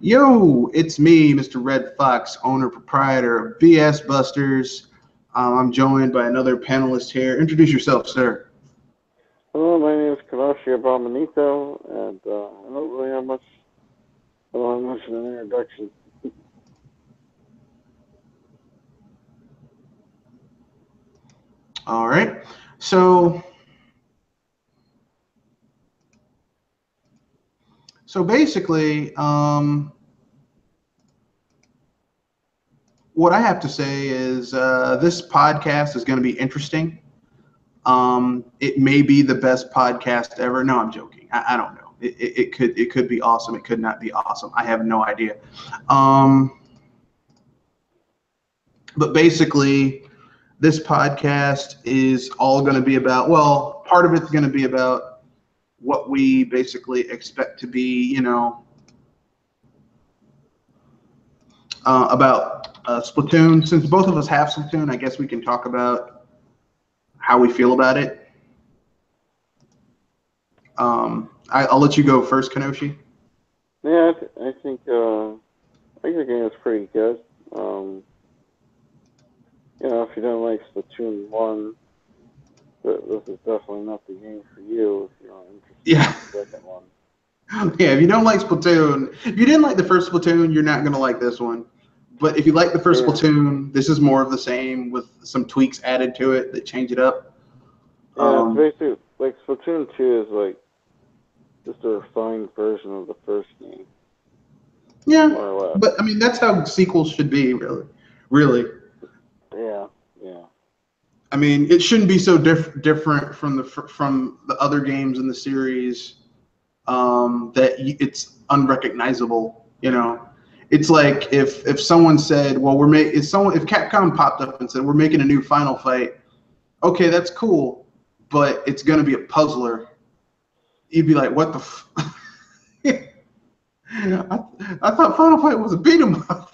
Yo, it's me, Mr. Red Fox, owner proprietor of BS Busters. I'm joined by another panelist here. Introduce yourself, sir. Hello, my name is Kavashi Abominito, and I don't really have much of an introduction. All right. So basically, what I have to say is this podcast is going to be interesting. It may be the best podcast ever. No, I'm joking. I don't know. It could be awesome. It could not be awesome. I have no idea. But basically, this podcast is all going to be about, well, part of it's going to be about what we basically expect to be, about Splatoon. Since both of us have Splatoon, I guess we can talk about how we feel about it. I'll let you go first, Kenoshi. Yeah, I think the game is pretty good. If you don't like Splatoon 1, this is definitely not the game for you if you're not interested in the second one. Yeah, if you don't like Splatoon, if you didn't like the first Splatoon, you're not going to like this one. But if you like the first Splatoon, this is more of the same with some tweaks added to it that change it up. Yeah, it's basically, like, Splatoon 2 is, like, just a refined version of the first game. Yeah, but, I mean, that's how sequels should be, really. Yeah. I mean, it shouldn't be so different from the other games in the series that it's unrecognizable. It's like if someone said, "Well, if Capcom popped up and said we're making a new Final Fight," okay, that's cool, but it's gonna be a puzzler. You'd be like, "What the?" I thought Final Fight was a beat 'em up.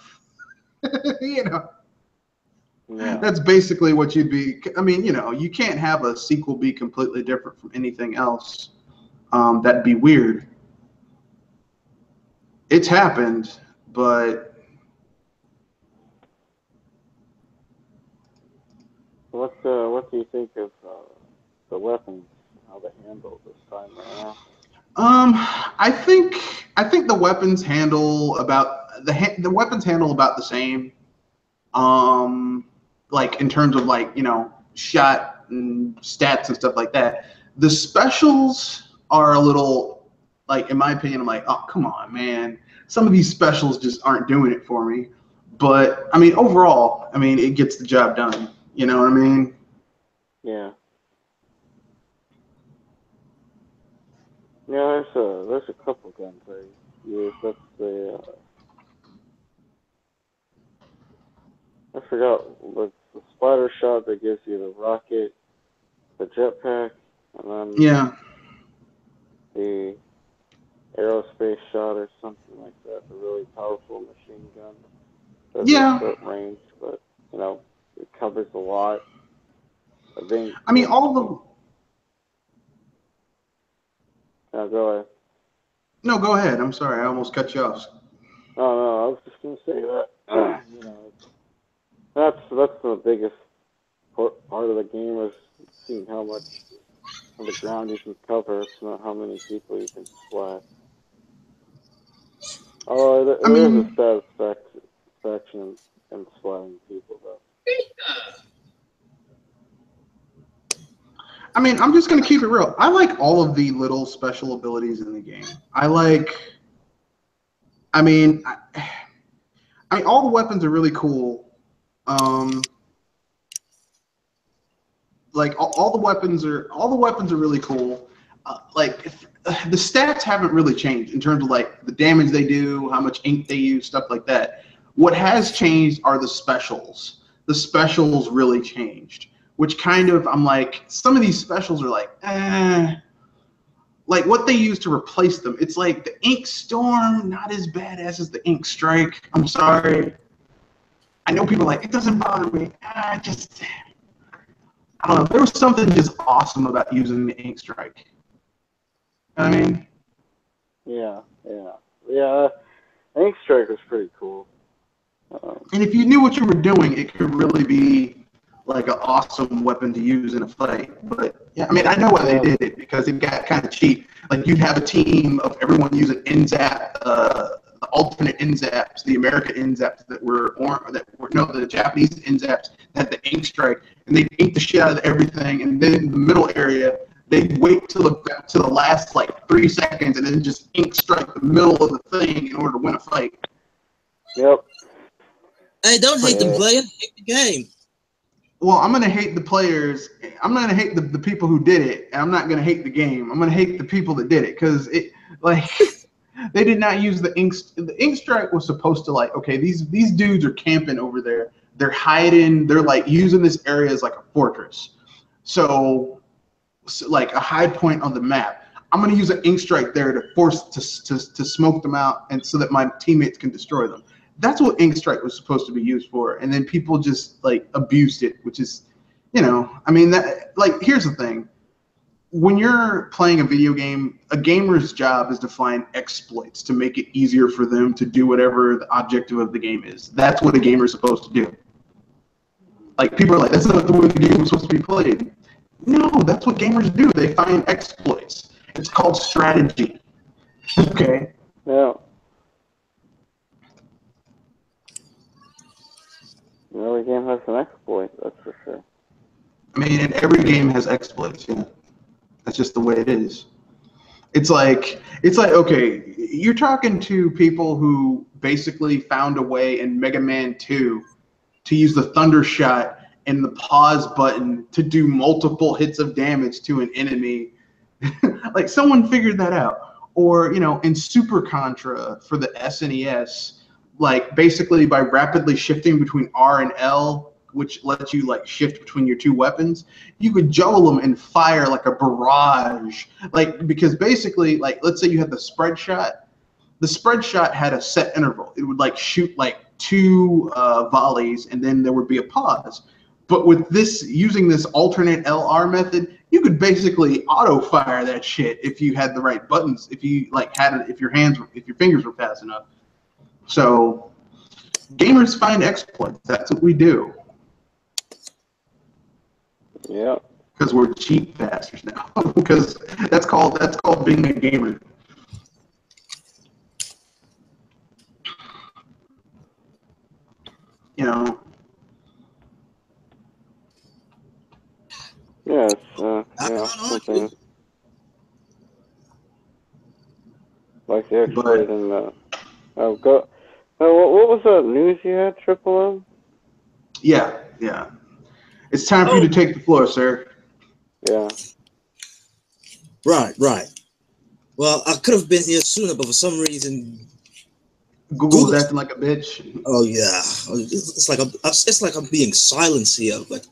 Yeah. That's basically what you'd be. I mean, you can't have a sequel be completely different from anything else. That'd be weird. It's happened, but What do you think of the weapons? How they handle this time around? I think the weapons handle about the weapons handle about the same. Like in terms of shot and stats and stuff like that. The specials are a little, like, in my opinion, I'm like, oh, come on, man. Some of these specials just aren't doing it for me. But I mean, overall, I mean, it gets the job done. You know what I mean? Yeah. Yeah, there's a couple guns I use. That's I forgot the splatter shot that gives you the rocket, the jetpack, and then the aerospace shot or something like that. The really powerful machine gun. That's a short range, but it covers a lot. I mean, all the. Go ahead. No, go ahead. I'm sorry, I almost cut you off. Oh no, I was just gonna say that. That's the biggest part of the game is seeing how much of the ground you can cover. It's not how many people you can splat. Oh, there is a satisfaction in splatting people, though. I mean, I'm just going to keep it real. I like all of the little special abilities in the game. I mean, all the weapons are really cool. Like all the weapons are really cool. The stats haven't really changed in terms of like the damage they do, how much ink they use, stuff like that. What has changed are the specials. The specials really changed, which kind of, I'm like, some of these specials are like, like what they use to replace them. It's like the Ink Storm, not as badass as the Ink Strike. I'm sorry. I know people are like, it doesn't bother me. I don't know. There was something just awesome about using the Ink Strike. You know what I mean? Yeah. Ink And if you knew what you were doing, it could really be like an awesome weapon to use in a fight. But yeah, I mean, I know why they did it, because it got kind of cheap. Like, you'd have a team of everyone using NZAP, the alternate NZAPs, the American NZAPs that were the Japanese NZAPs that had the ink strike, and they'd ink the shit out of everything, and then in the middle area, they'd wait till the last like 3 seconds, and then just ink strike the middle of the thing in order to win a fight. Yep. Hey, don't hate the player, hate the game. Well, I'm gonna hate the players. I'm gonna hate the people who did it, and I'm not gonna hate the game. I'm gonna hate the people that did it, because it like they did not use the ink. The ink strike was supposed to, like, okay, these dudes are camping over there. They're hiding. They're like using this area as like a fortress. So like a high point on the map. I'm gonna use an ink strike there to force to smoke them out, and so that my teammates can destroy them. That's what ink strike was supposed to be used for, and then people just like abused it, which is, I mean, that, like, here's the thing. When you're playing a video game, a gamer's job is to find exploits to make it easier for them to do whatever the objective of the game is. That's what a gamer's supposed to do. Like, people are like, that's not the way the game was supposed to be played. No, that's what gamers do. They find exploits. It's called strategy. Okay? Yeah. Every game has an exploit, that's for sure. I mean, and every game has exploits, yeah. That's just the way it is. It's like, okay, you're talking to people who basically found a way in Mega Man 2 to use the Thunder Shot and the pause button to do multiple hits of damage to an enemy. Like, someone figured that out. Or, in Super Contra for the SNES, like, basically by rapidly shifting between R and L, which lets you like shift between your two weapons, you could juggle them and fire like a barrage. Like, because basically, like, let's say you had the spread shot. The spread shot had a set interval. It would like shoot like 2 volleys, and then there would be a pause. But with this, using this alternate LR method, you could basically auto fire that shit if you had the right buttons. If you like had it, if your fingers were fast enough. So, gamers find exploits. That's what we do. Yeah. Because we're cheap bastards now. Because that's called being a gamer. Yeah, it's something like the exploit in the. What was that news you had, Triple M? Yeah. It's time for you to take the floor, sir. Yeah. Right. Well, I could have been here sooner, but for some reason, Google was acting like a bitch. Oh yeah, it's like I'm being silenced here. But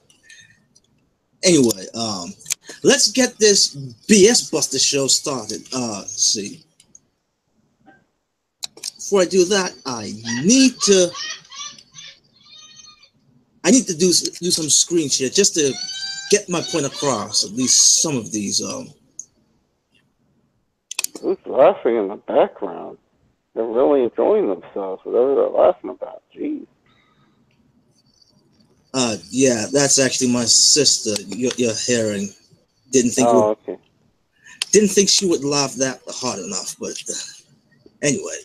anyway, let's get this BS Buster show started. Let's see. Before I do that, I need to do some screen share just to get my point across. At least some of these. Who's laughing in the background? They're really enjoying themselves, whatever they're laughing about. Jeez. Yeah, that's actually my sister. You're hearing. Didn't think she would laugh that hard enough, but anyway.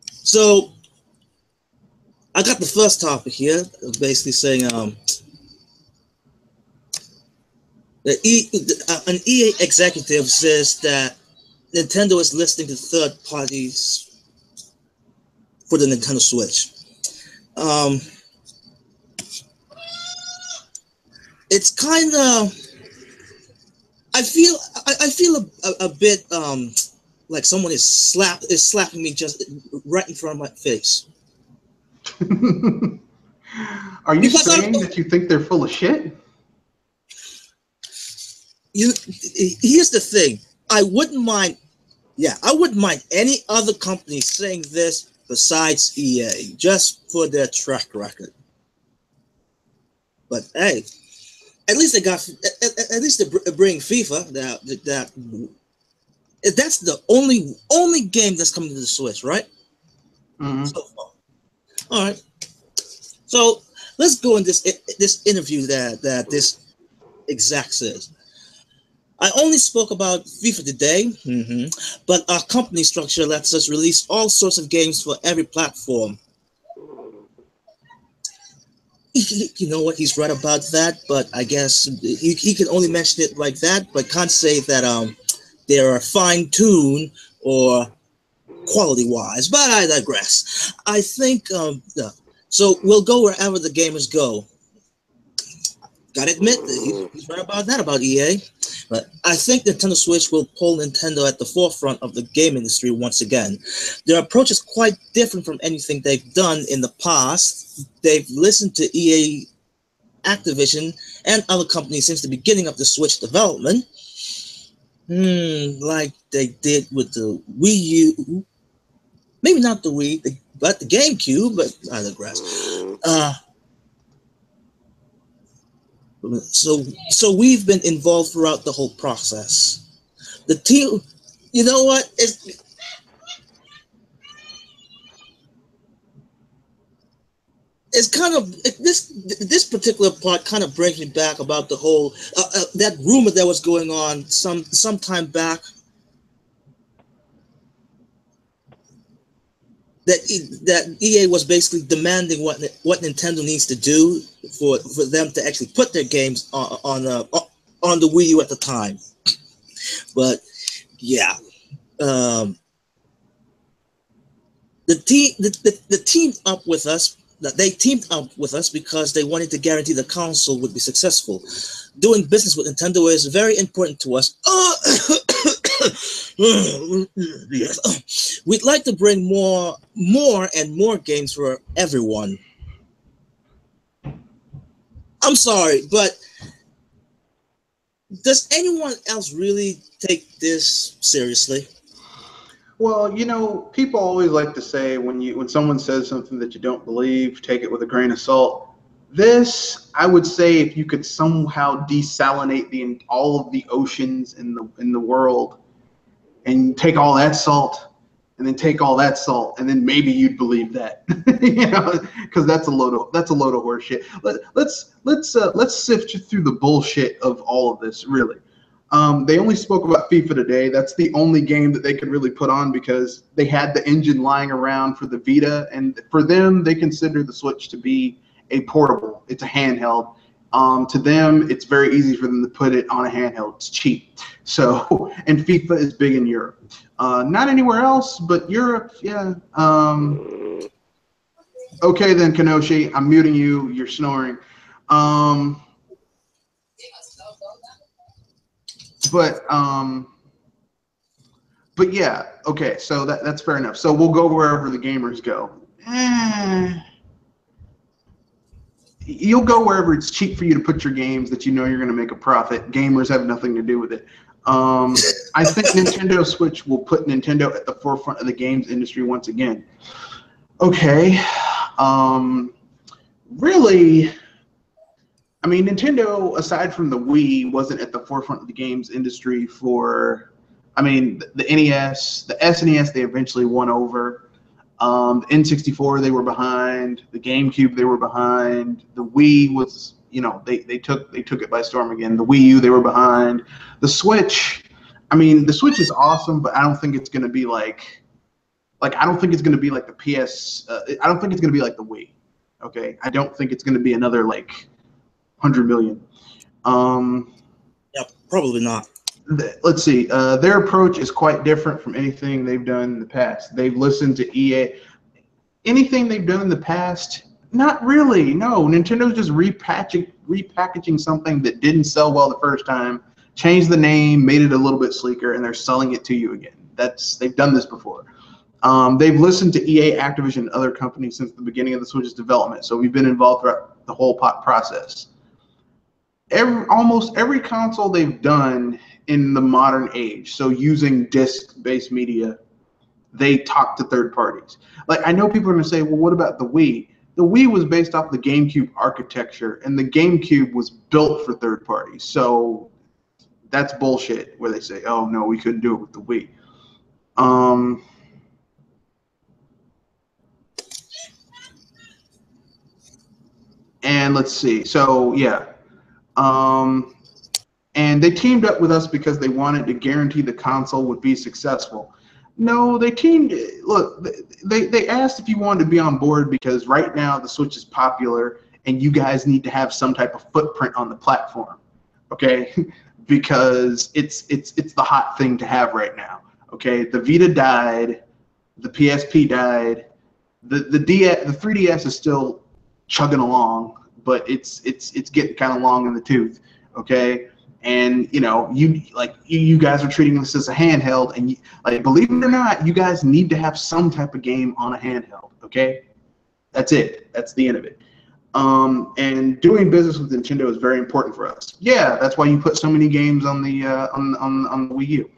So I got the first topic here, basically saying an EA executive says that Nintendo is listening to third parties for the Nintendo Switch. It's kind of, I feel a bit like someone is slapping me just right in front of my face. Are you saying that you think they're full of shit? Here's the thing. I wouldn't mind any other company saying this besides EA, just for their track record. But hey, at least they bring FIFA. That's the only game that's coming to the Switch, right? Mm-hmm. So far. All right. So let's go in this interview that this exec says. I only spoke about FIFA today, but our company structure lets us release all sorts of games for every platform. You know what? He's right about that, but I guess he can only mention it like that, but can't say that they are fine-tuned or quality-wise. But I digress. I think so. We'll go wherever the gamers go. Gotta admit, he's right about that about EA. But I think Nintendo Switch will pull Nintendo at the forefront of the game industry once again. Their approach is quite different from anything they've done in the past. They've listened to EA, Activision, and other companies since the beginning of the Switch development. Like they did with the Wii U. Maybe not the Wii, but the GameCube, but I digress. So we've been involved throughout the whole process. The team, you know what? It's kind of this particular part kind of brings me back about the whole that rumor that was going on some time back that EA was basically demanding what Nintendo needs to do for them to actually put their games on the Wii U at the time. But yeah, the team up with us. They teamed up with us because they wanted to guarantee the console would be successful. Doing business with Nintendo is very important to us. We'd like to bring more and more games for everyone. I'm sorry, but does anyone else really take this seriously? Well, you know, people always like to say when someone says something that you don't believe, take it with a grain of salt. This, I would say, if you could somehow desalinate all of the oceans in the world, and take all that salt, and then take all that salt, and then maybe you'd believe that, you know, because that's a load of horse shit. Let's sift through the bullshit of all of this, really. They only spoke about FIFA today. That's the only game that they could really put on because they had the engine lying around for the Vita, and for them, they consider the Switch to be a portable. It's a handheld. To them, it's very easy for them to put it on a handheld. It's cheap. So, and FIFA is big in Europe. Not anywhere else, but Europe, yeah. Okay then, Kenoshi, I'm muting you. You're snoring. But yeah, okay, so that's fair enough. So we'll go wherever the gamers go. You'll go wherever it's cheap for you to put your games that you know you're going to make a profit. Gamers have nothing to do with it. I think Nintendo Switch will put Nintendo at the forefront of the games industry once again. Okay. Really, I mean, Nintendo, aside from the Wii, wasn't at the forefront of the games industry for, I mean, the NES, the SNES, they eventually won over. The N64, they were behind. The GameCube, they were behind. The Wii was, you know, they took it by storm again. The Wii U, they were behind. The Switch, I mean, the Switch is awesome, but I don't think it's going to be like I don't think it's going to be like the PS. I don't think it's going to be like the Wii. Okay, I don't think it's going to be another like 100 million. Yeah, probably not. Let's see. Their approach is quite different from anything they've done in the past. They've listened to EA. Anything they've done in the past, not really. No, Nintendo's just repackaging something that didn't sell well the first time, changed the name, made it a little bit sleeker, and they're selling it to you again. They've done this before. They've listened to EA, Activision, and other companies since the beginning of the Switch's development, so we've been involved throughout the whole process. Almost every console they've done in the modern age, so using disc-based media, they talk to third parties. Like, I know people are going to say, well, what about the Wii? The Wii was based off the GameCube architecture, and the GameCube was built for third parties. So that's bullshit where they say, oh, no, we couldn't do it with the Wii. And let's see. So yeah. And they teamed up with us because they wanted to guarantee the console would be successful. No, they asked if you wanted to be on board because right now the Switch is popular and you guys need to have some type of footprint on the platform, okay? Because it's the hot thing to have right now, okay? The Vita died, the PSP died, the 3DS is still chugging along, but it's getting kind of long in the tooth, okay? And you know, you guys are treating this as a handheld, and like, believe it or not, you guys need to have some type of game on a handheld. Okay, that's it. That's the end of it. And doing business with Nintendo is very important for us. Yeah, that's why you put so many games on the on the Wii U.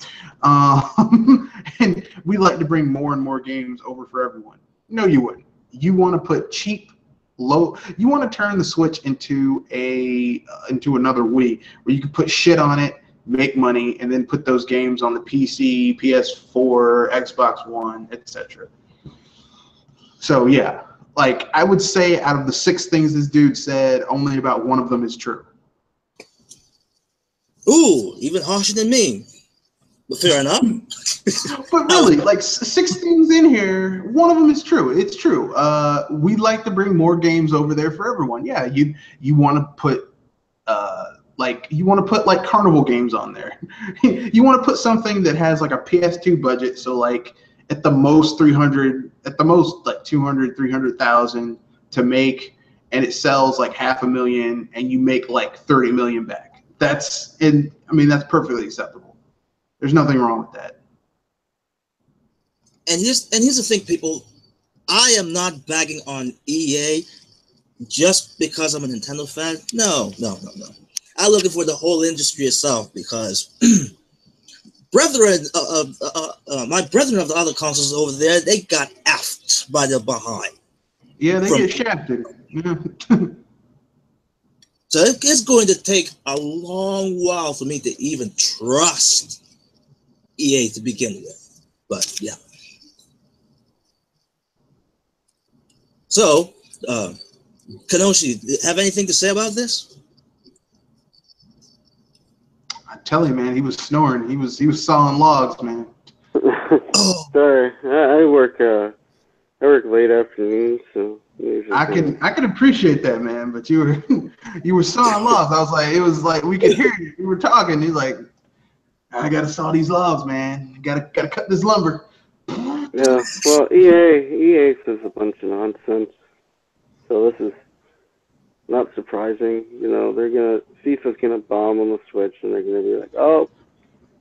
And we like to bring more and more games over for everyone. No, you wouldn't. You want to put cheap. You want to turn the Switch into another Wii where you can put shit on it, make money, and then put those games on the PC, PS4, Xbox One, etc. So yeah, like I would say out of the 6 things this dude said, only about 1 of them is true. Ooh, even harsher than me. But fair enough. But really, like 6 things in here, 1 of them is true. It's true. We'd like to bring more games over there for everyone. Yeah, you want to put like carnival games on there. You want to put something that has like a PS2 budget, so like at the most 300, at the most like 200, 300,000 to make, and it sells like $500,000 and you make like 30 million back. That's perfectly acceptable. There's nothing wrong with that. And here's the thing, people. I am not bagging on EA just because I'm a Nintendo fan. No. I'm looking for the whole industry itself because my brethren of the other consoles over there, they got effed by the behind. Yeah, they get shafted. Yeah. So it's going to take a long while for me to even trust EA to begin with. But yeah. So, Kenoshi, have anything to say about this? I tell you, man, he was snoring. He was sawing logs, man. Oh. Sorry, I work late afternoon, so I can appreciate that, man. But you were sawing logs. It was like we could hear you. We were talking. He's like, I gotta saw these logs, man. Gotta cut this lumber. Yeah, well, EA says a bunch of nonsense, so this is not surprising. You know, FIFA's gonna bomb on the Switch, and they're gonna be like, oh,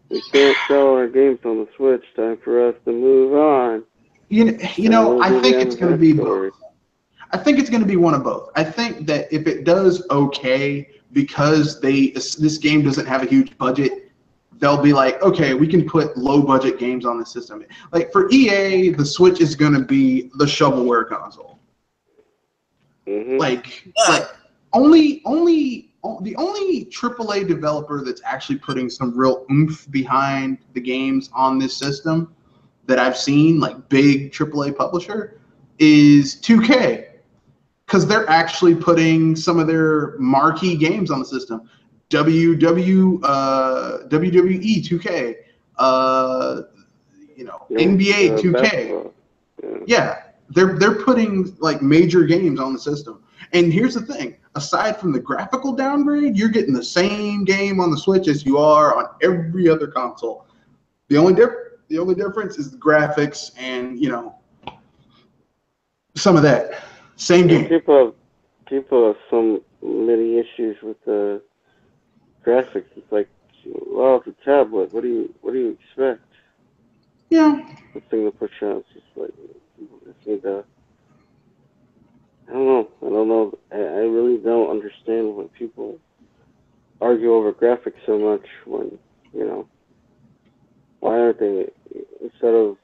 we can't sell our games on the Switch. Time for us to move on. You know, I think it's gonna be both. I think it's gonna be one of both. I think that if it does okay, because this game doesn't have a huge budget, they'll be like, okay, we can put low-budget games on the system. Like for EA, the Switch is going to be the shovelware console. Mm-hmm. Like the only AAA developer that's actually putting some real oomph behind the games on this system that I've seen, like big AAA publisher, is 2K, because they're actually putting some of their marquee games on the system. WWE 2K, NBA 2K. Yeah, they're putting like major games on the system. And here's the thing: aside from the graphical downgrade, you're getting the same game on the Switch as you are on every other console. The only difference is the graphics and some of that. Same game. People have some many issues with the graphics. It's like, well, it's a tablet. What do you expect? Yeah. The thing to push out. It's just like, people just need to. I don't know. I really don't understand why people argue over graphics so much when, why aren't they, instead of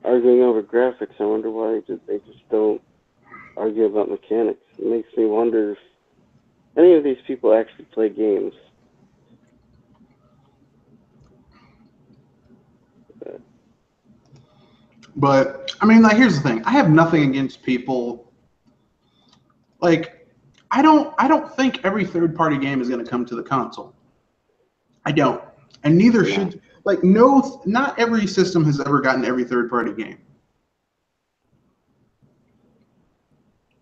arguing over graphics, I wonder why they just don't argue about mechanics. It makes me wonder if any of these people actually play games. But I mean, like, here's the thing: I have nothing against people. Like, I don't think every third-party game is going to come to the console. I don't, and neither should. Like, no, not every system has ever gotten every third-party game.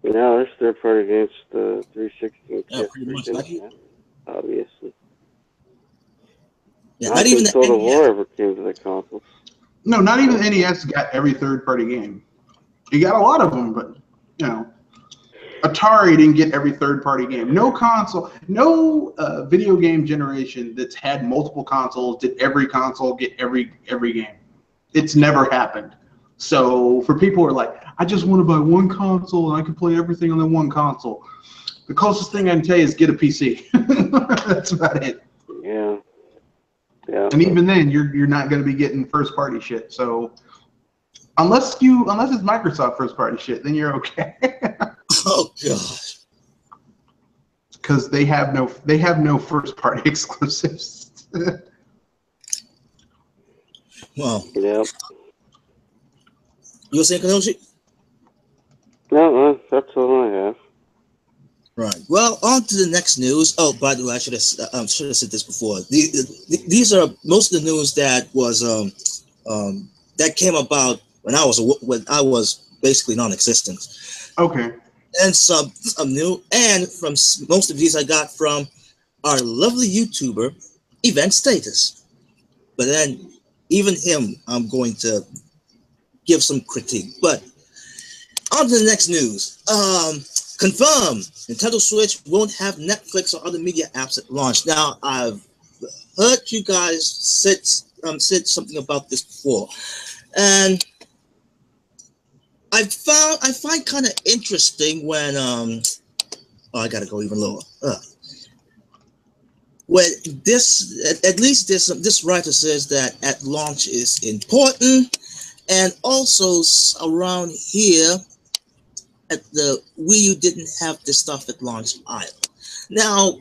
No, there's third-party games, the 360 yeah, pretty much like it. Obviously. Yeah, not even the Total War ever came to the consoles. No, not even the NES got every third-party game. You got a lot of them, but you know, Atari didn't get every third-party game. No console, no video game generation that's had multiple consoles did every console get every game. It's never happened. So for people who are like, I just want to buy one console and I can play everything on the one console, the closest thing I can tell you is get a PC. That's about it. Yeah. Yeah. And even then, you're not going to be getting first-party shit. So unless it's Microsoft first-party shit, then you're okay. Oh gosh. Because they have no first-party exclusives. Well. Yeah. You were saying, Kanoshi? No, that's all I have. Right. Well, on to the next news. Oh, by the way, I should have said this before. These are most of the news that was that came about when I was basically non-existent. Okay. And some new, and from most of these I got from our lovely YouTuber, Event Status. But then even him, I'm going to give some critique. But on to the next news. Confirmed, Nintendo Switch won't have Netflix or other media apps at launch. Now, I've heard you guys said something about this before, and I find kind of interesting when I gotta go even lower. When this writer says that at launch is important, and also around here. At the Wii U didn't have this stuff at launch either. Now,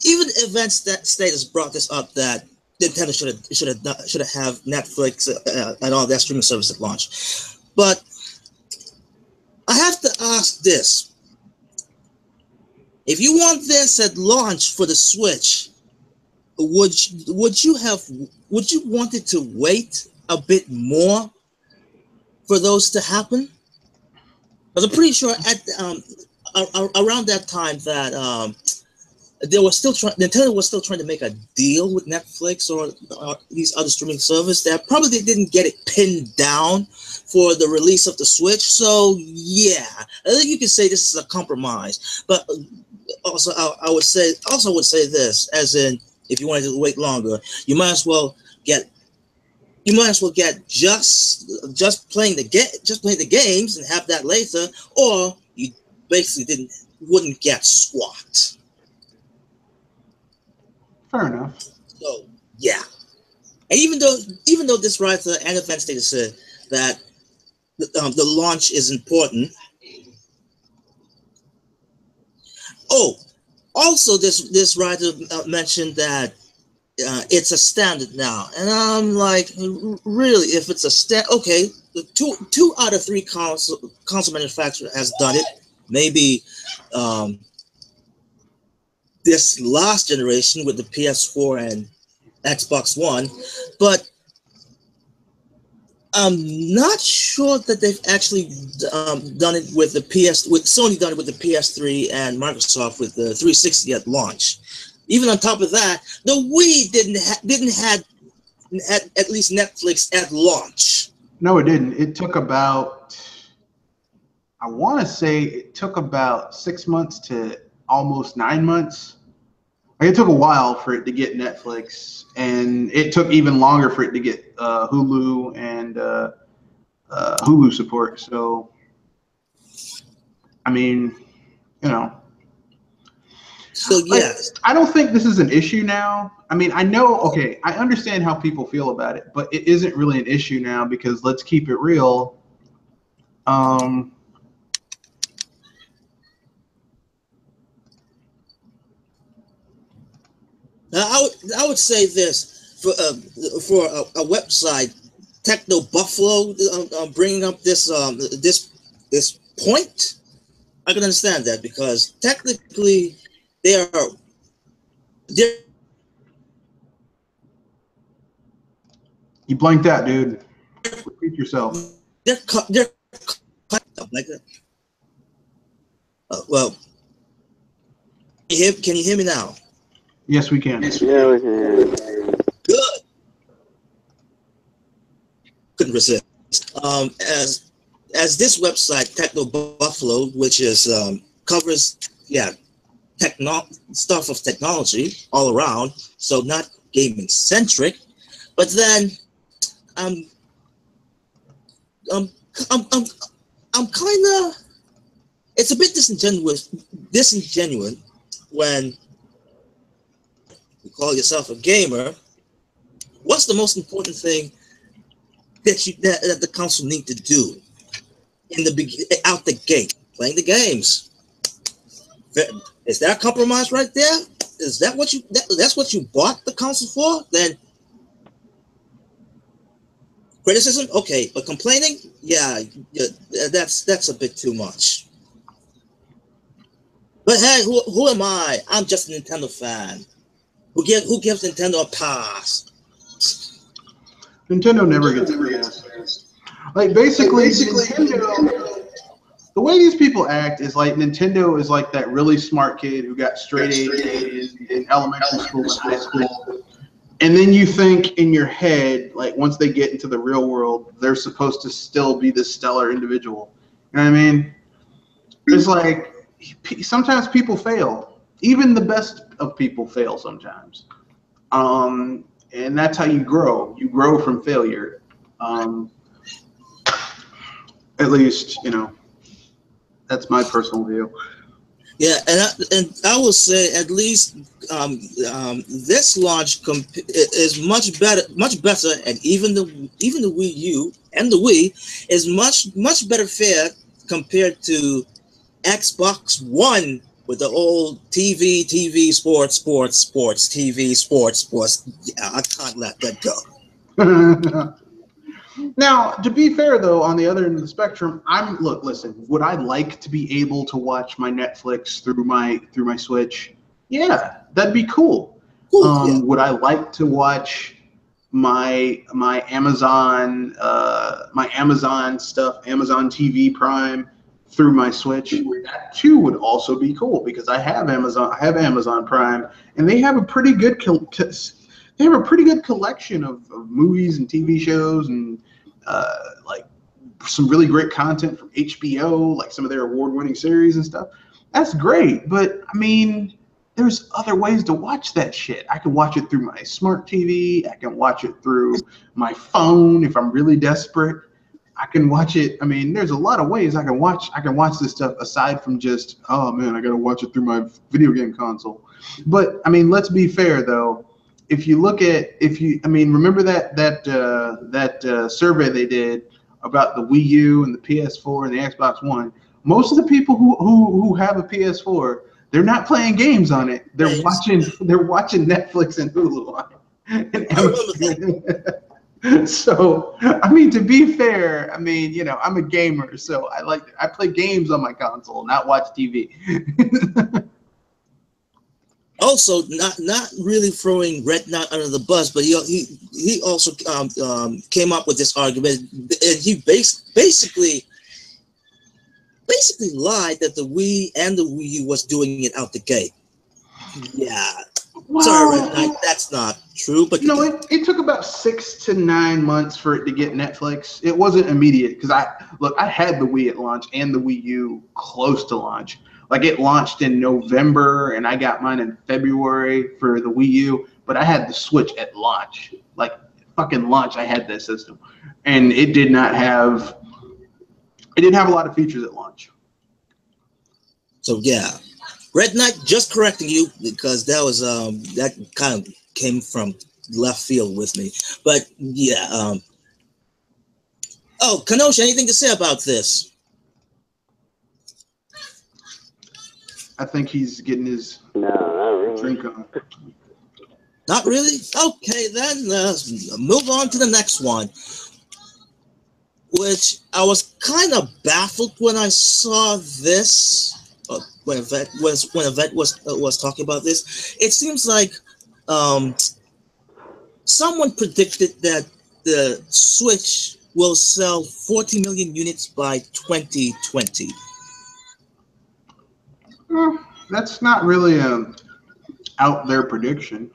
even Event Status brought this up that Nintendo should have Netflix and all that streaming service at launch. But I have to ask this: if you want this at launch for the Switch, would you wanted to wait a bit more for those to happen? Because I'm pretty sure at around that time that Nintendo was still trying to make a deal with Netflix or these other streaming services that probably didn't get it pinned down for the release of the Switch. So yeah, I think you can say this is a compromise. But also, I would say this, as in, if you wanted to wait longer, you might as well get just playing the games and have that later, or you basically wouldn't get squat. Fair enough. So yeah, and even though this writer and Event Status said that the launch is important. Oh, also this writer mentioned that. It's a standard now, and I'm like, really? If it's a standard, okay. The two out of three console manufacturer has done it. Maybe this last generation with the PS4 and Xbox One, but I'm not sure that they've actually done it with the with Sony done it with the PS3 and Microsoft with the 360 at launch. Even on top of that, the Wii didn't have at least Netflix at launch. No, it didn't. It took about, I want to say it took about 6 months to almost 9 months. Like, it took a while for it to get Netflix, and it took even longer for it to get Hulu and Hulu support. So, I mean, you know. So yeah, I don't think this is an issue now. I mean, I understand how people feel about it, but it isn't really an issue now because let's keep it real. Now, I would say this for a website, Techno Buffalo, bringing up this point. I can understand that because technically they're You blanked out, dude. Repeat yourself. they're like that. Well, can you hear me now? Yes, we can. Yeah, we can. Good. Couldn't resist. As this website, Techno Buffalo, which is covers stuff of technology all around, so not gaming centric, but then I'm kind of, it's a bit disingenuous when you call yourself a gamer. What's the most important thing that the council need to do out the gate? Playing the games. Is that a compromise right there? Is that what that's what you bought the council for? Then criticism, okay, but complaining, yeah, that's a bit too much. But hey, who am I? I'm just a Nintendo fan. Who gives Nintendo a pass? Nintendo never gets a pass. Like basically Nintendo, the way these people act is like Nintendo is like that really smart kid who got straight A's in elementary school and high school. And then you think in your head, like once they get into the real world, they're supposed to still be this stellar individual. You know what I mean? It's like sometimes people fail. Even the best of people fail sometimes. And that's how you grow. You grow from failure. At least, that's my personal view. Yeah, and I will say at least this launch is much better, and even the Wii U and the Wii is much better fare compared to Xbox One with the old TV, sports, TV, sports. Yeah, I can't let that go. Now, to be fair, though, on the other end of the spectrum, listen, would I like to be able to watch my Netflix through my Switch? Yeah, that'd be cool. Yeah. Would I like to watch my Amazon stuff, Amazon TV Prime through my Switch? That too would also be cool because I have Amazon Prime, and they have a pretty good collection of movies and TV shows and like some really great content from HBO, like some of their award-winning series and stuff. That's great, but I mean, there's other ways to watch that shit. I can watch it through my smart TV. I can watch it through my phone if I'm really desperate. I can watch it. I mean, there's a lot of ways I can watch this stuff aside from just, oh man, I gotta watch it through my video game console. But I mean, let's be fair though. If you look at, remember that survey they did about the Wii U and the PS4 and the Xbox One. Most of the people who have a PS4, they're not playing games on it. They're watching Netflix and Hulu on it. So, I mean, to be fair, I mean, I'm a gamer, so I play games on my console, not watch TV. Also, not really throwing Red Knight under the bus, but he also came up with this argument, and he basically lied that the Wii and the Wii U was doing it out the gate. Yeah, well, sorry, Red Knight, that's not true. But it took about 6 to 9 months for it to get Netflix. It wasn't immediate because I had the Wii at launch and the Wii U close to launch. Like it launched in November and I got mine in February for the Wii U, but I had the Switch at launch. Like fucking launch, I had that system. And it didn't have a lot of features at launch. So yeah. Red Knight, just correcting you because that was that kind of came from left field with me. But yeah. Oh, Kenosha, anything to say about this? I think he's getting his drink on. Not really? Okay, then move on to the next one. which I was kind of baffled when I saw this. When Yvette was talking about this, it seems like someone predicted that the Switch will sell 40 million units by 2020. Well, that's not really a out there prediction.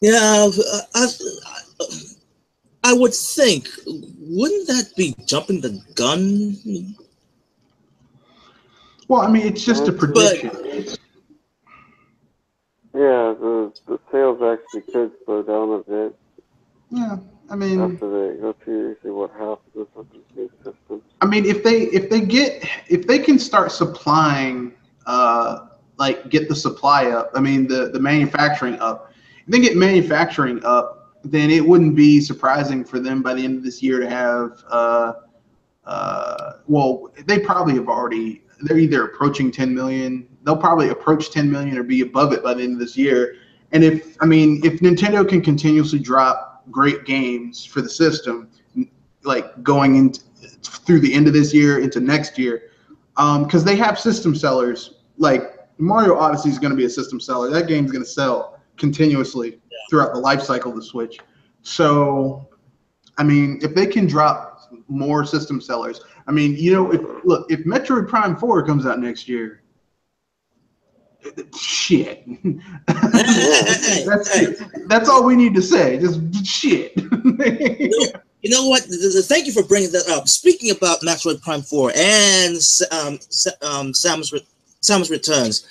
Yeah, I would think. Wouldn't that be jumping the gun? Well, I mean, it's just a prediction. Yeah, the sales actually could slow down a bit. Yeah, I mean, after they go through usually what happens with these new systems. I mean, if they can start supplying, like get the supply up. I mean, the manufacturing up. If they get manufacturing up, then it wouldn't be surprising for them by the end of this year to have. Well, they probably have already. They're either approaching 10 million. They'll probably approach 10 million or be above it by the end of this year. And if Nintendo can continuously drop great games for the system, like going into through the end of this year into next year, because they have system sellers. Like Mario Odyssey is going to be a system seller. That game's going to sell continuously throughout the life cycle of the Switch. So, I mean, if they can drop more system sellers, I mean, you know, if Metroid Prime 4 comes out next year, shit. That's all we need to say. Just shit. You know what? Thank you for bringing that up. Speaking about Metroid Prime 4 and Samus Returns,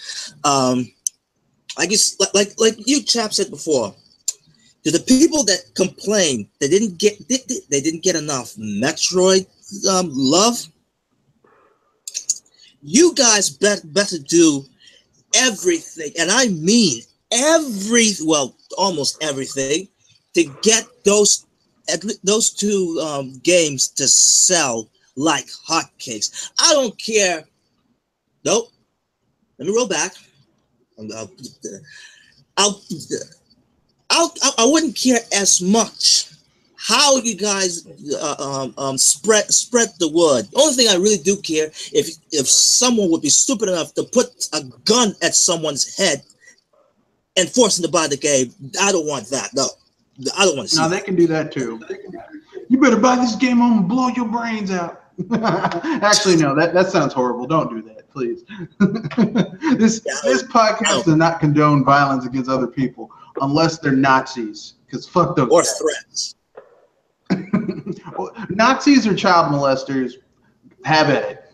I guess like you chaps said before, to the people that complain they didn't get enough Metroid love, you guys better do everything, and I mean almost everything, to get those two games to sell like hotcakes. I don't care. Nope. Let me roll back. I wouldn't care as much how you guys spread the word. The only thing I really do care if someone would be stupid enough to put a gun at someone's head and force them to buy the game. I don't want that. No, I don't want to see. No, they can do that too. You better buy this game and blow your brains out. Actually, no, that sounds horrible. Don't do that, please. This podcast does not condone violence against other people unless they're Nazis, because fuck those or guys. Threats. Nazis or child molesters, have at it.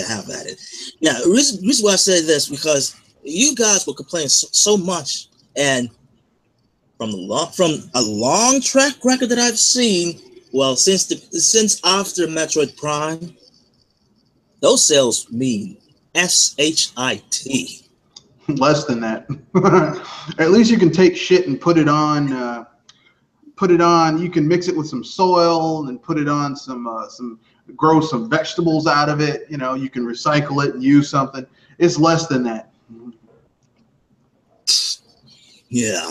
Have at it. Yeah, the reason why I say this, because you guys will complain so much, and from a long track record that I've seen, well, since after Metroid Prime, those sales mean SHIT. Less than that. At least you can take shit and put it on. You can mix it with some soil and put it on grow some vegetables out of it. You know, you can recycle it and use something. It's less than that. Yeah.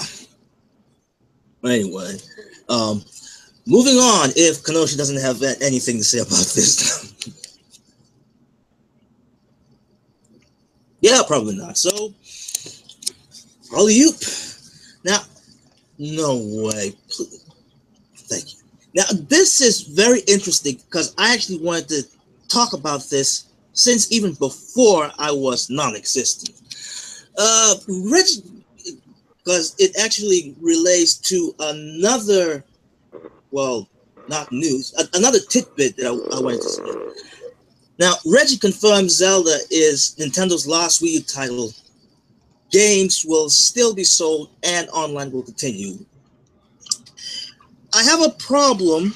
Anyway, moving on. If Kenosha doesn't have anything to say about this. Yeah, probably not. So, alley-oop. Now, no way. Please. Thank you. Now, this is very interesting because I actually wanted to talk about this since even before I was non-existent. Because it actually relates to another, well, not news, another tidbit that I wanted to say. Now, Reggie confirmed Zelda is Nintendo's last Wii U title. Games will still be sold and online will continue. I have a problem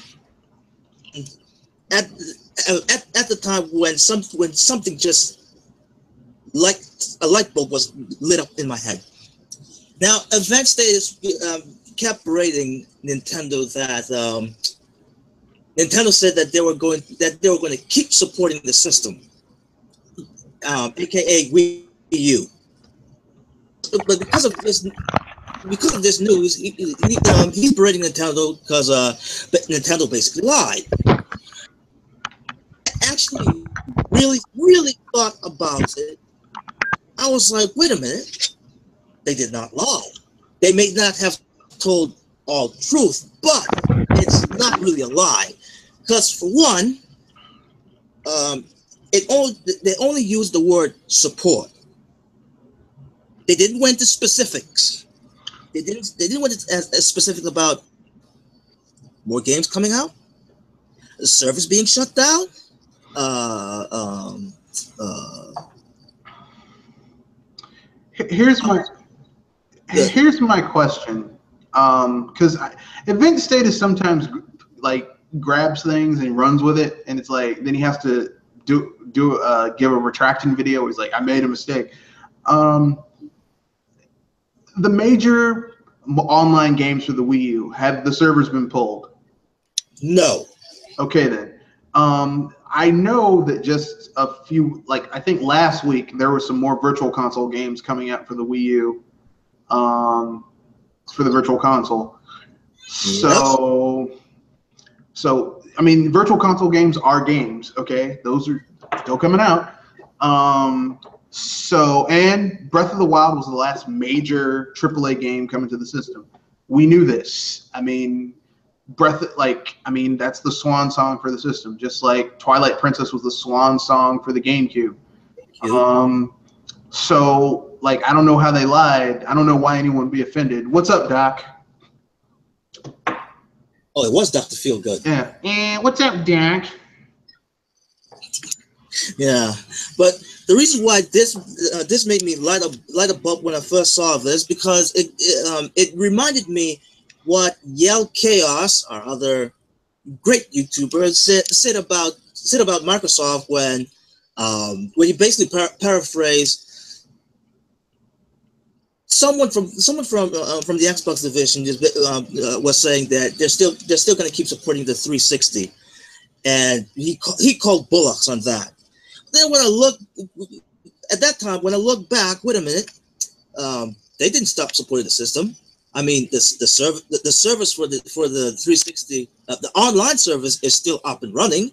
at the time when something just like a light bulb was lit up in my head. Now, Advance Days kept berating Nintendo that Nintendo said that they were going to keep supporting the system, aka Wii U. But because of this, because of this news, he's berating Nintendo because Nintendo basically lied. Actually, really thought about it. I was like, wait a minute. They did not lie. They may not have told all truth, but it's not really a lie. Because for one, they only used the word support. They didn't went to specifics. They didn't went as specific about more games coming out, the service being shut down. Here's my question, because Event Status sometimes like grabs things and runs with it, and it's like then he has to give a retraction video where he's like, I made a mistake. The major online games for the Wii U, have the servers been pulled? No. Okay then. I know that just a few, like I think last week there were some more Virtual Console games coming out for the Wii U, for the Virtual Console. So I mean, Virtual Console games are games. Okay, those are still coming out. And Breath of the Wild was the last major AAA game coming to the system. We knew this. I mean, that's the swan song for the system, just like Twilight Princess was the swan song for the GameCube. So, like, I don't know how they lied. I don't know why anyone would be offended. What's up, Doc? Oh, it was Dr. Feelgood. Yeah. And what's up, Doc? Yeah, but the reason why this made me light a bulb when I first saw this, because it reminded me what Yell Chaos, our other great YouTuber, said about Microsoft when he basically paraphrased someone from the Xbox division was saying that they're still going to keep supporting the 360, and he called bullocks on that. Then when I look back, wait a minute, they didn't stop supporting the system. I mean, the service for the 360, the online service is still up and running.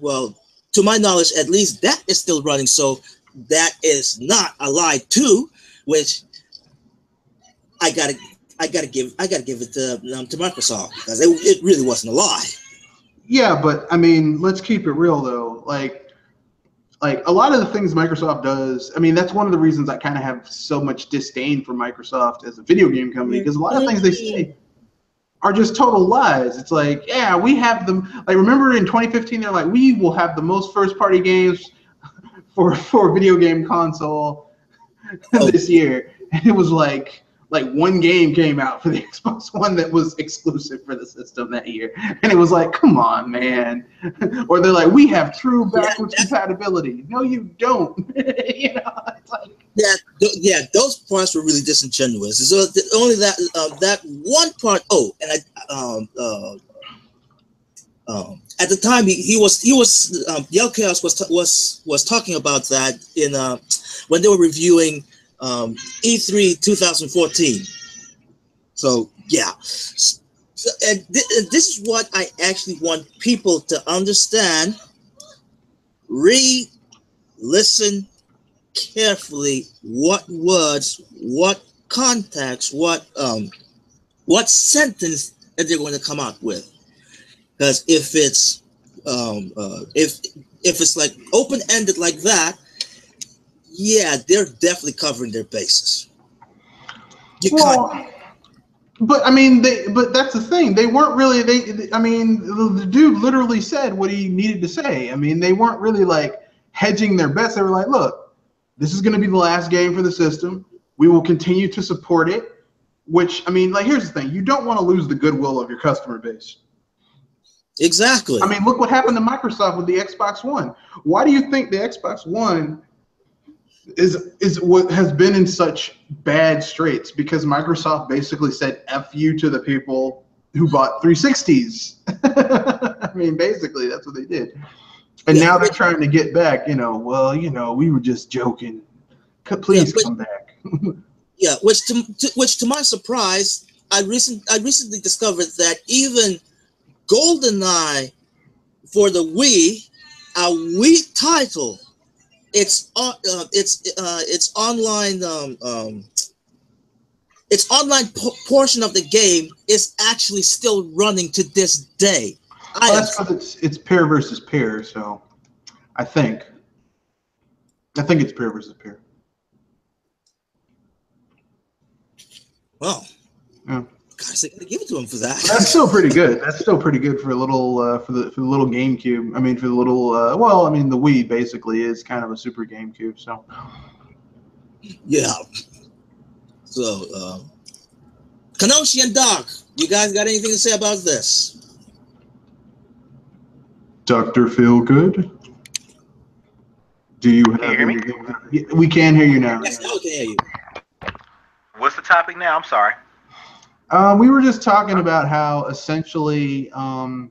Well, to my knowledge, at least that is still running. So that is not a lie too, which I gotta give it to Microsoft, because it really wasn't a lie. Yeah, but I mean, let's keep it real though. Like a lot of the things Microsoft does, I mean, that's one of the reasons I kind of have so much disdain for Microsoft as a video game company, because a lot of things they say are just total lies. It's like, yeah, we have them. Like, remember in 2015, they're like, we will have the most first-party games for video game console this year, and it was like one game came out for the Xbox One that was exclusive for the system that year, and it was like, come on, man. Or they're like, we have true backwards compatibility. No, you don't. You know, it's like, those parts were really disingenuous. So only that one part. Oh, and at the time he was Yell Chaos was talking about that in when they were reviewing E3 2014. So yeah, and this is what I actually want people to understand. Listen carefully. What words, what context, what sentence that they're going to come out with. Because if it's if it's like open-ended like that, yeah, they're definitely covering their bases. But I mean, but that's the thing. They weren't really. I mean, the dude literally said what he needed to say. I mean, they weren't really like hedging their bets. They were like, "Look, this is going to be the last game for the system. We will continue to support it." Which, I mean, like, here's the thing: you don't want to lose the goodwill of your customer base. Exactly. I mean, look what happened to Microsoft with the Xbox One. Why do you think the Xbox One is what has been in such bad straits? Because Microsoft basically said F you to the people who bought 360s. I mean, basically that's what they did. And now they're trying to get back, well, we were just joking. Please come back. Yeah, which to my surprise, I recently discovered that even GoldenEye for the Wii, a Wii title, its online portion of the game is actually still running to this day. That's because it's pair versus pair, so I think it's pair versus pair. Well, yeah. Gosh, they gotta give it to him for that. That's still pretty good. That's still pretty good for a little for the little GameCube. I mean, for the little well, I mean, the Wii basically is kind of a super GameCube. So yeah. So Kanoshi and Doc, you guys got anything to say about this? Dr. Feelgood, do you have anything? We can hear you now. Yes, I can hear you. What's the topic now? I'm sorry. We were just talking about how essentially, for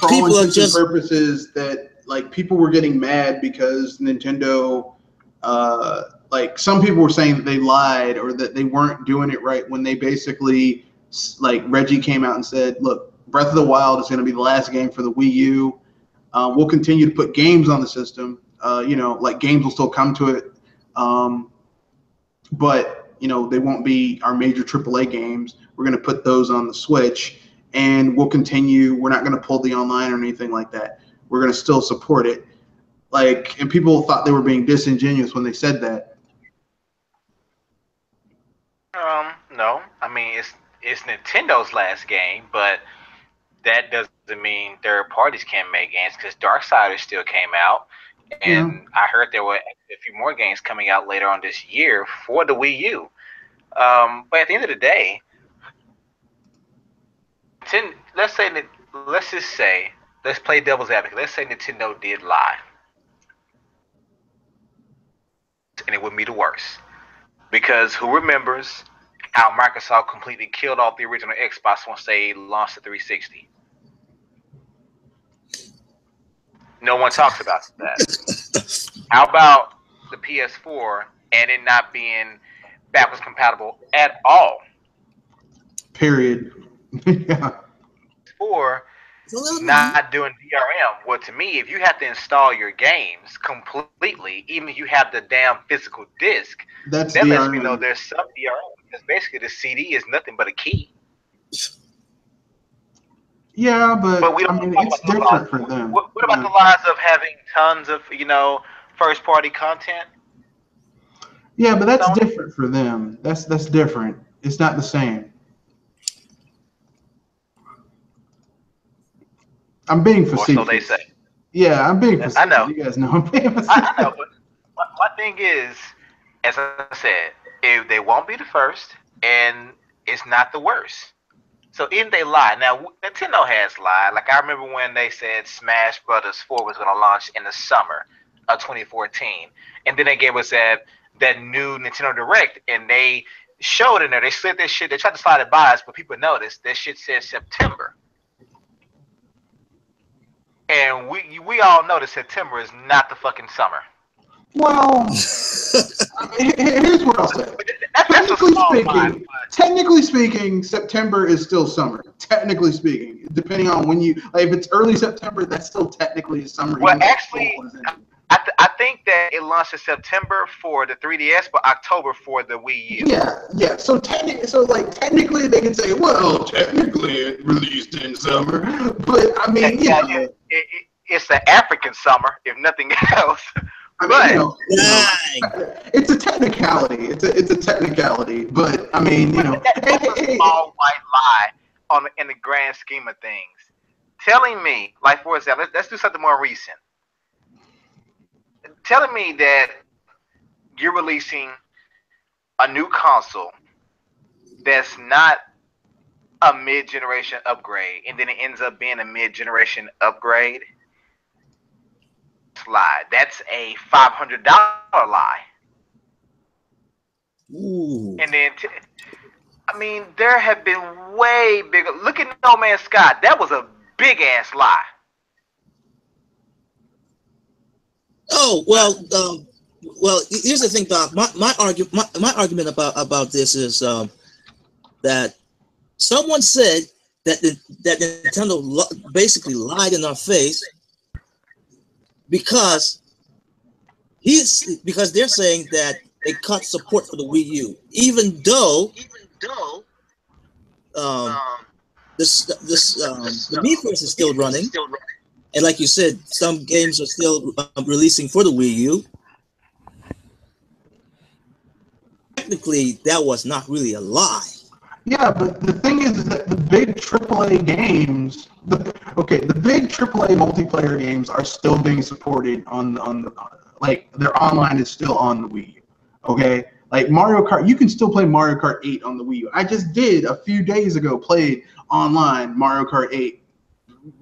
all intents and purposes, that like people were getting mad because Nintendo, like some people were saying that they lied or that they weren't doing it right when they basically, like Reggie came out and said, "Look, Breath of the Wild is going to be the last game for the Wii U. We'll continue to put games on the system. You know, like games will still come to it, but." You know, they won't be our major AAA games. We're going to put those on the Switch, and we'll continue. We're not going to pull the online or anything like that. We're going to still support it. Like, and people thought they were being disingenuous when they said that. No. I mean, it's Nintendo's last game, but that doesn't mean third parties can't make games because Darksiders still came out. And I heard there were a few more games coming out later on this year for the Wii U. But at the end of the day, let's play devil's advocate. Let's say Nintendo did lie. And it wouldn't be the worst. Because who remembers how Microsoft completely killed off the original Xbox once they launched the 360? No one talks about that. How about the PS4 and it not being backwards compatible at all? Period. Yeah. Or not doing DRM. Well, to me, if you have to install your games completely, even if you have the damn physical disc, that lets me know there's some DRM. Because basically the CD is nothing but a key. Yeah, but I mean, it's different for them. What about the lies of having tons of, first-party content? Yeah, but that's different for them. That's different. It's not the same. I'm being facetious. Or so they say. Yeah, I'm being facetious. I know. You guys know I'm being facetious. I know, but my thing is, as I said, if they won't be the first, and it's not the worst. So even they lie. Now, Nintendo has lied. Like, I remember when they said Smash Brothers 4 was going to launch in the summer of 2014. And then they gave us that new Nintendo Direct, and they showed in there. They slid this shit. They tried to slide it by us, but people noticed that shit said September. And we all know that September is not the fucking summer. Well, here's what I'll say. Technically speaking, September is still summer. Technically speaking, depending on when if it's early September, that's still technically summer. Well, actually, I think that it launched in September for the 3DS, but October for the Wii U. Yeah. So technically, they can say, well, technically it released in summer, but I mean, it's the African summer, if nothing else. It's a technicality. It's a technicality, but I mean, that's a small white lie in the grand scheme of things. Telling me, like for example, let's do something more recent. Telling me that you're releasing a new console that's not a mid-generation upgrade, and then it ends up being a mid-generation upgrade. Lie. That's a $500 lie. Ooh. And then, there have been way bigger. Look at No Man's Sky. That was a big ass lie. Oh well, Well, here's the thing, Doc. My argument about this is that someone said that Nintendo basically lied in our face because they're saying that they cut support for the Wii U, even though the Miiverse is still running, and like you said, some games are still releasing for the Wii U. Technically, that was not really a lie. Yeah, but the thing is that the big AAA games, the big AAA multiplayer games are still being supported on like their online is still on the Wii U. Okay, like Mario Kart, you can still play Mario Kart 8 on the Wii U. I just did a few days ago played online Mario Kart 8.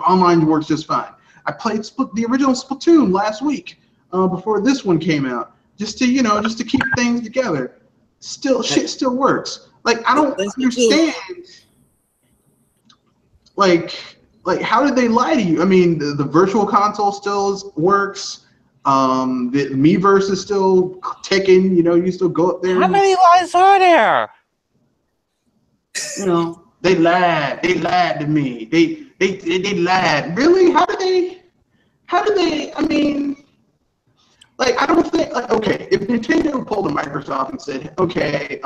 Online works just fine. I played the original Splatoon last week before this one came out, just to keep things together. Shit still works. Like, I don't understand. Like how did they lie to you? I mean, the virtual console still works. The Miiverse is still ticking. You still go up there. How many lies are there? They lied. They lied to me. They lied. Really? How did they? I mean, like, I don't think, like, okay, if Nintendo pulled a Microsoft and said, okay,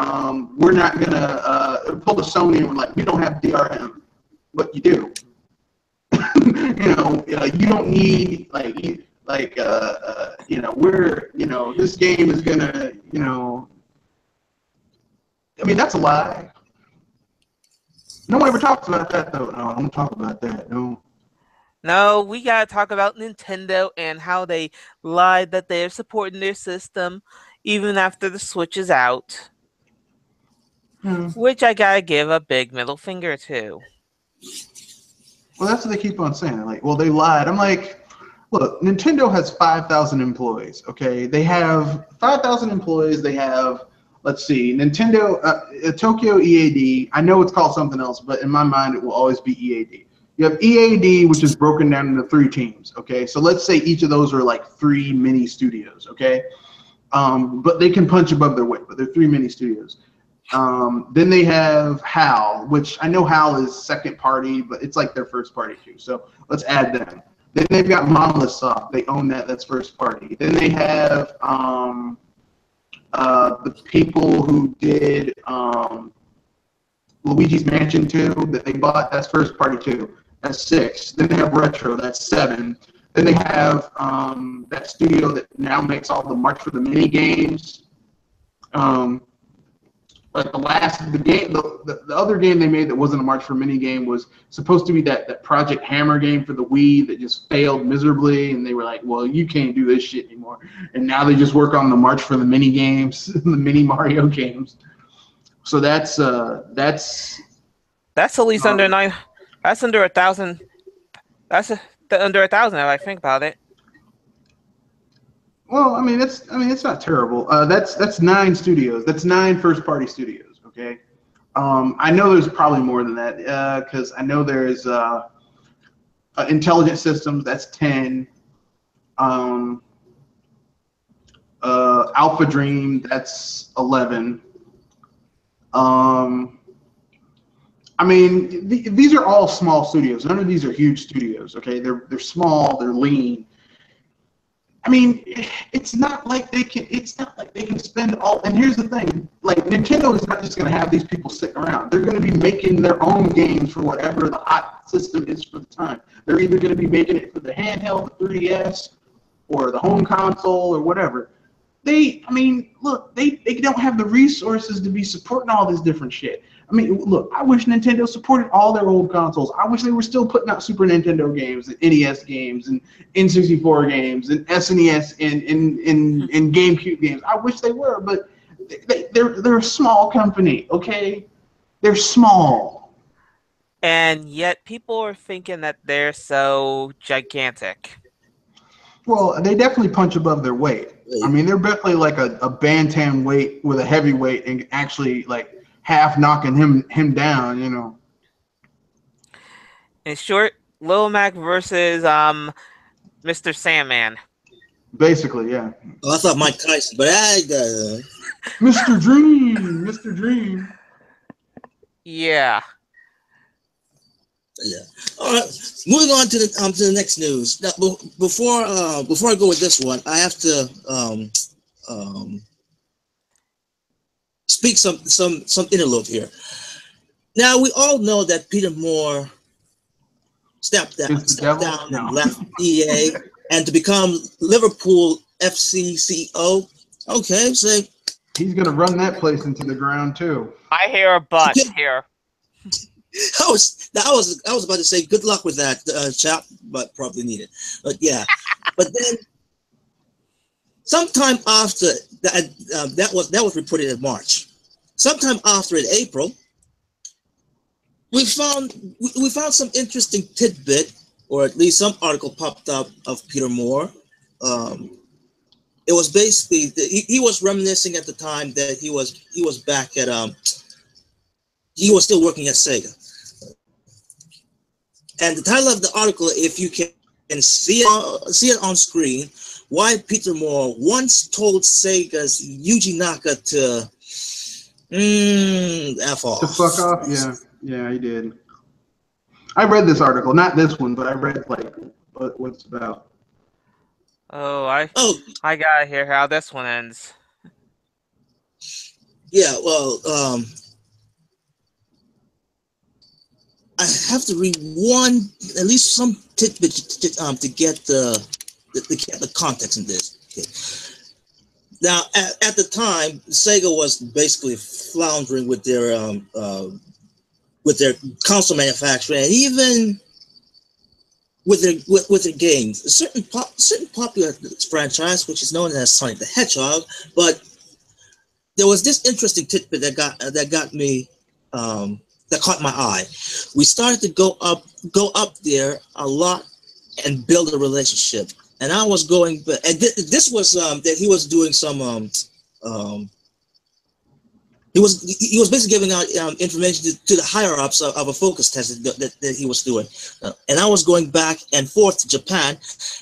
we're not gonna pull a Sony and we're like, we don't have DRM, but you do. You don't need this game is gonna, I mean, that's a lie. No one ever talks about that though. No, I don't talk about that. No. No, we gotta talk about Nintendo and how they lied that they're supporting their system even after the Switch is out. Which I gotta give a big middle finger to. Well, that's what they keep on saying. Like, well, they lied. I'm like, look, Nintendo has 5,000 employees, okay? They have 5,000 employees. They have, let's see, Nintendo, Tokyo EAD. I know it's called something else, but in my mind, it will always be EAD. You have EAD, which is broken down into 3 teams, okay? So let's say each of those are like 3 mini studios, okay? But they can punch above their weight, but they're 3 mini studios. Then they have HAL, which I know HAL is second party, but it's like their first party too. So let's add them. Then they've got Monolith Soft. They own that. That's first party. Then they have the people who did Luigi's Mansion 2 that they bought. That's first party too. That's 6. Then they have Retro. That's 7. Then they have that studio that now makes all the March for the Mini games. Like the other game they made that wasn't a March for Mini game was supposed to be that Project Hammer game for the Wii that just failed miserably, and they were like, well, you can't do this shit anymore. And now they just work on the March for the Mini games, the Mini Mario games. So that's at least under 9. That's under 1,000. That's under 1,000 if I think about it. Well, I mean, it's not terrible. That's 9 studios. That's 9 first-party studios. Okay, I know there's probably more than that because I know there's Intelligent Systems. That's 10. Alpha Dream. That's 11. I mean, these are all small studios. None of these are huge studios. Okay, they're small. They're lean. I mean, it's not like they can spend all. And here's the thing: like, Nintendo is not just going to have these people sitting around. They're going to be making their own games for whatever the hot system is for the time. They're either going to be making it for the handheld, the 3DS, or the home console, or whatever. They don't have the resources to be supporting all this different shit. I mean, look, I wish Nintendo supported all their old consoles. I wish they were still putting out Super Nintendo games and NES games and N64 games and SNES and GameCube games. I wish they were, but they're a small company, okay? They're small. And yet people are thinking that they're so gigantic. Well, they definitely punch above their weight. I mean, they're definitely like a bantam weight with a heavyweight and actually like half knocking him down, In short, Lil Mac versus Mr. Sandman. Basically, yeah. Oh, I thought Mike Tyson, but Mr. Dream, Mr. Dream. Yeah. Yeah. All right. Moving on to the next news. Now, before I go with this one, I have to speak some interlude here. Now we all know that Peter Moore stepped down and left EA and to become Liverpool FC CEO. Okay, so he's gonna run that place into the ground too. I hear a but here. I was about to say good luck with that, chap, but probably needed. But yeah, but then sometime after that was reported in March. Sometime after in April, we found some interesting tidbit, or at least some article popped up of Peter Moore. It was basically he was reminiscing at the time that he was back at he was still working at Sega. And the title of the article, if you can see it on screen, why Peter Moore once told Sega's Yuji Naka to F off. To fuck off? Yeah, he did. I read this article, not this one, but I read like what it's about. I gotta hear how this one ends. Yeah, well, I have to read at least some tidbit to get the context in this. Okay. Now, at the time, Sega was basically floundering with their console manufacturing, and even with their games. A certain popular franchise, which is known as Sonic the Hedgehog, but there was this interesting tidbit that got me. That caught my eye. We started to go up there a lot and build a relationship. And I was going, and this was that he was doing some he was basically giving out information to the higher ups of a focus test that he was doing. And I was going back and forth to Japan,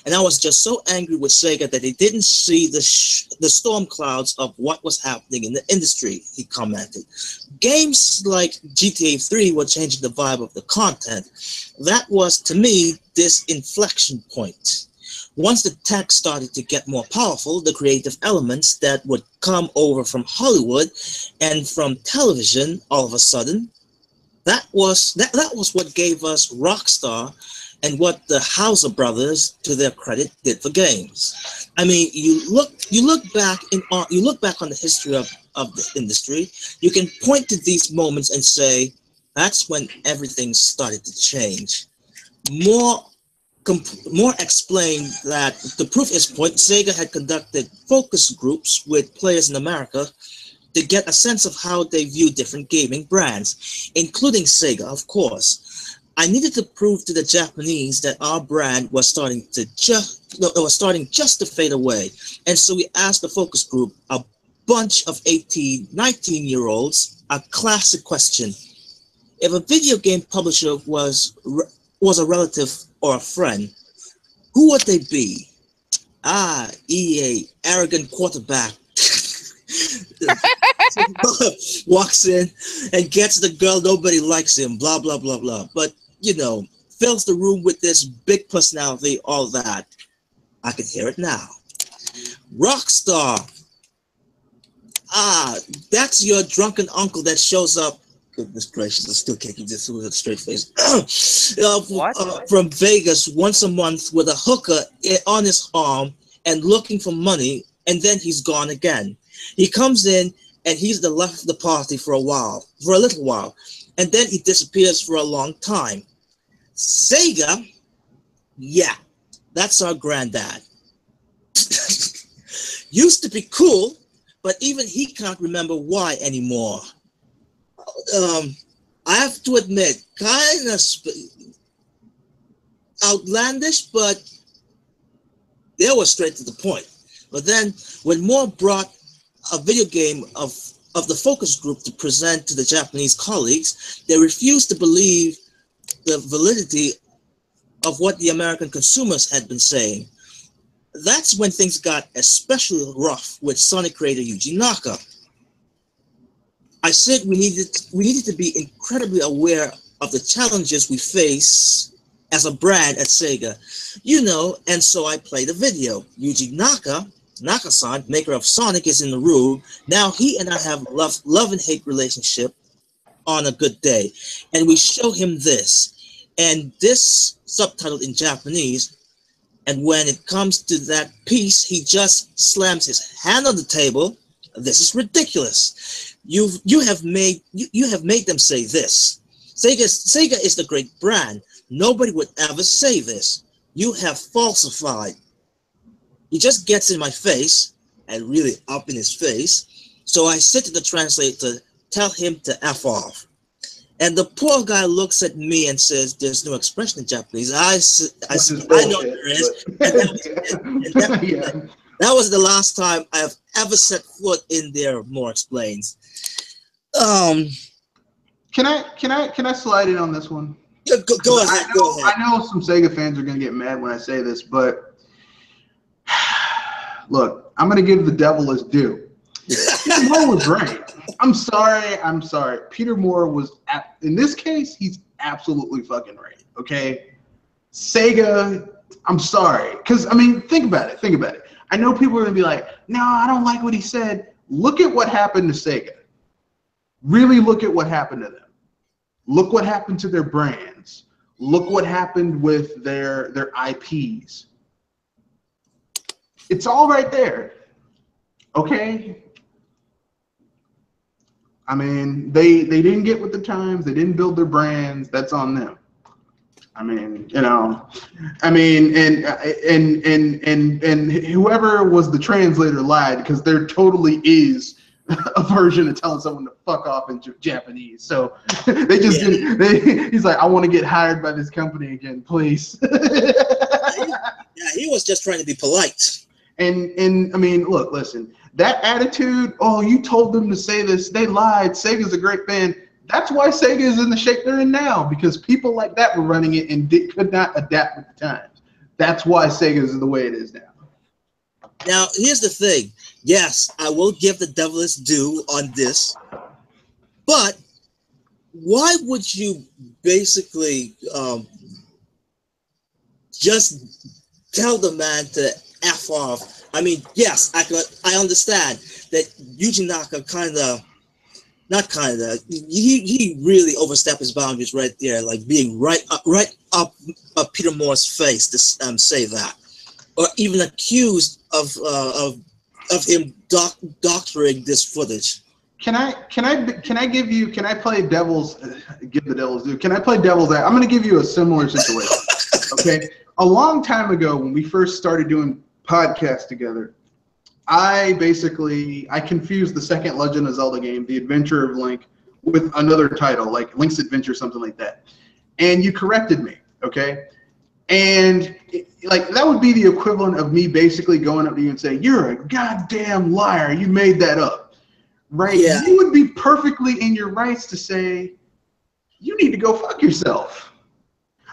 and I was just so angry with Sega that they didn't see the storm clouds of what was happening in the industry, he commented. Games like GTA 3 were changing the vibe of the content. That was, to me, this inflection point. Once the tech started to get more powerful, the creative elements that would come over from Hollywood and from television, all of a sudden, that was what gave us Rockstar and what the Hauser brothers, to their credit, did for games. I mean, you look back on the history of the industry, you can point to these moments and say, that's when everything started to change. More explained that the proof is point, Sega had conducted focus groups with players in America to get a sense of how they view different gaming brands, including Sega, of course. I needed to prove to the Japanese that our brand was starting just to fade away. And so we asked the focus group, a bunch of 18, 19-year-olds, a classic question. If a video game publisher was a relative or a friend, who would they be? EA, arrogant quarterback, walks in and gets the girl, nobody likes him, blah, blah, blah, blah. But, fills the room with this big personality, all that. I can hear it now. Rockstar. That's your drunken uncle that shows up. Goodness gracious, I still can't keep this with a straight face. From Vegas once a month with a hooker on his arm and looking for money, and then he's gone again. He comes in and he's left the party for a little while, and then he disappears for a long time. Sega, yeah, that's our granddad. Used to be cool, but even he can't remember why anymore. I have to admit, kind of outlandish, but they were straight to the point. But then, when Moore brought a video game of the focus group to present to the Japanese colleagues, they refused to believe the validity of what the American consumers had been saying. that's when things got especially rough with Sonic creator Yuji Naka. I said we needed to be incredibly aware of the challenges we face as a brand at Sega, and so I played a video. Yuji Naka-san, maker of Sonic, is in the room. Now he and I have love and hate relationship on a good day. And we show him this. And this subtitled in Japanese, and when it comes to that piece, he just slams his hand on the table. This is ridiculous. You have made them say this. Sega is the great brand. Nobody would ever say this. You have falsified. He just gets in my face, and really up in his face. So I said to the translator, tell him to F off. And the poor guy looks at me and says, there's no expression in Japanese. I know there is. That was the last time I have ever set foot in there, Moore explains. Can I slide in on this one? Yeah, go ahead. I know some Sega fans are going to get mad when I say this, but look, I'm going to give the devil his due. Peter Moore was right. I'm sorry. Peter Moore was, in this case, he's absolutely fucking right, okay? Sega, I'm sorry. Because, I mean, think about it. I know people are going to be like, no, I don't like what he said. Look at what happened to Sega. Really look at what happened to them. Look what happened to their brands. Look what happened with their IPs. It's all right there, okay? I mean, they didn't get with the times. They didn't build their brands. That's on them. I mean, and whoever was the translator lied, because there totally is a version of telling someone to fuck off in Japanese. So they just didn't. He's like, I want to get hired by this company again, please. Yeah, he was just trying to be polite. And I mean, look, listen. That attitude, oh, you told them to say this, they lied, Sega's a great band. That's why Sega is in the shape they're in now, because people like that were running it and could not adapt with the times. That's why Sega is the way it is now. Now, here's the thing. Yes, I will give the devil his due on this, but why would you basically just tell the man to F off? I mean, yes, I understand that Yuji Naka he really overstepped his boundaries right there, like being right up Peter Moore's face to say that, or even accused of him doctoring this footage. Can I play devil's due? Can I play devil's? I'm going to give you a similar situation. Okay, a long time ago when we first started doing podcast together, I confused the second Legend of Zelda game, The Adventure of Link, with another title, like Link's Adventure, something like that. And you corrected me, okay? And that would be the equivalent of me basically going up to you and saying, you're a goddamn liar, you made that up, right? Yeah. You would be perfectly in your rights to say, you need to go fuck yourself.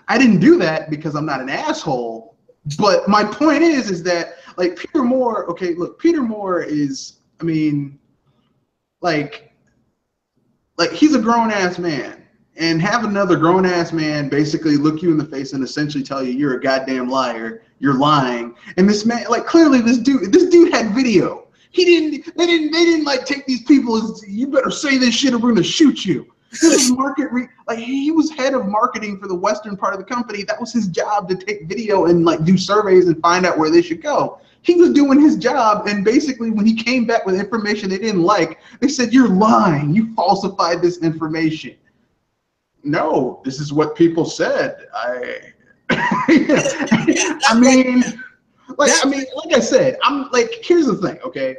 I didn't do that because I'm not an asshole. But my point is that, like, Peter Moore, okay, look, Peter Moore is, I mean, like he's a grown-ass man. And have another grown-ass man basically look you in the face and essentially tell you you're a goddamn liar, you're lying. And this man, like, clearly this dude had video. They didn't like take these people as, you better say this shit or we're gonna shoot you. This was he was head of marketing for the western part of the company. That was his job, to take video and like do surveys and find out where they should go. He was doing his job, and basically when he came back with information they didn't like, they said, you're lying, you falsified this information. No, this is what people said. I mean, like I said, I'm like, here's the thing, okay?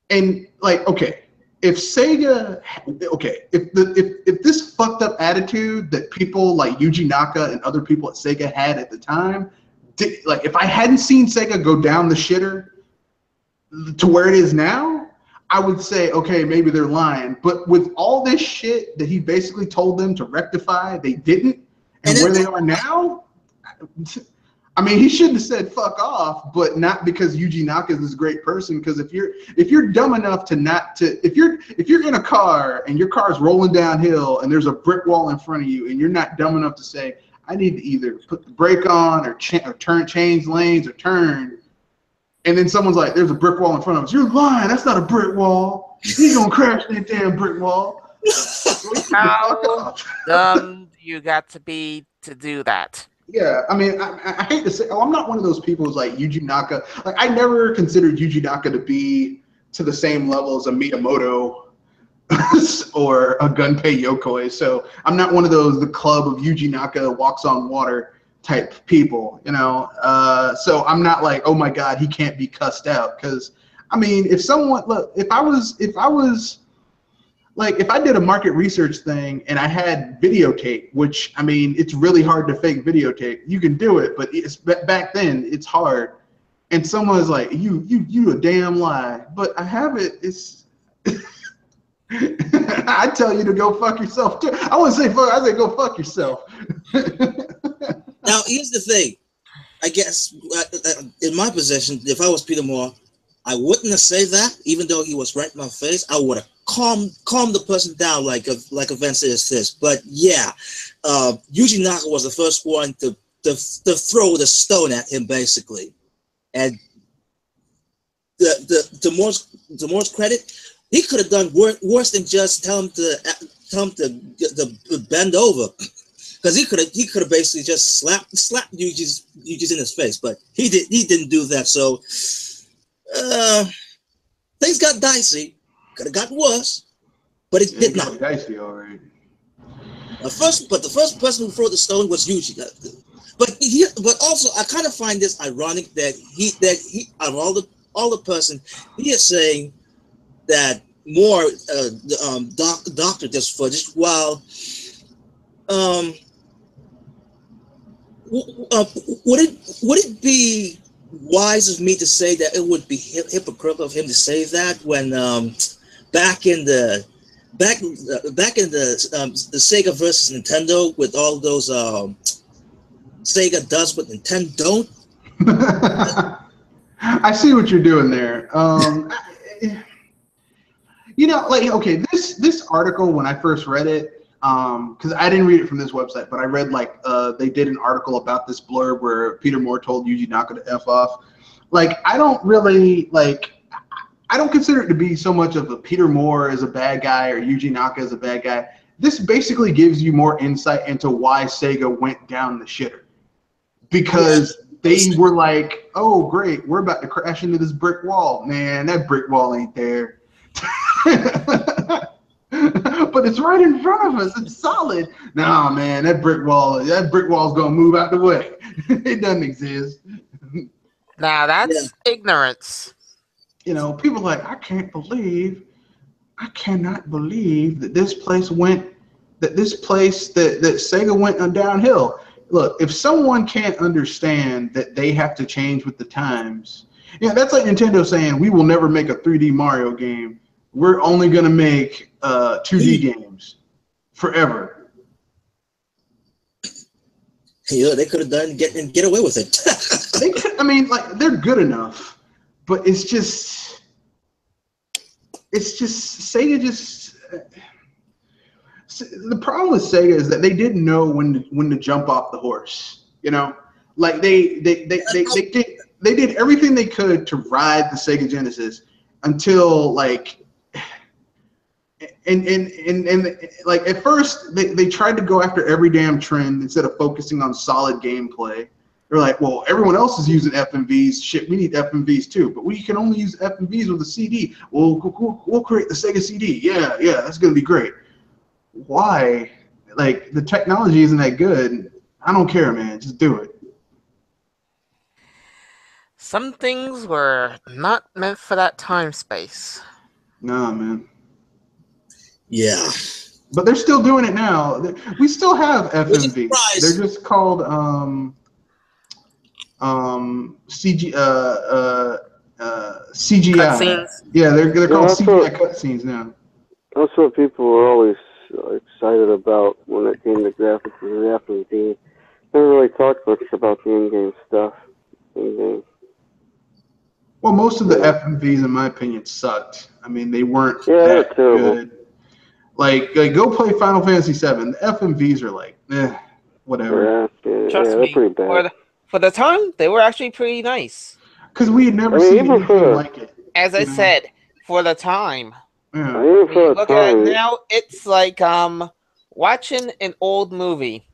And like, okay, if Sega, okay, if this fucked up attitude that people like Yuji Naka and other people at Sega had at the time, like if I hadn't seen Sega go down the shitter to where it is now, I would say, okay, maybe they're lying. But with all this shit that he basically told them to rectify, they didn't, and where they are now, I mean, he shouldn't have said "fuck off," but not because Yuji Naka is this great person. Because if you're dumb enough to not to if you're in a car and your car's rolling downhill and there's a brick wall in front of you and you're not dumb enough to say, I need to either put the brake on or change lanes or turn, and then someone's like, there's a brick wall in front of us. You're lying. That's not a brick wall. He's gonna crash that damn brick wall. How dumb you got to be to do that? Yeah, I mean, I hate to say, I'm not one of those people who's like Yuji Naka. Like, I never considered Yuji Naka to be to the same level as a Miyamoto or a Gunpei Yokoi. So I'm not one of those, the club of Yuji Naka walks on water type people, you know? So I'm not like, oh my God, he can't be cussed out. Because, I mean, if someone, look, if I did a market research thing and I had videotape, which, I mean, it's really hard to fake videotape. You can do it, but back then it's hard. And someone's like, you a damn lie. But I have it. It's I tell you to go fuck yourself too. I wouldn't say fuck. I say go fuck yourself. Now here's the thing. I guess in my position, if I was Peter Moore, I wouldn't have said that, even though he was right in my face. I would have calmed the person down like events is this. But yeah, Yuji Naka was the first one to throw the stone at him, basically. And the Moore's credit, he could have done worse than just tell him to bend over, because he could have basically just slapped Yuji's in his face, but he didn't do that. So things got dicey. Could have gotten worse, but it did not. Dicey, all right. The first person who threw the stone was Yuji. But also I kind of find this ironic that he out of all the person, he is saying that Moore doctored this footage, while would it be wise of me to say that it would be hypocritical of him to say that when back in the Sega versus Nintendo, with all those Sega does what Nintendo don't. I see what you're doing there. You know, like, okay, this article, when I first read it, because I didn't read it from this website, but I read, like, they did an article about this blurb where Peter Moore told Yuji Naka to F off. Like, I don't consider it to be so much of a Peter Moore as a bad guy or Yuji Naka as a bad guy. This basically gives you more insight into why Sega went down the shitter. Because they were like, oh, great, we're about to crash into this brick wall. Man, that brick wall ain't there. But it's right in front of us. It's solid. Nah, man, that brick wall's gonna move out the way. It doesn't exist. Now that's ignorance. You know, people are like, I cannot believe that this place that Sega went downhill. Look, if someone can't understand that they have to change with the times, yeah, that's like Nintendo saying, we will never make a 3D Mario game. We're only going to make 2D games forever. Yeah, they could have done get away with it. They could, I mean, like, they're good enough, but it's just Sega just. The problem with Sega is that they didn't know when to jump off the horse. You know, like they did everything they could to ride the Sega Genesis until, like, and like, at first they tried to go after every damn trend instead of focusing on solid gameplay. They're like, well, everyone else is using FMVs. Shit, we need FMVs too, but we can only use FMVs with a CD. Well, we'll create the Sega CD. Yeah, that's gonna be great. Why? Like, the technology isn't that good. I don't care, man. Just do it. Some things were not meant for that time space. Nah, man. Yeah. But they're still doing it now. We still have FMV. They're just called CGI. Cutscenes. Yeah, they're called CGI cutscenes now. That's what people were always excited about when it came to graphics and FMV. never really talked much about the in-game stuff. In-game. Well, most of the FMVs, in my opinion, sucked. I mean, they weren't that good. Like, go play Final Fantasy VII. The FMVs are like, whatever. Trust they're me, pretty bad. For the time, they were actually pretty nice. Because we had never seen anything like it. As I said, for the time. Yeah. Even for the look time. at it now, it's like watching an old movie.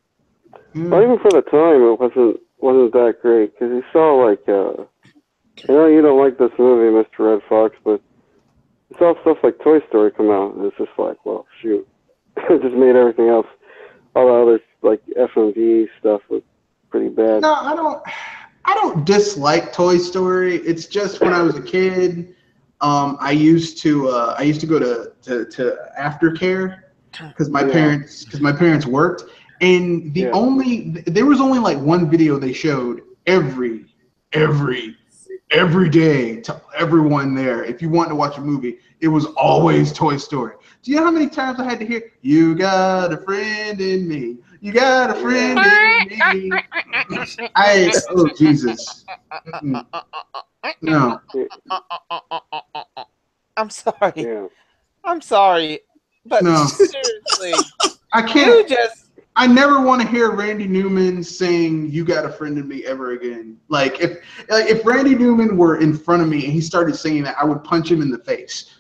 Well, even for the time, it wasn't that great. Because you saw, like, I know you don't like this movie, Mr. Red Fox, but you saw stuff like Toy Story come out, and it's just like, well, shoot. It just made everything else, all the other, like, FMV stuff was pretty bad. No, I don't dislike Toy Story. It's just when I was a kid, I used to go to aftercare because my parents worked, and there was only like one video they showed every day to everyone there. If you want to watch a movie, it was always Toy Story. Do you know how many times I had to hear, "You got a friend in me. You got a friend in me." Oh, Jesus. No. I'm sorry. Yeah. I'm sorry. But no. Seriously. I can't. I never want to hear Randy Newman saying "You got a friend in me" ever again. Like if Randy Newman were in front of me and he started singing that, I would punch him in the face.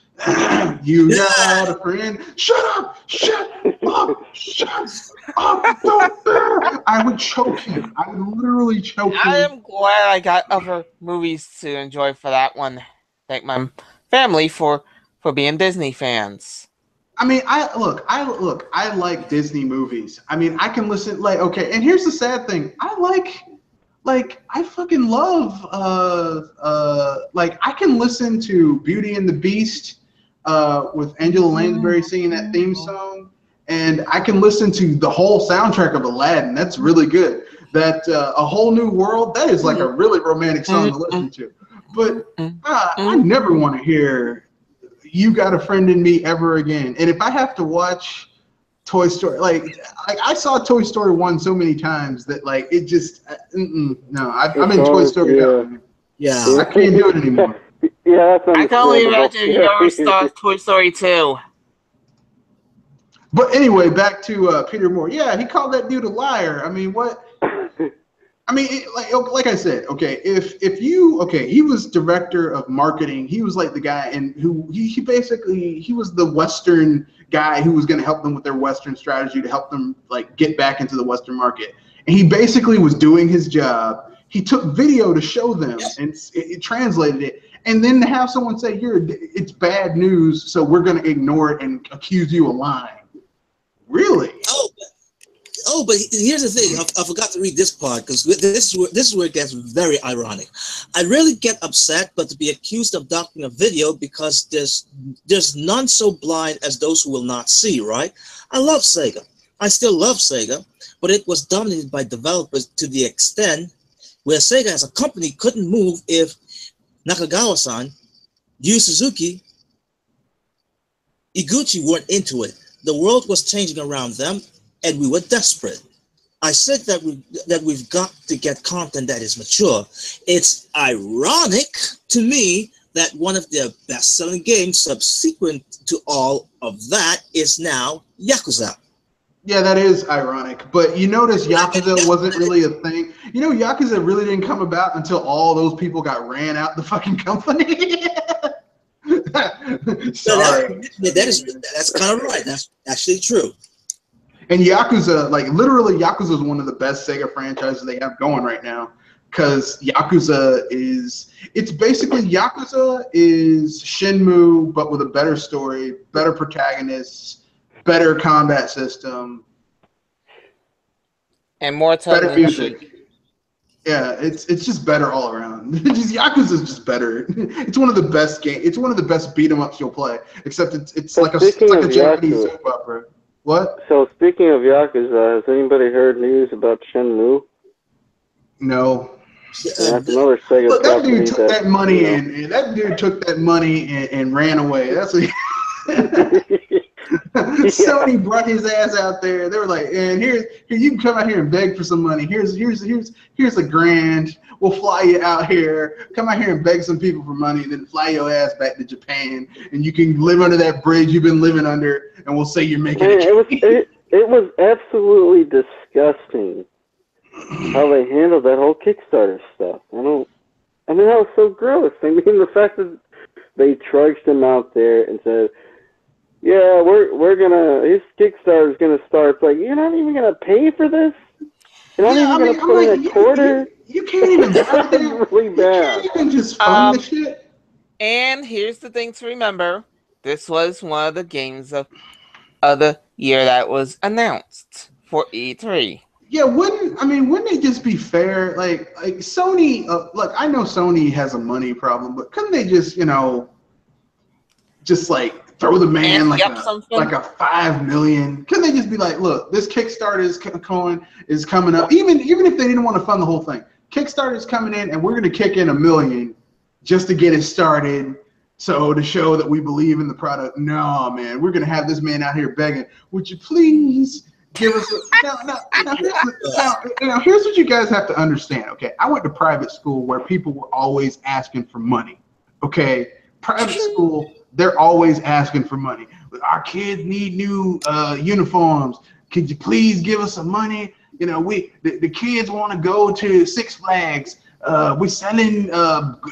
You got a friend. Shut up! Shut up! Shut up! Don't dare! I would choke him. I would literally choke him. I am glad I got other movies to enjoy for that one. Thank my family for being Disney fans. I mean, I like Disney movies. I mean, I can listen okay, and here's the sad thing. I fucking love I can listen to Beauty and the Beast with Angela Lansbury singing that theme song, and I can listen to the whole soundtrack of Aladdin. That's really good. That A Whole New World, that is like a really romantic song to listen to. But I never want to hear "You Got a Friend in Me" ever again. And if I have to watch Toy Story, like I saw Toy Story 1 so many times that it just no. I'm in Toy Story now. Yeah, I can't do it anymore. Yeah, I can only imagine if you ever saw Toy Story 2. But anyway, back to Peter Moore. Yeah, he called that dude a liar. I mean, what? I mean, like I said, okay, he was director of marketing. He was like the guy, and he was the Western guy who was going to help them with their Western strategy to help them get back into the Western market. And he basically was doing his job. He took video to show them, and it translated it. And then to have someone say, it's bad news, so we're going to ignore it and accuse you of lying. Really? Oh, but here's the thing. I forgot to read this part because this is where it gets very ironic. I really get upset, but to be accused of doctoring a video because there's none so blind as those who will not see, right? I love Sega. I still love Sega, but it was dominated by developers to the extent where Sega as a company couldn't move if Nakagawa-san, Yu Suzuki, Iguchi weren't into it. The world was changing around them, and we were desperate. I said that we've got to get content that is mature. It's ironic to me that one of their best-selling games subsequent to all of that is now Yakuza. Yeah, that is ironic. But you notice Yakuza wasn't really a thing. You know, Yakuza really didn't come about until all those people got ran out the fucking company. Sorry. That's kind of right. That's actually true. And Yakuza, literally, Yakuza is one of the best Sega franchises they have going right now. Because Yakuza it's basically Yakuza is Shenmue, but with a better story, better protagonists, better combat system, and more better music. Yeah, it's just better all around. Yakuza is just better. It's one of the best games. It's one of the best beat 'em ups you'll play. Except it's like a Japanese soap opera. What? So speaking of Yakuza, has anybody heard news about Shenmue? No. That's another Sega. Look, that dude took that money and that dude took that money and ran away. That's what Sony brought his ass out there. They were like, and here you can come out here and beg for some money. Here's $1,000. We'll fly you out here. Come out here and beg some people for money, and then fly your ass back to Japan, and you can live under that bridge you've been living under, and we'll say you're making it was absolutely disgusting how they handled that whole Kickstarter stuff. I mean, that was so gross. I mean, the fact that they trudged him out there and said, yeah, his Kickstarter's gonna start. It's like, you're not even gonna pay for this? You're not even gonna put in a quarter? You can't even That's really bad. You can't even just fund the shit. And here's the thing to remember. This was one of the games of the year that was announced for E3. Yeah, wouldn't it just be fair? Like Sony, look, I know Sony has a money problem, but couldn't they just, just like throw the man like a $5 million? Couldn't they just be like, look, this Kickstarter is coming up, even if they didn't want to fund the whole thing. Kickstarter is coming in, and we're gonna kick in $1 million just to get it started. So to show that we believe in the product. No, man, we're gonna have this man out here begging. Would you please give us now, here's what you guys have to understand, okay? I went to private school where people were always asking for money, okay? Private school, they're always asking for money. Our kids need new uniforms. Could you please give us some money? The kids want to go to Six Flags. We're selling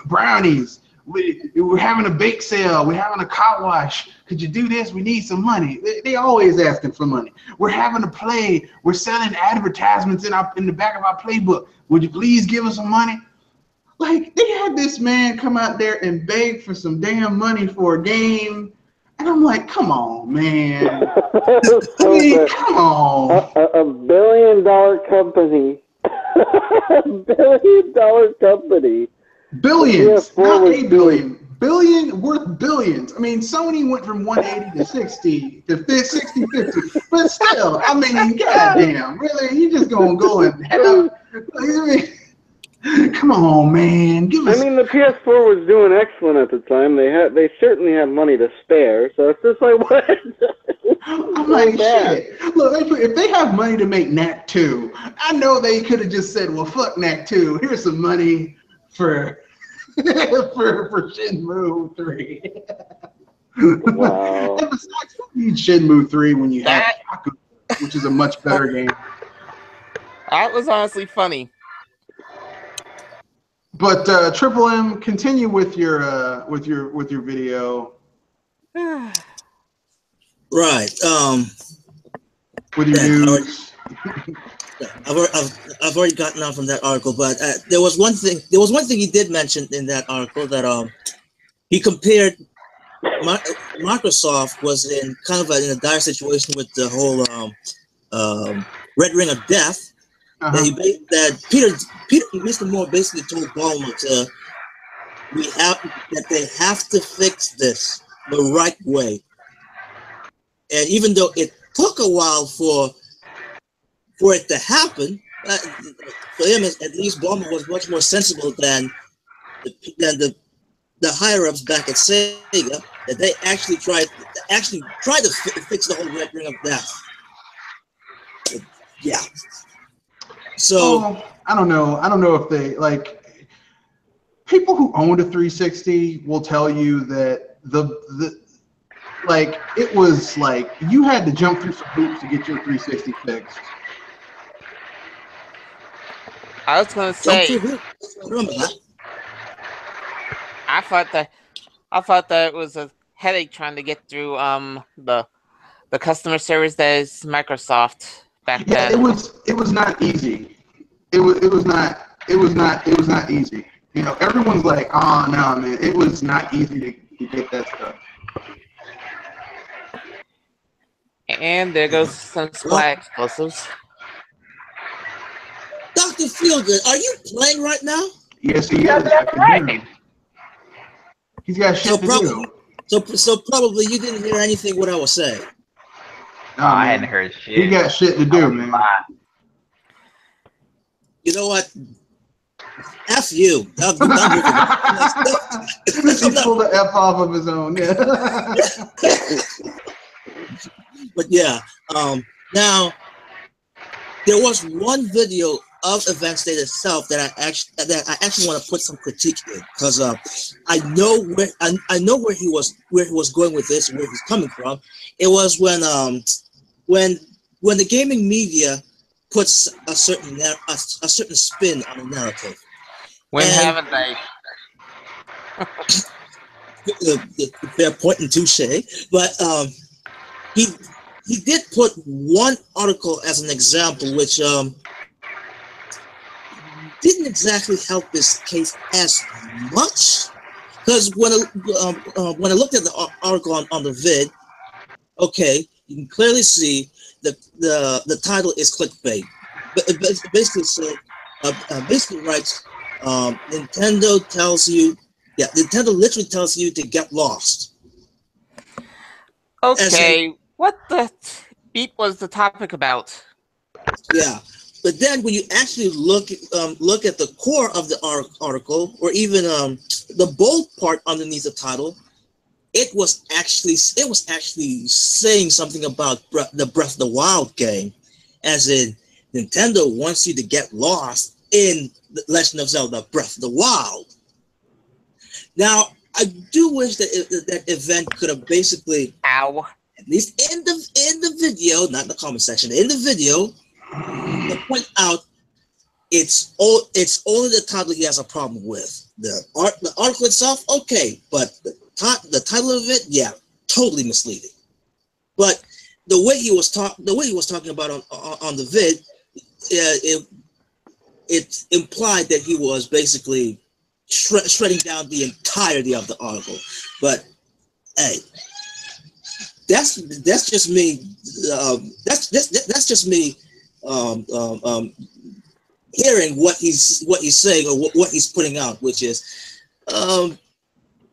brownies. We're having a bake sale. We're having a car wash. Could you do this? We need some money. They always asking for money. We're having a play. We're selling advertisements in the back of our playbook. Would you please give us some money? Like, they had this man come out there and beg for some damn money for a game. And I'm like, come on, man. Come on. A $1 billion company. $1 billion company. Billions, not $8 billion. Billion, worth billions. I mean, Sony went from 180 to 60 to 60, 50. But still, I mean, goddamn, really? You just gonna go and have, come on, man. The PS4 was doing excellent at the time. They certainly had money to spare. So it's just like, what? I'm like, shit. Look, if they have money to make Knack 2, I know they could have just said, well, fuck Knack 2. Here's some money for Shenmue 3. Wow. And besides, you need Shenmue 3 when you have Shaku, which is a much better game. That was honestly funny. But Triple M, continue with your video. Right. With your news. I've already gotten out from that article, but there was one thing he did mention in that article that he compared Microsoft was in kind of in a dire situation with the whole Red Ring of Death. That Mr. Moore basically told Ballmer that they have to fix this the right way, and even though it took a while for it to happen, for him at least Ballmer was much more sensible than the higher ups back at Sega, that they actually tried to fix the whole Red Ring of Death. Yeah. So I don't know if they, like, people who owned a 360 will tell you that it was like you had to jump through some hoops to get your 360 fixed. I was gonna say, I thought that it was a headache trying to get through the customer service that is Microsoft back then. It was not easy. It was not easy. Everyone's like, oh no, man, it was not easy to get that stuff. And there goes some Splat explosives. Dr. Feelgood, are you playing right now? Yes, he is. Right. He's got shit to do. So probably you didn't hear anything what I was saying. No, I hadn't heard shit. He got shit to do, man. You know what? F you. He pulled the F off of his own. Yeah. But yeah, now there was one video of Event State itself that I actually want to put some critique in, because I know where he was going with this, where he's coming from. It was when the gaming media puts a certain spin on a narrative. When haven't they? Fair point and touche, but he did put one article as an example, which didn't exactly help this case as much, because when I looked at the article on the vid, okay, you can clearly see the title is clickbait, but it basically said basically writes Nintendo literally tells you to get lost. Okay, what the beep was the topic about? Yeah, but then when you actually look at the core of the article, or even the bold part underneath the title, it was actually saying something about the Breath of the Wild game, as in Nintendo wants you to get lost in the Legend of Zelda Breath of the Wild. Now, I do wish that that event could have basically, at least in the video, not in the comment section, in the video, to point out it's only the title he has a problem with. The article itself, okay, but the title of it, yeah, totally misleading. But the way he was talking about on the vid, it implied that he was basically shredding down the entirety of the article. But hey, that's just me. That's just me hearing what he's saying, or what he's putting out, which is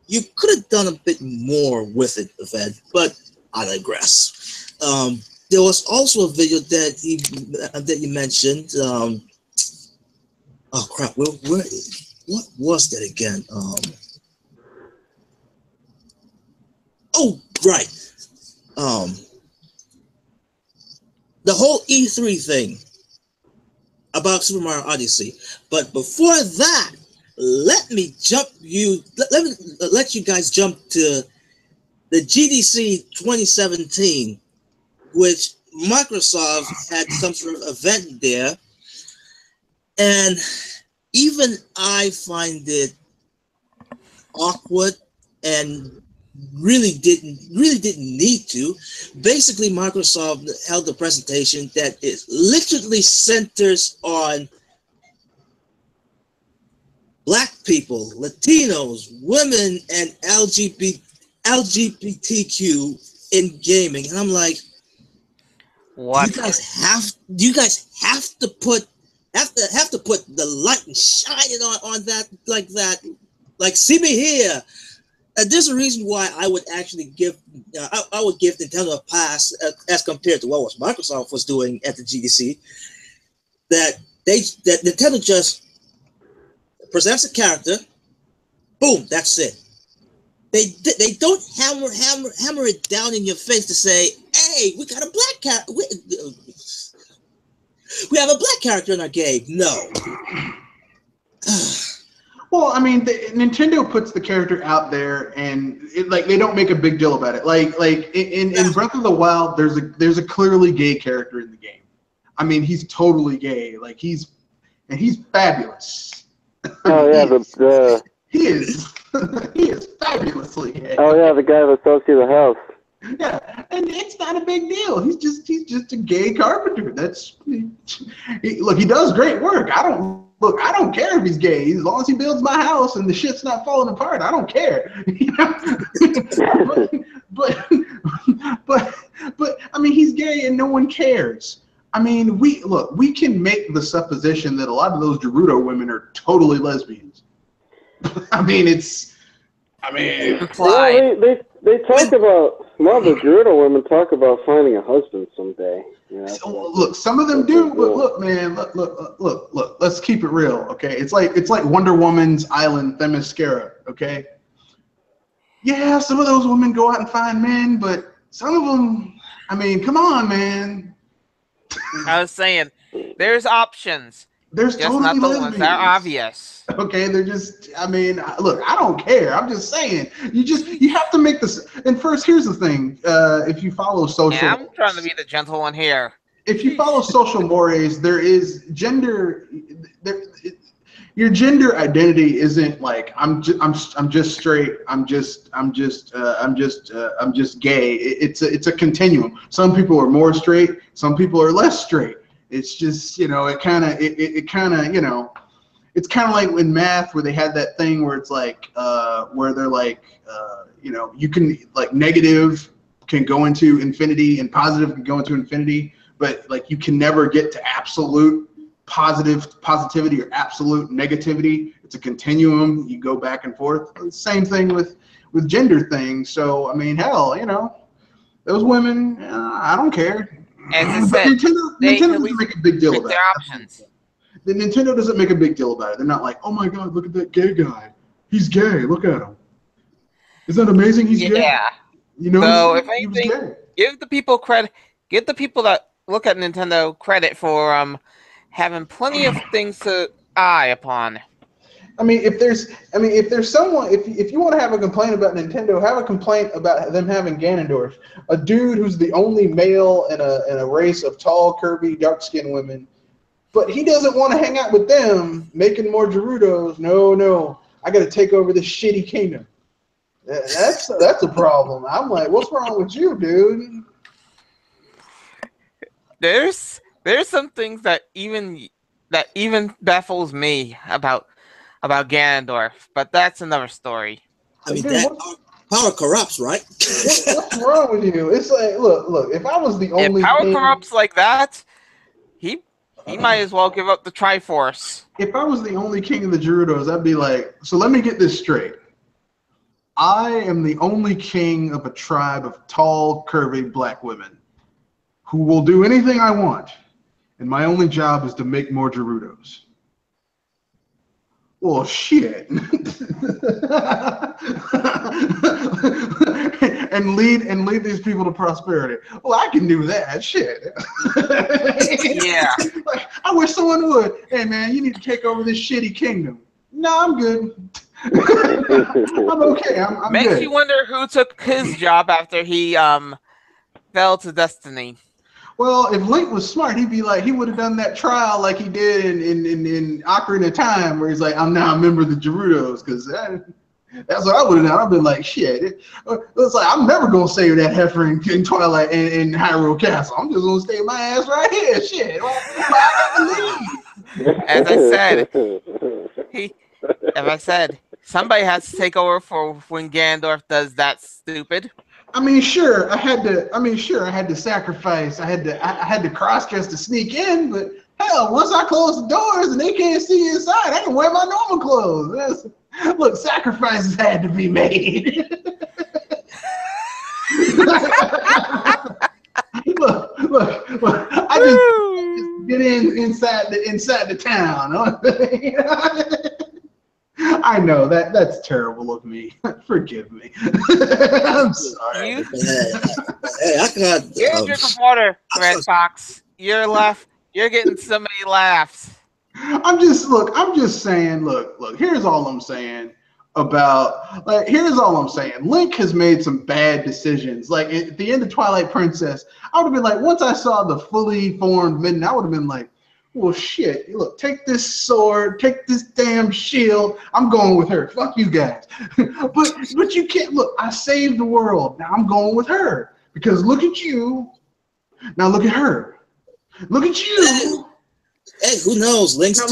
you could have done a bit more with it, Ed, but I digress. There was also a video that you mentioned. Oh crap! What was that again? Oh right. The whole E3 thing about Super Mario Odyssey. But before that, let me let you guys jump to the GDC 2017, which Microsoft had some sort of event there, and even I find it awkward and really didn't need to. Basically, Microsoft held a presentation that is literally centers on Black people, Latinos, women, and LGBTQ in gaming, and I'm like, what? You guys have to put the light and shine it on that like that. Like, see me here. There's a reason why I would actually give I would give Nintendo a pass as compared to what Microsoft was doing at the GDC. That Nintendo just presents a character, boom, that's it. They don't hammer it down in your face to say, hey, we got a black character. We have a black character in our game. No. Well, I mean, Nintendo puts the character out there, and they don't make a big deal about it. Like in Breath of the Wild, there's a clearly gay character in the game. I mean, he's totally gay. Like he's fabulous. Oh yeah, he is fabulously gay. Oh yeah, the guy that sells you the house. Yeah, and it's not a big deal. He's just a gay carpenter. Look, he does great work. I don't care if he's gay, as long as he builds my house and the shit's not falling apart. I don't care. but I mean, he's gay and no one cares. I mean, we can make the supposition that a lot of those Gerudo women are totally lesbians. They talk about, well, the Gerudo women talk about finding a husband someday. You know, look, some of them do, but look, man, look. Let's keep it real, okay? It's like Wonder Woman's Island Themyscira, okay? Yeah, some of those women go out and find men, but some of them, I mean, come on, man. I was saying, there's options. There's just totally not the ones that are obvious. Okay, they're just. I mean, look, I don't care. I'm just saying. You have to make this. And first, here's the thing. If you follow social, yeah, I'm trying to be the gentle one here. If you follow social mores, there is gender. Your gender identity isn't like I'm just straight. I'm just gay. It's a continuum. Some people are more straight. Some people are less straight. It's just, you know, it kind of, you know, it's kind of like in math where they had that thing where it's like, where they're like, you know, you can, like, negative can go into infinity and positive can go into infinity, but like you can never get to absolute positivity or absolute negativity. It's a continuum. You go back and forth. Same thing with gender things. So, I mean, hell, you know, those women, I don't care. As I said, Nintendo doesn't make a big deal about their it. Options. The Nintendo doesn't make a big deal about it. They're not like, oh my god, look at that gay guy. He's gay. Look at him. Isn't that amazing? He's gay. Yeah. You know. So if anything, give the people credit. Give the people that look at Nintendo credit for having plenty of things to eye upon. I mean, if there's someone, if you want to have a complaint about Nintendo, have a complaint about them having Ganondorf, a dude who's the only male in a race of tall, curvy, dark-skinned women, but he doesn't want to hang out with them, making more Gerudos. No, I got to take over this shitty kingdom. That's a problem. I'm like, what's wrong with you, dude? There's some things that even baffles me about Ganondorf, but that's another story. I mean, power corrupts, right? What's wrong with you? It's like, look. If I was the only if power king, corrupts like that, he might as well give up the Triforce. If I was the only king of the Gerudos, I'd be like, so let me get this straight. I am the only king of a tribe of tall, curvy black women who will do anything I want, and my only job is to make more Gerudos. Well, shit. and lead these people to prosperity. Well, I can do that. Shit. Yeah. Like, I wish someone would. Hey, man, you need to take over this shitty kingdom. No, I'm good. I'm okay. I'm Makes good. you wonder who took his job after he fell to destiny. Well, if Link was smart, he'd be like, he would have done that trial like he did in Ocarina of Time, where he's like, I'm now a member of the Gerudos, because that's what I would have done. I've been like, shit. It's like, I'm never going to save that heifer in Twilight in Hyrule Castle. I'm just going to stay my ass right here. Shit. As I said, somebody has to take over for when Ganondorf does that stupid. I mean, sure, I had to sacrifice. I had to cross-dress to sneak in, but hell, once I close the doors and they can't see inside, I can wear my normal clothes. Look, sacrifices had to be made. look. I just get inside the town. I know that's terrible of me. Forgive me. I'm sorry. Hey, I got. You're a drink of water, Red Fox. You're getting so many laughs. I'm just saying. Look. Here's all I'm saying Link has made some bad decisions. Like at the end of Twilight Princess, I would have been like, once I saw the fully formed Midna, I would have been like, well, shit, look, take this sword, take this damn shield. I'm going with her. Fuck you guys. but you can't. Look, I saved the world. Now I'm going with her. Because look at you. Now look at her. Look at you. Hey, who knows? Link's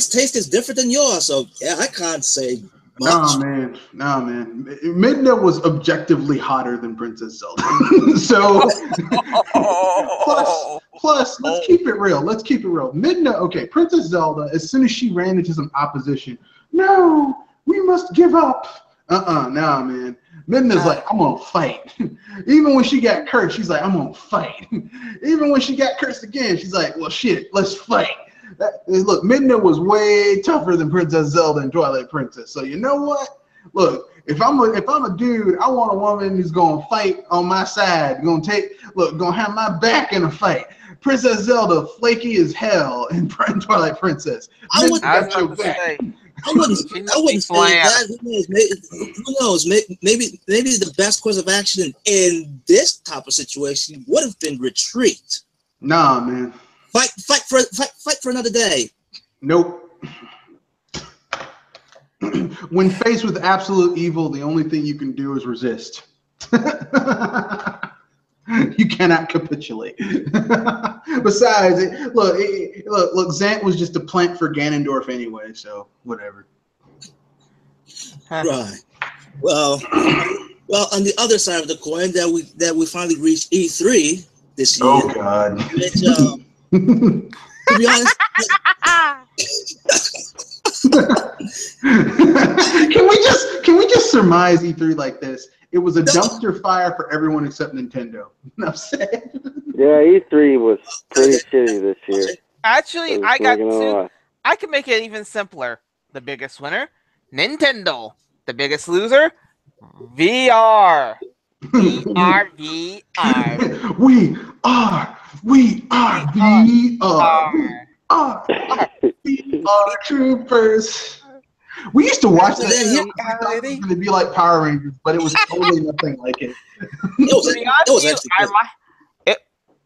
taste is different than yours. So, yeah, I can't say much. Nah, man. Midna was objectively hotter than Princess Zelda. So, plus, let's keep it real. Midna, okay, Princess Zelda, as soon as she ran into some opposition, no, we must give up. Nah, man. Midna's like, I'm gonna fight. Even when she got cursed, she's like, I'm gonna fight. Even when she got cursed again, she's like, well, shit, let's fight. Look, Midna was way tougher than Princess Zelda and Twilight Princess. So you know what? Look, if I'm a dude, I want a woman who's gonna fight on my side, gonna have my back in a fight. Princess Zelda, flaky as hell, and Twilight Princess. I wouldn't say that. Who knows? Maybe the best course of action in this type of situation would have been retreat. Nah, man. Fight for another day. Nope. When faced with absolute evil, the only thing you can do is resist. You cannot capitulate. Besides, look, Zant was just a plant for Ganondorf anyway, so whatever. Right. Well, on the other side of the coin, that we finally reached E3 this year. Oh God. Which, to be honest. Can we just surmise E3 like this? It was a dumpster fire for everyone except Nintendo. I'm saying. Yeah, E3 was pretty shitty this year. Actually, I got two. I can make it even simpler. The biggest winner, Nintendo. The biggest loser, VR. VR. We are VR troopers. We used to watch that. It was going to be like Power Rangers, but it was totally nothing like it.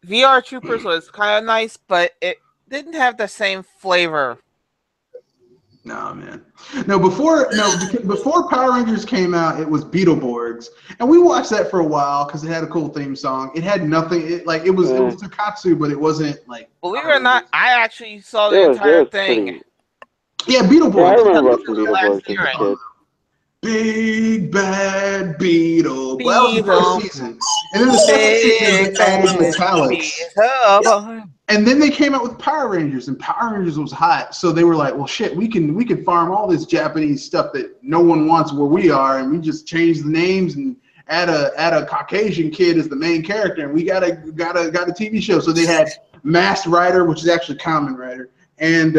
VR Troopers was kind of nice, but it didn't have the same flavor. No, man. Before Power Rangers came out, it was Beetleborgs, and we watched that for a while because it had a cool theme song. It had nothing. It was Takatsu, but it wasn't like. Believe it or not, I actually saw the entire thing. Yeah, Beetleborgs. Yeah, I remember watching Beetleborgs as a kid. Big bad Beetle. Well, that was the first season, and then the second season they added metallics. And then they came out with Power Rangers, and Power Rangers was hot, so they were like, "Well, shit, we can farm all this Japanese stuff that no one wants where we are, and we just change the names and add a Caucasian kid as the main character, and we got a TV show." So they had Masked Rider, which is actually Kamen Rider, and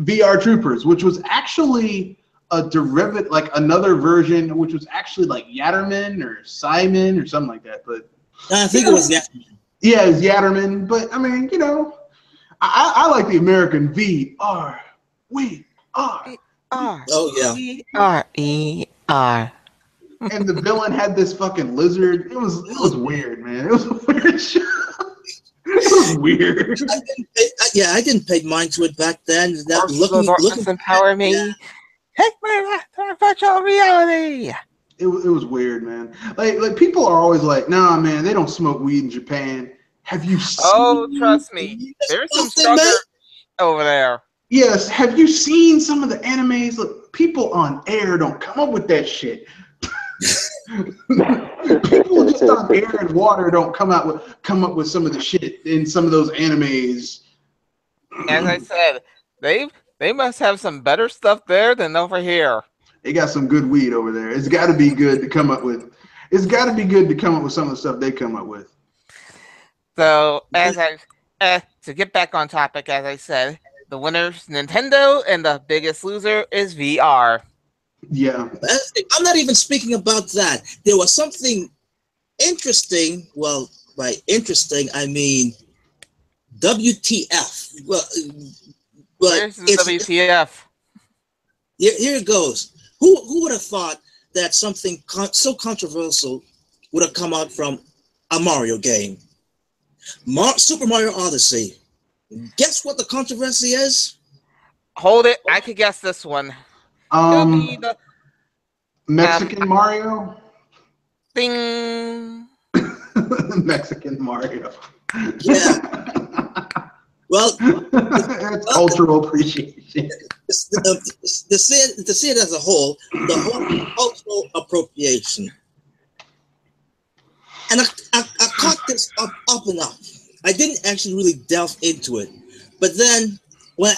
VR Troopers, which was actually a derivative, like another version, which was actually like Yatterman or Simon or something like that. But I think it was Yatterman. Yeah, it was Yatterman. But I mean, I like the American VR. We are. Oh yeah. VR. And the villain had this fucking lizard. It was weird, man. It was a weird show. It was weird. I didn't pay mind to it back then. Looking empower me. Yeah. Take my virtual reality. It was weird, man. Like people are always like, "Nah, man, they don't smoke weed in Japan." Have you seen? Oh, trust me, there's some sugar over there. Yes. Have you seen some of the animes? Look, people on air don't come up with that shit. People just on air and water don't come up with some of the shit in some of those animes. As I said, they must have some better stuff there than over here. They got some good weed over there. It's got to be good to come up with. It's got to be good to come up with some of the stuff they come up with. So, to get back on topic, as I said, the winner's Nintendo, and the biggest loser is VR. Yeah. I'm not even speaking about that. There was something interesting. Well, by interesting, I mean WTF. Well, but where's the WTF? Here it goes. Who would have thought that something so controversial would have come out from a Mario game? Super Mario Odyssey. Guess what the controversy is? Hold it. I could guess this one. It'll be the Mexican Mario? Ding. Mexican Mario. Yeah. Well, it's cultural appreciation. To see it as a whole, the whole cultural appropriation. And I caught this up and up. I didn't actually really delve into it, but then when I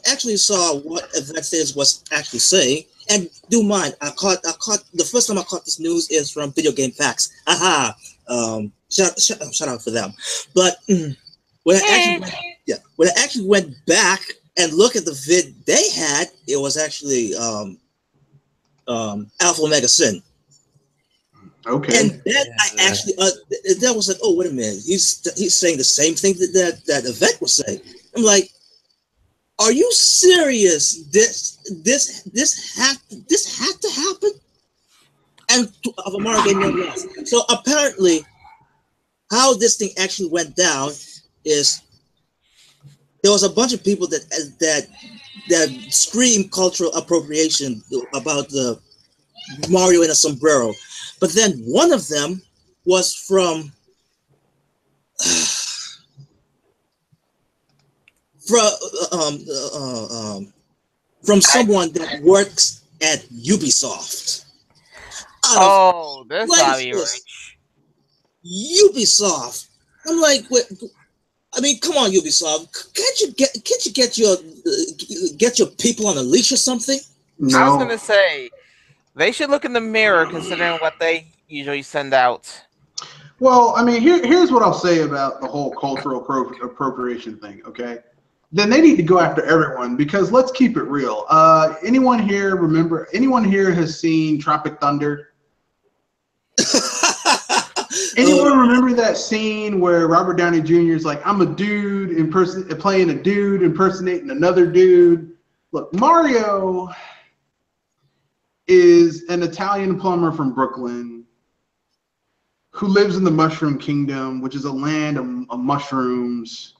actually saw what Advances was actually saying, and do mind, I caught the first time I caught this news is from Video Game Facts. Aha! Shout out for them. But when I actually went back and looked at the vid they had, it was actually Alpha Omega Sin. Okay. And then I actually, that was like, oh, wait a minute. He's saying the same thing that Yvette was saying. I'm like, are you serious? This had to happen? And of Mario game never lost. So apparently, how this thing actually went down is there was a bunch of people that screamed cultural appropriation about the Mario in a sombrero, but then one of them was from someone that works at Ubisoft. Oh, this Bobby Rich. Ubisoft. I'm like, I mean, come on, Ubisoft. Can't you get your people on a leash or something? No. I was gonna say they should look in the mirror, considering what they usually send out. Well, I mean, here's what I'll say about the whole cultural appropriation thing. Okay, then they need to go after everyone, because let's keep it real. Anyone here has seen Tropic Thunder? Anyone remember that scene where Robert Downey Jr. is like, I'm a dude playing a dude impersonating another dude? Look, Mario is an Italian plumber from Brooklyn who lives in the Mushroom Kingdom, which is a land of mushrooms.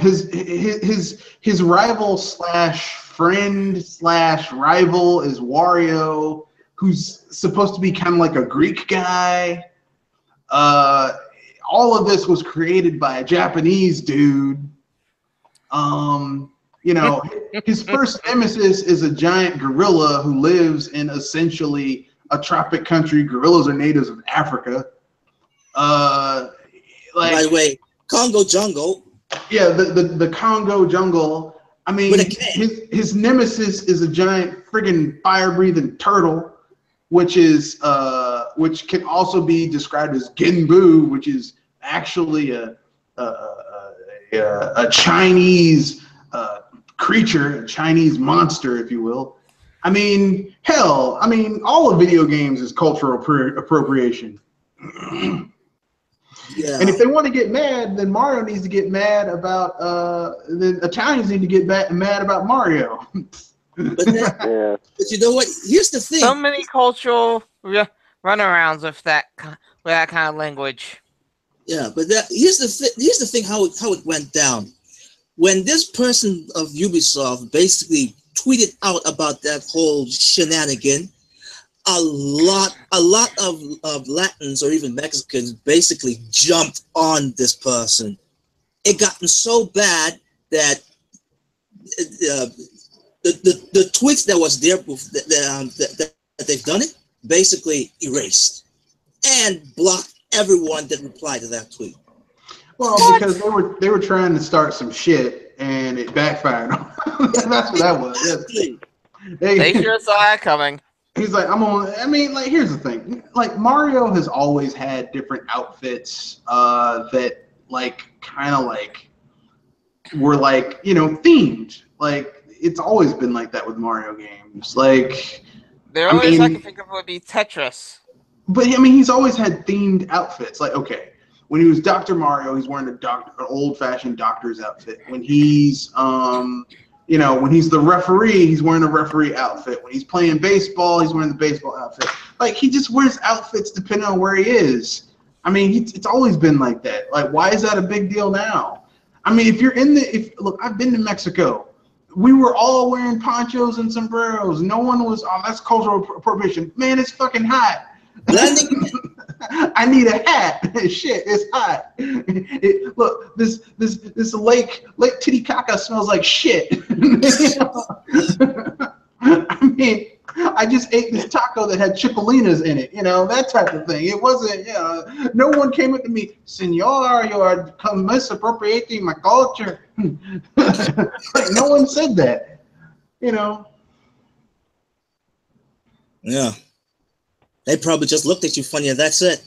His rival slash friend slash rival is Wario, who's supposed to be kind of like a Greek guy. All of this was created by a Japanese dude. You know, his first nemesis is a giant gorilla who lives in essentially a tropic country. Gorillas are natives of Africa. By the way, Congo jungle. Yeah, the Congo jungle. I mean, his nemesis is a giant friggin' fire-breathing turtle, which can also be described as Genbu, which is actually a Chinese creature, a Chinese monster, if you will. I mean, hell, all of video games is cultural appropriation. Yeah. And if they want to get mad, then Mario needs to get mad about. The Italians need to get mad about Mario. But you know what? Here's the thing. So many cultural runarounds with that kind of language. Yeah, but here's the thing. How it went down. When this person of Ubisoft basically tweeted out about that whole shenanigan, a lot of Latins or even Mexicans basically jumped on this person. It gotten so bad that the tweets that was there that they've done it basically erased and blocked everyone that replied to that tweet. Well, because they were trying to start some shit and it backfired. That's what that was. They sure saw that coming. He's like, here's the thing. Like, Mario has always had different outfits that were themed. Like, it's always been like that with Mario games. Like, the only I can think of would be Tetris. But he's always had themed outfits. Like, okay, when he was Dr. Mario, he's wearing an old-fashioned doctor's outfit. When he's when he's the referee, he's wearing a referee outfit. When he's playing baseball, he's wearing the baseball outfit. Like, he just wears outfits depending on where he is. I mean, it's always been like that. Like, why is that a big deal now? I mean, look, I've been to Mexico. We were all wearing ponchos and sombreros. No one was, that's cultural appropriation. Man, it's fucking hot. I need a hat. Shit, it's hot. Look, this Lake Titicaca smells like shit. I mean, I just ate this taco that had chipolinas in it, that type of thing. It wasn't, no one came up to me, Senor, you are misappropriating my culture. Like, no one said that, Yeah. They probably just looked at you funny and that's it.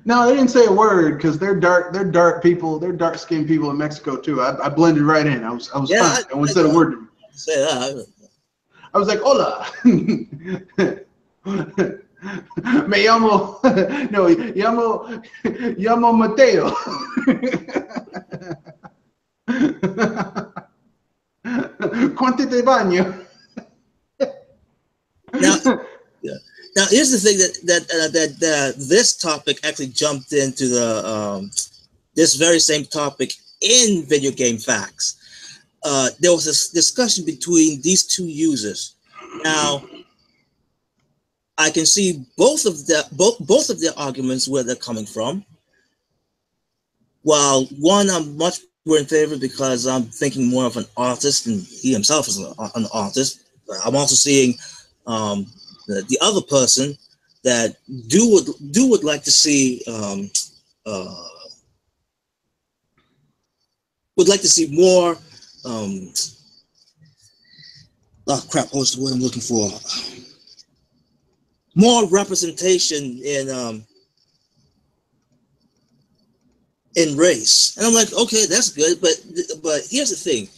No, they didn't say a word because they're dark people. They're dark-skinned people in Mexico too. I blended right in. I was fine. No one said a word to me. I was like, hola. Me llamo, no, llamo Mateo. ¿Cuánto te baño? Now, here's the thing that this topic actually jumped into the this very same topic in Video Game Facts. There was a discussion between these two users. Now, I can see both of their arguments where they're coming from. While one I'm much more in favor because I'm thinking more of an artist, and he himself is an artist. I'm also seeing the other person that would like to see more. Oh crap! What's the word I'm looking for? More representation in race, and I'm like, okay, that's good, but here's the thing: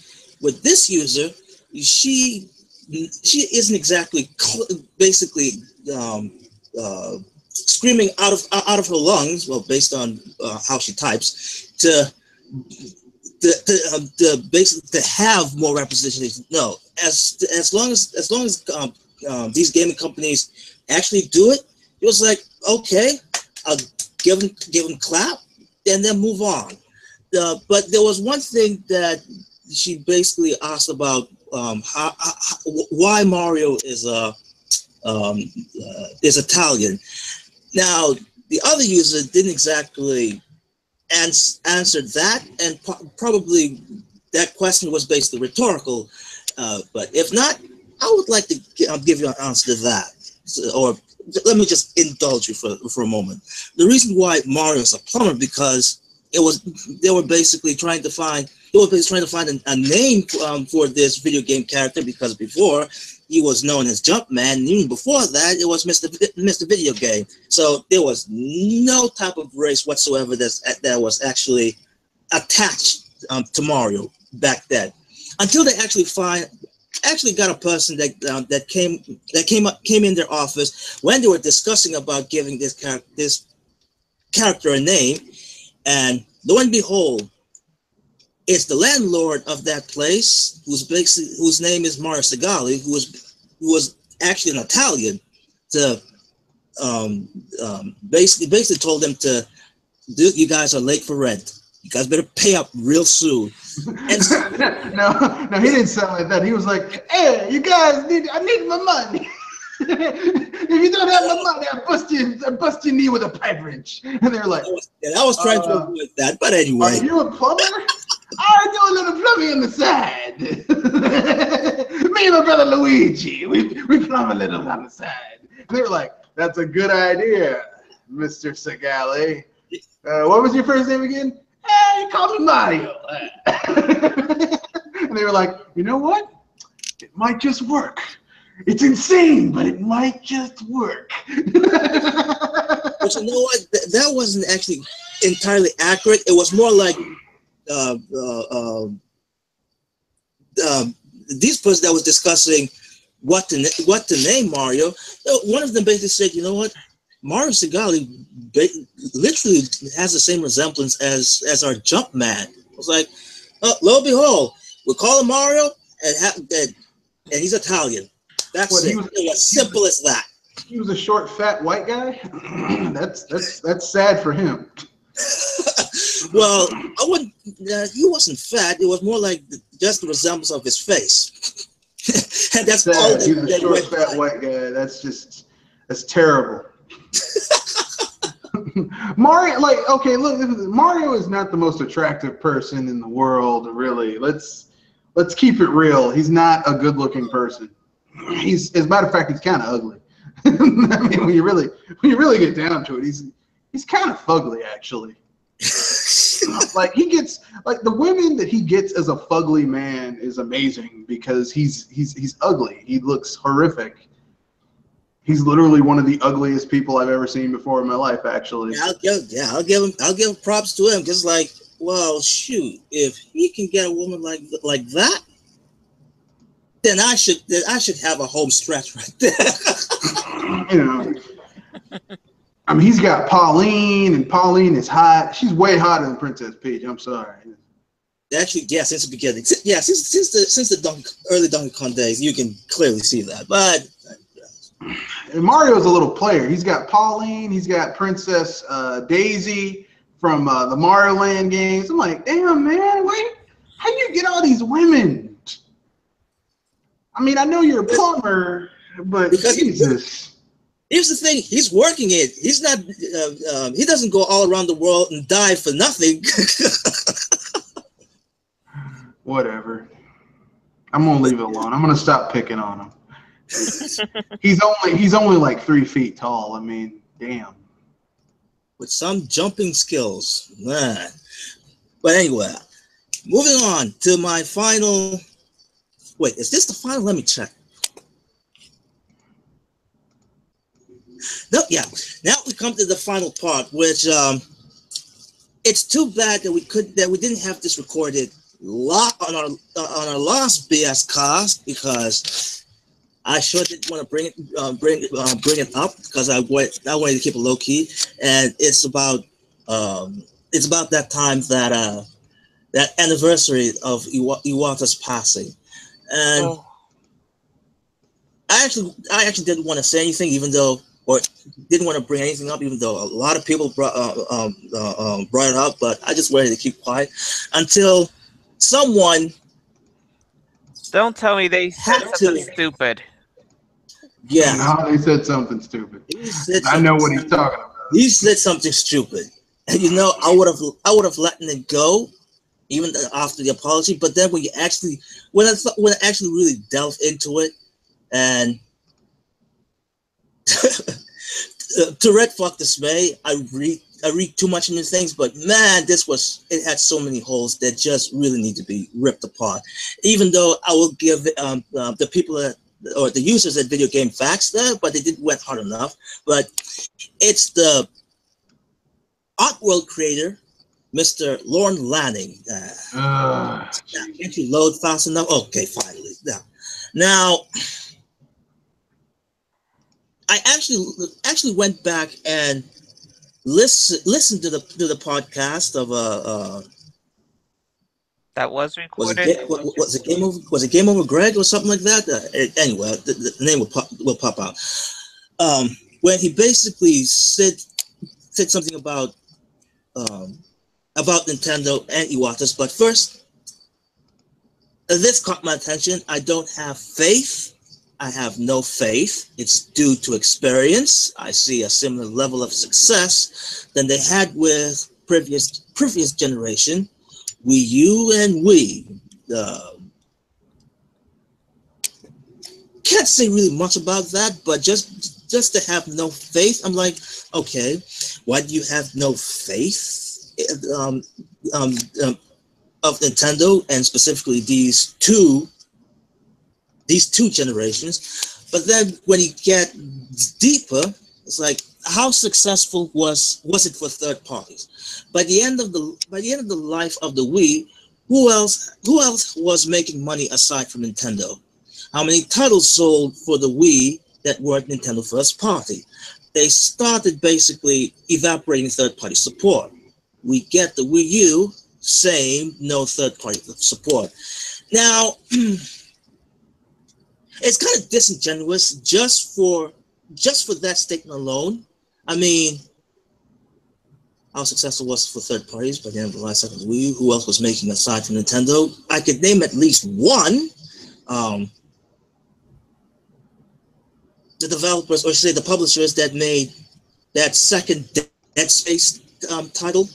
with this user, she isn't exactly basically screaming out of her lungs, well, based on how she types, to basically to have more representation. No, as long as these gaming companies actually do it, it was like, okay, I'll give them clap and then move on. But there was one thing that she basically asked about why Mario is Italian. Now, the other user didn't exactly answer that, and probably that question was basically rhetorical. But if not, I would like to give you an answer to that. Or let me just indulge you for a moment. The reason why Mario is a plumber, because they were basically trying to find a name for this video game character, because before he was known as Jumpman, and even before that it was Mr. Video Game. So there was no type of race whatsoever that was actually attached to Mario back then, until they actually got a person that came in their office when they were discussing about giving this character a name, and lo and behold, it's the landlord of that place, whose name is Mario Segali, who was actually an Italian, to basically told them to, you guys are late for rent. You guys better pay up real soon. And no, he didn't sound like that. He was like, "Hey, you guys I need my money. If you don't have my money, I bust your knee with a pipe wrench." And they're like, I was trying to avoid that, but anyway. Are you a plumber? I do a little plumbing on the side. Me and my brother Luigi, we plumb a little on the side. And they were like, "That's a good idea, Mr. Segali. What was your first name again?" "Hey, call me Mario." And they were like, "You know what? It might just work. It's insane, but it might just work." But you know what? That wasn't actually entirely accurate. It was more like these person that was discussing what to name Mario. One of them basically said, "You know what? Mario Segali literally has the same resemblance as our Jumpman." I was like, "Oh, lo and behold, we'll call him Mario, and he's Italian." That's it. It was simple as that. He was a short, fat white guy. That's sad for him. Well, I wouldn't. He wasn't fat. It was more like just the resemblance of his face. And that's all. He's a short, fat white guy. That's terrible. Mario, Mario is not the most attractive person in the world, really. Let's keep it real. He's not a good-looking person. As a matter of fact, he's kind of ugly. I mean, when you really get down to it, he's kind of fugly, actually. Like the women that he gets as a fugly man is amazing, because he's ugly. He looks horrific. He's literally one of the ugliest people I've ever seen before in my life, actually. I'll give props to him. Just like, well, shoot, if he can get a woman like that, then I should have a home stretch right there. You know, I mean, he's got Pauline, and Pauline is hot. She's way hotter than Princess Peach. I'm sorry. Actually, yeah, since the beginning, since the early Donkey Kong days, you can clearly see that. But and Mario's a little player. He's got Pauline. He's got Princess Daisy from the Mario Land games. I'm like, damn, man, how do you get all these women? I mean, I know you're a plumber, but because Jesus. Here's the thing: he's working it. He's not. He doesn't go all around the world and die for nothing. Whatever. I'm gonna leave it alone. I'm gonna stop picking on him. He's only like 3 feet tall. I mean, damn. With some jumping skills, man. But anyway, moving on to my final. Wait, is this the final? Let me check. No, yeah. Now we come to the final part, which it's too bad that we didn't have this recorded on our last BS cast, because I sure didn't want to bring it up because I wanted to keep it low key, and it's about that time that anniversary of Iwata's passing, and I actually didn't want to say anything, or didn't want to bring anything up, even though a lot of people brought it up, but I just wanted to keep quiet until someone. Don't tell me they said something stupid. Yeah. No, they said something stupid. I know what he's talking about. He said something stupid, and I would have let it go, even after the apology. But then when I actually really delve into it, and to red fuck dismay, I read too much into things, but man, it had so many holes that just really need to be ripped apart. Even though I will give the people or the users at Video Game Facts there, but they didn't went hard enough. But it's the Oddworld creator, Mr. Lorne Lanning. Can't you load fast enough? Okay, finally. Now, I actually went back and listened to the podcast of that was recorded. Was it Game Over Greg or something like that? Anyway, the name will pop out. When he basically said something about Nintendo and Iwata's. But first, this caught my attention. I don't have faith. I have no faith. It's due to experience. I see a similar level of success than they had with previous generation, Wii U and Wii. Can't say really much about that, but just to have no faith, I'm like, okay, why do you have no faith of Nintendo, and specifically these two generations? But then when you get deeper, it's like, how successful was it for third parties? By the end of the life of the Wii, who else was making money aside from Nintendo? How many titles sold for the Wii that weren't Nintendo first party? They started basically evaporating third party support. We get the Wii U, same, no third party support. Now, it's kind of disingenuous just for that statement alone. I mean, how successful was it for third parties by the end of the last second Wii U? Who else was making aside from Nintendo? I could name at least one. The developers, or say the publishers, that made that second Dead Space title.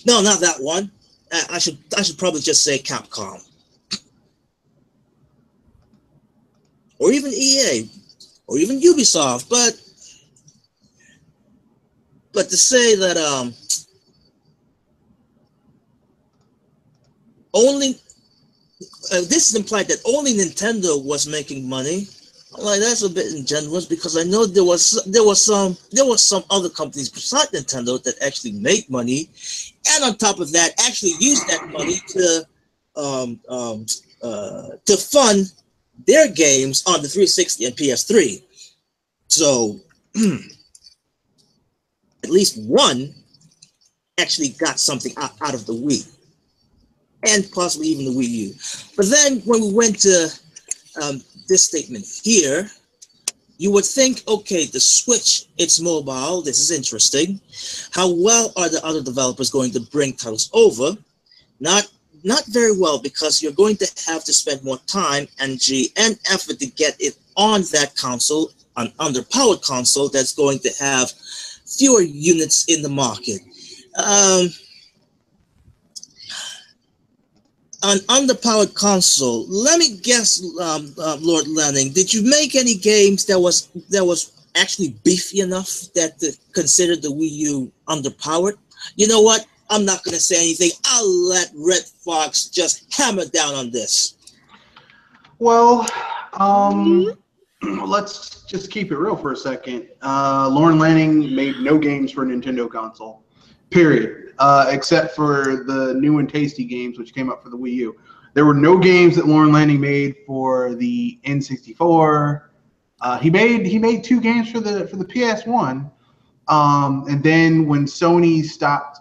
No, not that one. I should probably just say Capcom, or even EA, or even Ubisoft. But to say that only this is implied that only Nintendo was making money. I'm like, that's a bit ingenuous, because I know there was some other companies besides Nintendo that actually make money, and on top of that, actually use that money to fund their games on the 360 and PS3. So at least one actually got something out of the Wii, and possibly even the Wii U. But then when we went to this statement here, you would think, okay, the Switch, it's mobile, this is interesting. How well are the other developers going to bring titles over? Not very well, because you're going to have to spend more time, energy, and effort to get it on that console, an underpowered console that's going to have fewer units in the market. An underpowered console. Let me guess, Lord Lanning, did you make any games that was actually beefy enough that considered the Wii U underpowered? You know what? I'm not going to say anything. I'll let Red Fox just hammer down on this. Well, let's just keep it real for a second. Lorne Lanning made no games for a Nintendo console, period. Except for the new and tasty games, which came out for the Wii U. There were no games that Lorne Lanning made for the N64. He made 2 games for the PS1. And then when Sony stopped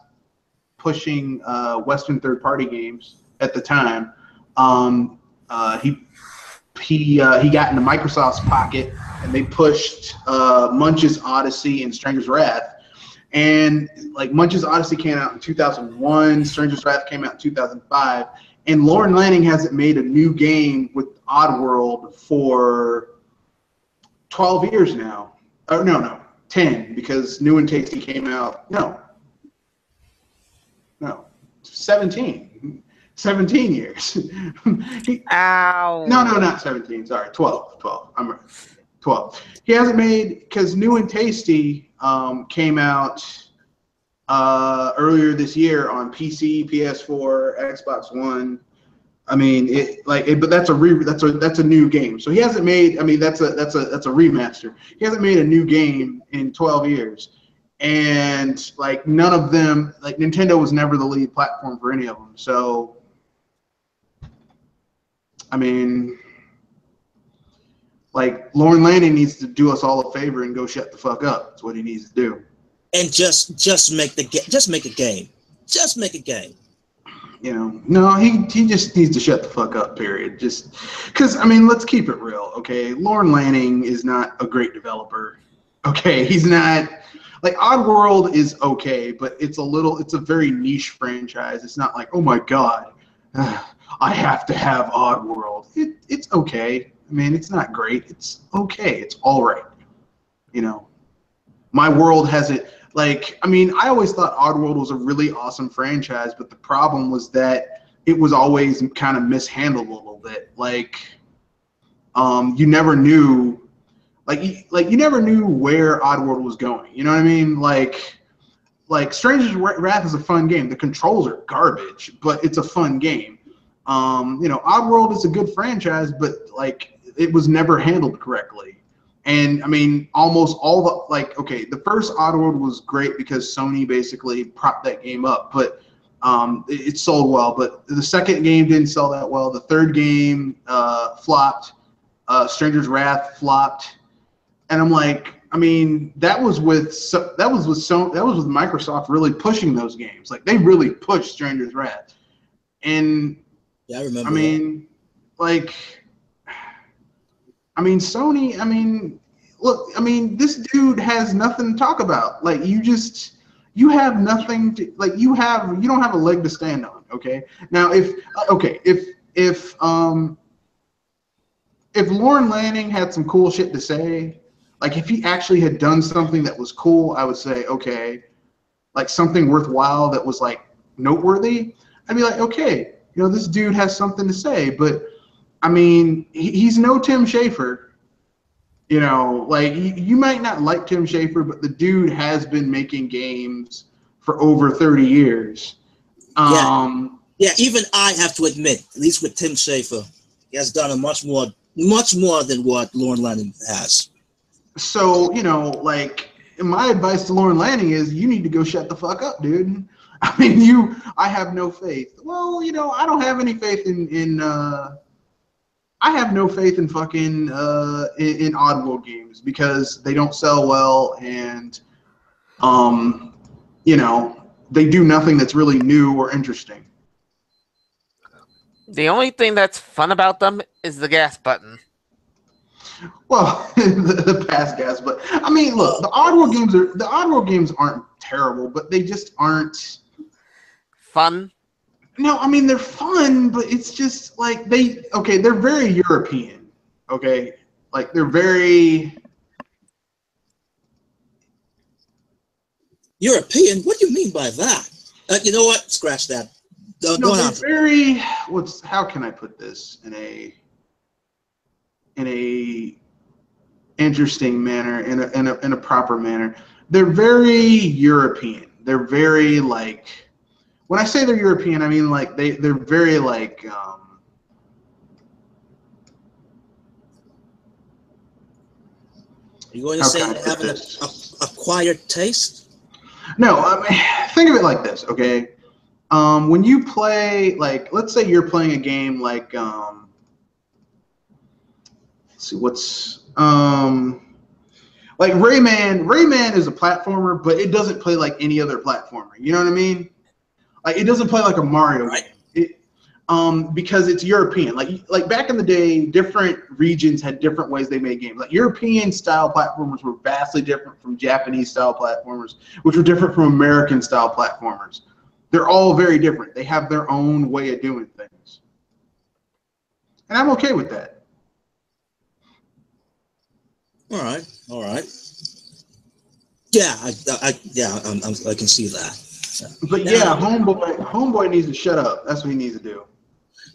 pushing Western third-party games at the time, he got into Microsoft's pocket, and they pushed Munch's Odyssey and Stranger's Wrath. And like Munch's Odyssey came out in 2001, Stranger's Wrath came out in 2005, and Lorne Lanning hasn't made a new game with Oddworld for 12 years now. Oh no, 10, because New and Tasty came out. No, 17 years. Ow. No, not 17. Sorry, 12. I'm right. 12. He hasn't made, because New and Tasty came out earlier this year on PC, PS4, Xbox One. I mean, but that's a new game. So he hasn't made. I mean, that's a remaster. He hasn't made a new game in 12 years, and like none of them, like Nintendo was never the lead platform for any of them. So, I mean, like Lorne Lanning needs to do us all a favor and go shut the fuck up. That's what he needs to do. And just make a game. Just make a game. You know, no, he just needs to shut the fuck up. Period. Just because, I mean, let's keep it real, okay? Lorne Lanning is not a great developer. Okay, he's not. Like Oddworld is okay, but it's a very niche franchise. It's not like, oh my god, I have to have Oddworld. It's okay. I mean, it's not great. It's okay. It's all right. You know, my world has it. Like, I mean, I always thought Oddworld was a really awesome franchise, but the problem was that it was always kind of mishandled a little bit. Like, you never knew, you never knew where Oddworld was going. You know what I mean? Like Stranger's Wrath is a fun game. The controls are garbage, but it's a fun game. You know, Oddworld is a good franchise, but like it was never handled correctly. And I mean, almost all the first Oddworld was great because Sony basically propped that game up, but it sold well. But the second game didn't sell that well. The third game flopped. Stranger's Wrath flopped. And I'm like, I mean, that was with Microsoft really pushing those games. Like they really pushed Stranger's Wrath. And yeah, I remember. I mean, Sony, I mean, look, I mean, this dude has nothing to talk about. Like, you have nothing to, like, you don't have a leg to stand on, okay? Now, if Lorne Lanning had some cool shit to say, like, if he actually had done something that was cool, I would say, okay, like, something worthwhile that was, like, noteworthy, I'd be like, okay, you know, this dude has something to say, but I mean, he's no Tim Schafer. You know, like you might not like Tim Schafer, but the dude has been making games for over 30 years. Yeah, even I have to admit, at least with Tim Schafer, he has done much more than what Lorne Lanning has. So, you know, like my advice to Lorne Lanning is you need to go shut the fuck up, dude. I mean, I have no faith. Well, you know, I don't have any faith in I have no faith in fucking in Oddworld games because they don't sell well, and you know, they do nothing that's really new or interesting. The only thing that's fun about them is the gas button. Well, the pass gas, but I mean, look, the Oddworld games aren't terrible, but they just aren't fun. No, I mean they're fun, but it's just like they're very European. Okay, like they're very European. What do you mean by that? You know what? Scratch that. No, they're very. How can I put this in a interesting manner, in a proper manner? They're very European. They're very like. When I say they're European, I mean like they're very like. You going to say they have an acquired taste? No, I mean, think of it like this, okay? When you play, like, let's say you're playing a game like, let's see, like Rayman. Rayman is a platformer, but it doesn't play like any other platformer. You know what I mean? Like, it doesn't play like a Mario game. Because it's European. Like back in the day, different regions had different ways they made games. Like European style platformers were vastly different from Japanese style platformers, which were different from American style platformers. They're all very different. They have their own way of doing things. And I'm okay with that. All right. Yeah, I can see that. But yeah, homeboy needs to shut up. That's what he needs to do.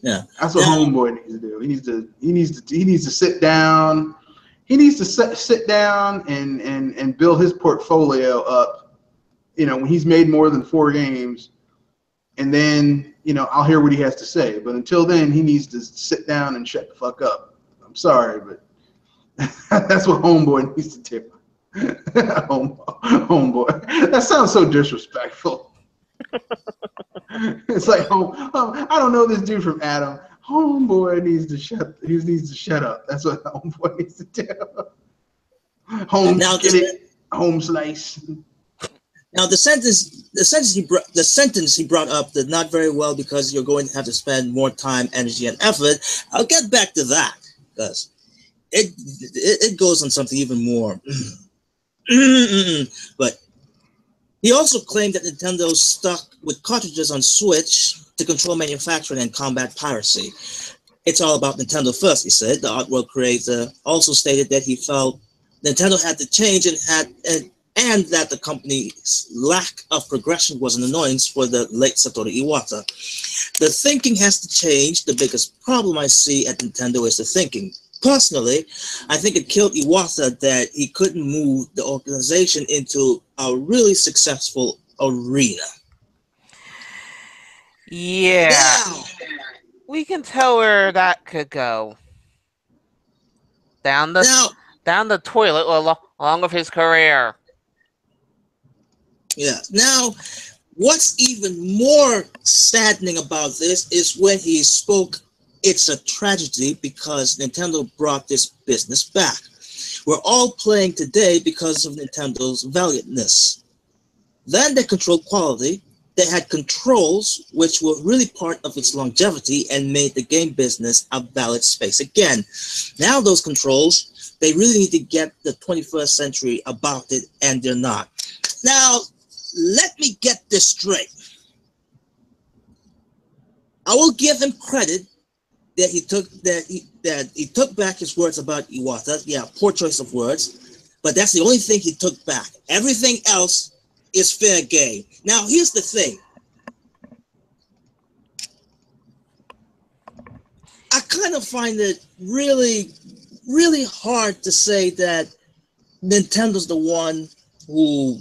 Yeah, that's what homeboy needs to do. He needs to sit down. He needs to sit down and build his portfolio up. You know, when he's made more than 4 games, and then I'll hear what he has to say. But until then, he needs to sit down and shut the fuck up. I'm sorry, but that's what homeboy needs to do. Homeboy. That sounds so disrespectful. It's like, I don't know this dude from Adam. Homeboy needs to shut up. That's what homeboy needs to do. Home slice. Now the sentence he brought up did not very well because you're going to have to spend more time, energy, and effort. I'll get back to that because it goes on something even more. But he also claimed that Nintendo stuck with cartridges on Switch to control manufacturing and combat piracy. It's all about Nintendo first, he said. The Oddworld creator also stated that he felt Nintendo had to change and that the company's lack of progression was an annoyance for the late Satoru Iwata. The thinking has to change. The biggest problem I see at Nintendo is the thinking. Personally, I think it killed Iwata that he couldn't move the organization into a really successful arena. Yeah. Now, we can tell where that could go. Down the toilet along with his career. Yeah. Now, what's even more saddening about this is when he spoke. It's a tragedy because Nintendo brought this business back. We're all playing today because of Nintendo's valiantness. Then they controlled quality. They had controls, which were really part of its longevity and made the game business a valid space again. Now those controls, they really need to get the 21st century about it, and they're not. Now, let me get this straight. I will give him credit that he took back his words about Iwata. Yeah, poor choice of words, but that's the only thing he took back. Everything else is fair game. Now, here's the thing. I kind of find it really, really hard to say that Nintendo's the one who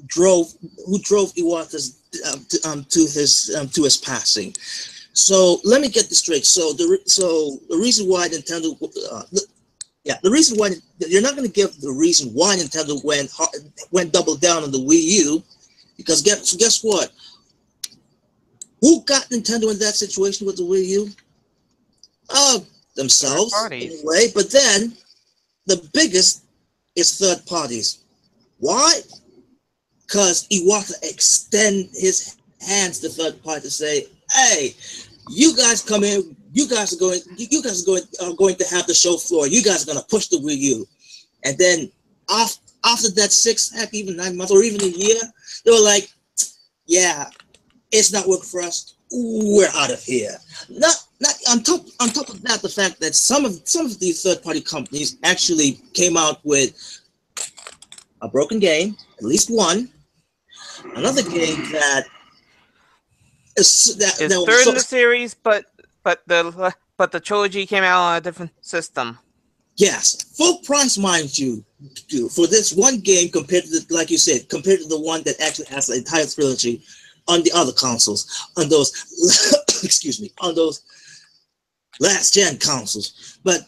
drove Iwata's to his passing. So let me get this straight. So the reason why Nintendo, the reason why you're not going to give the reason why Nintendo went double down on the Wii U, because guess what? Who got Nintendo in that situation with the Wii U? themselves in a way, but then the biggest is third parties. Why? Because Iwata extend his hands to third party to say, "Hey, you guys come in. You guys are going to have the show floor. You guys are going to push the Wii U." And then after that 6, heck, even 9 months or even a year, they were like, "Yeah, it's not working for us. We're out of here." Not on top of that, the fact that some of these third party companies actually came out with a broken game, at least one. Another game that is third in the series, but the trilogy came out on a different system. Yes, full price, mind you, for this one game compared to like you said, compared to the one that actually has the entire trilogy on the other consoles, on those excuse me, on those last gen consoles. But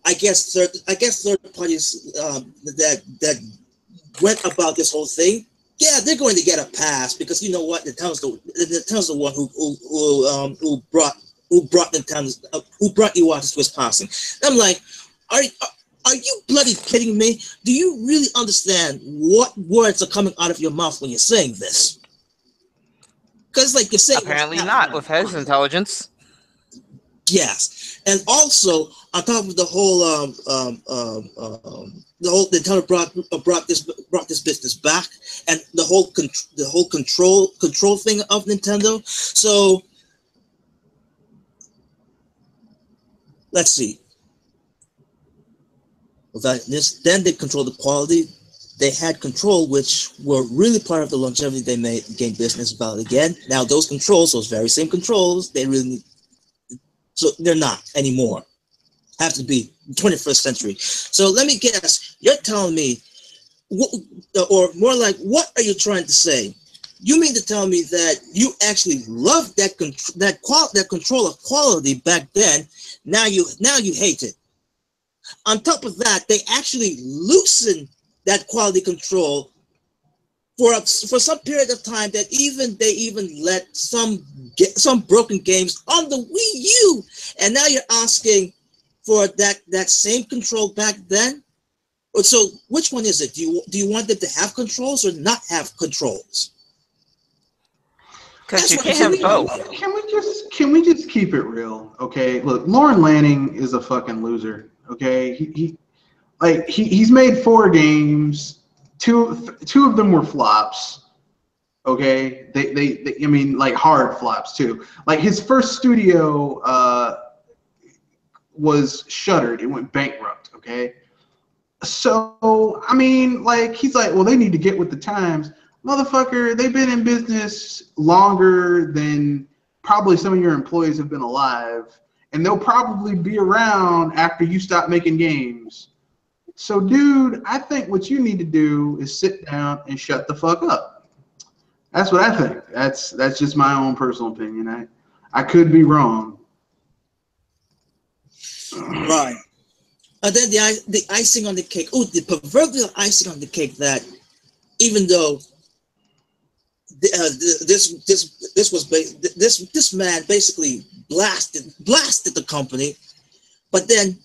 I guess third parties that went about this whole thing, yeah, they're going to get a pass because you know what, Nintendo's the one who brought Iwata to his passing. I'm like, are you bloody kidding me? Do you really understand what words are coming out of your mouth when you're saying this? Because like you're saying, apparently not with his intelligence. Yes, and also on top of the whole Nintendo brought this business back, and the whole control thing of Nintendo. So let's see. Without this, then they controlled the quality. They had control, which were really part of the longevity they made game business about again. Now those controls, those very same controls, so they're not anymore. Have to be 21st century. So let me guess, you're telling me, or more like, what are you trying to say? You mean to tell me that you actually loved that control of quality back then? Now you hate it. On top of that, they actually loosened that quality control for some period of time. That they even let some broken games on the Wii U, and now you're asking for that same control back then. So which one is it? Do you want them to have controls or not have controls? Because you can't have both. Can we just keep it real? Okay, look, Lauren Lanning is a fucking loser. Okay, he's made 4 games. Two of them were flops. Okay, they I mean, like, hard flops too. Like, his first studio was shuttered. It went bankrupt. Okay, so I mean, like, he's like, well, they need to get with the times. Motherfucker, they've been in business longer than probably some of your employees have been alive, and they'll probably be around after you stop making games. So, dude, I think what you need to do is sit down and shut the fuck up. That's what I think. That's just my own personal opinion. I could be wrong. Right. And then the icing on the cake. Oh, the proverbial icing on the cake that even though this man basically blasted the company, but then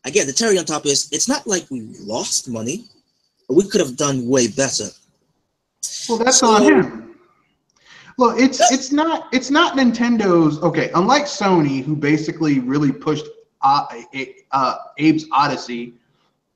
again, the cherry on top is it's not like we lost money. We could have done way better. Well, that's on him. Look, it's not Nintendo's. Okay, unlike Sony, who basically really pushed Abe's Odyssey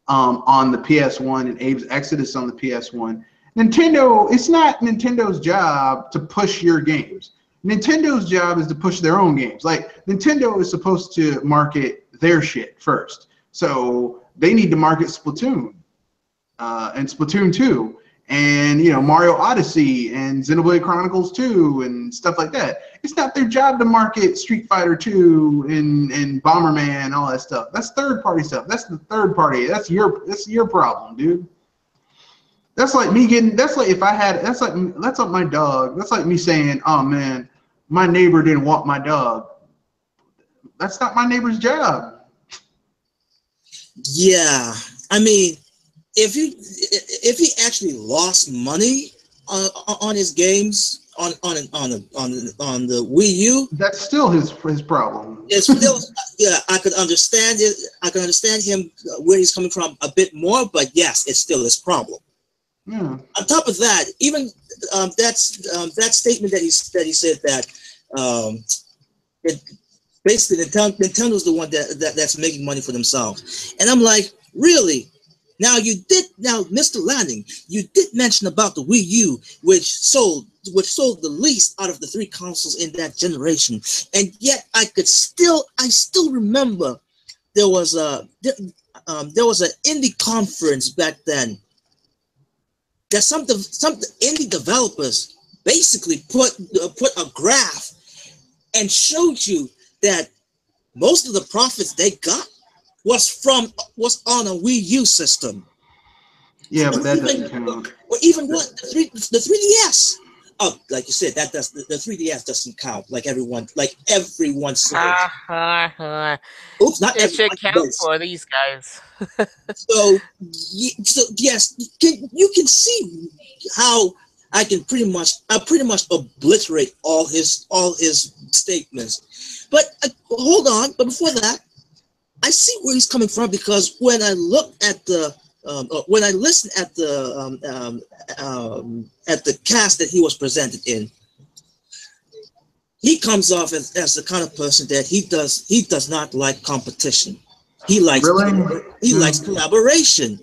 on the PS1 and Abe's Exodus on the PS1. Nintendo, it's not Nintendo's job to push your games. Nintendo's job is to push their own games. Like, Nintendo is supposed to market their shit first. So they need to market Splatoon and Splatoon 2 and, you know, Mario Odyssey and Xenoblade Chronicles 2 and stuff like that. It's not their job to market Street Fighter 2 and Bomberman and all that stuff. That's third party stuff. That's the third party. That's your problem, dude. That's like me getting. That's like if I had. That's like my dog. That's like me saying, "Oh man, my neighbor didn't want my dog." That's not my neighbor's job. Yeah, I mean, if he actually lost money on his games, on the Wii U. That's still his problem. It's still yeah. I could understand it. I can understand him where he's coming from a bit more, but yes, it's still his problem. Yeah. On top of that, even that statement that he said that it basically Nintendo's the one that's making money for themselves, and I'm like, really? Now, Mr. Lanning, you did mention about the Wii U, which sold the least out of the 3 consoles in that generation, and yet I still remember there was an indie conference back then that some indie developers basically put a graph and showed you that most of the profits they got was on a Wii U system. Yeah, but that doesn't count. Or even what the 3DS. Oh, like you said, that does the 3DS doesn't count. Like everyone says. Oops, not it should count for these guys. so yes, you can see how I pretty much obliterate all his statements. But hold on, but before that, I see where he's coming from, because when I look at when I listen at the cast that he was presented in, he comes off as the kind of person that he does not like competition. He likes likes collaboration.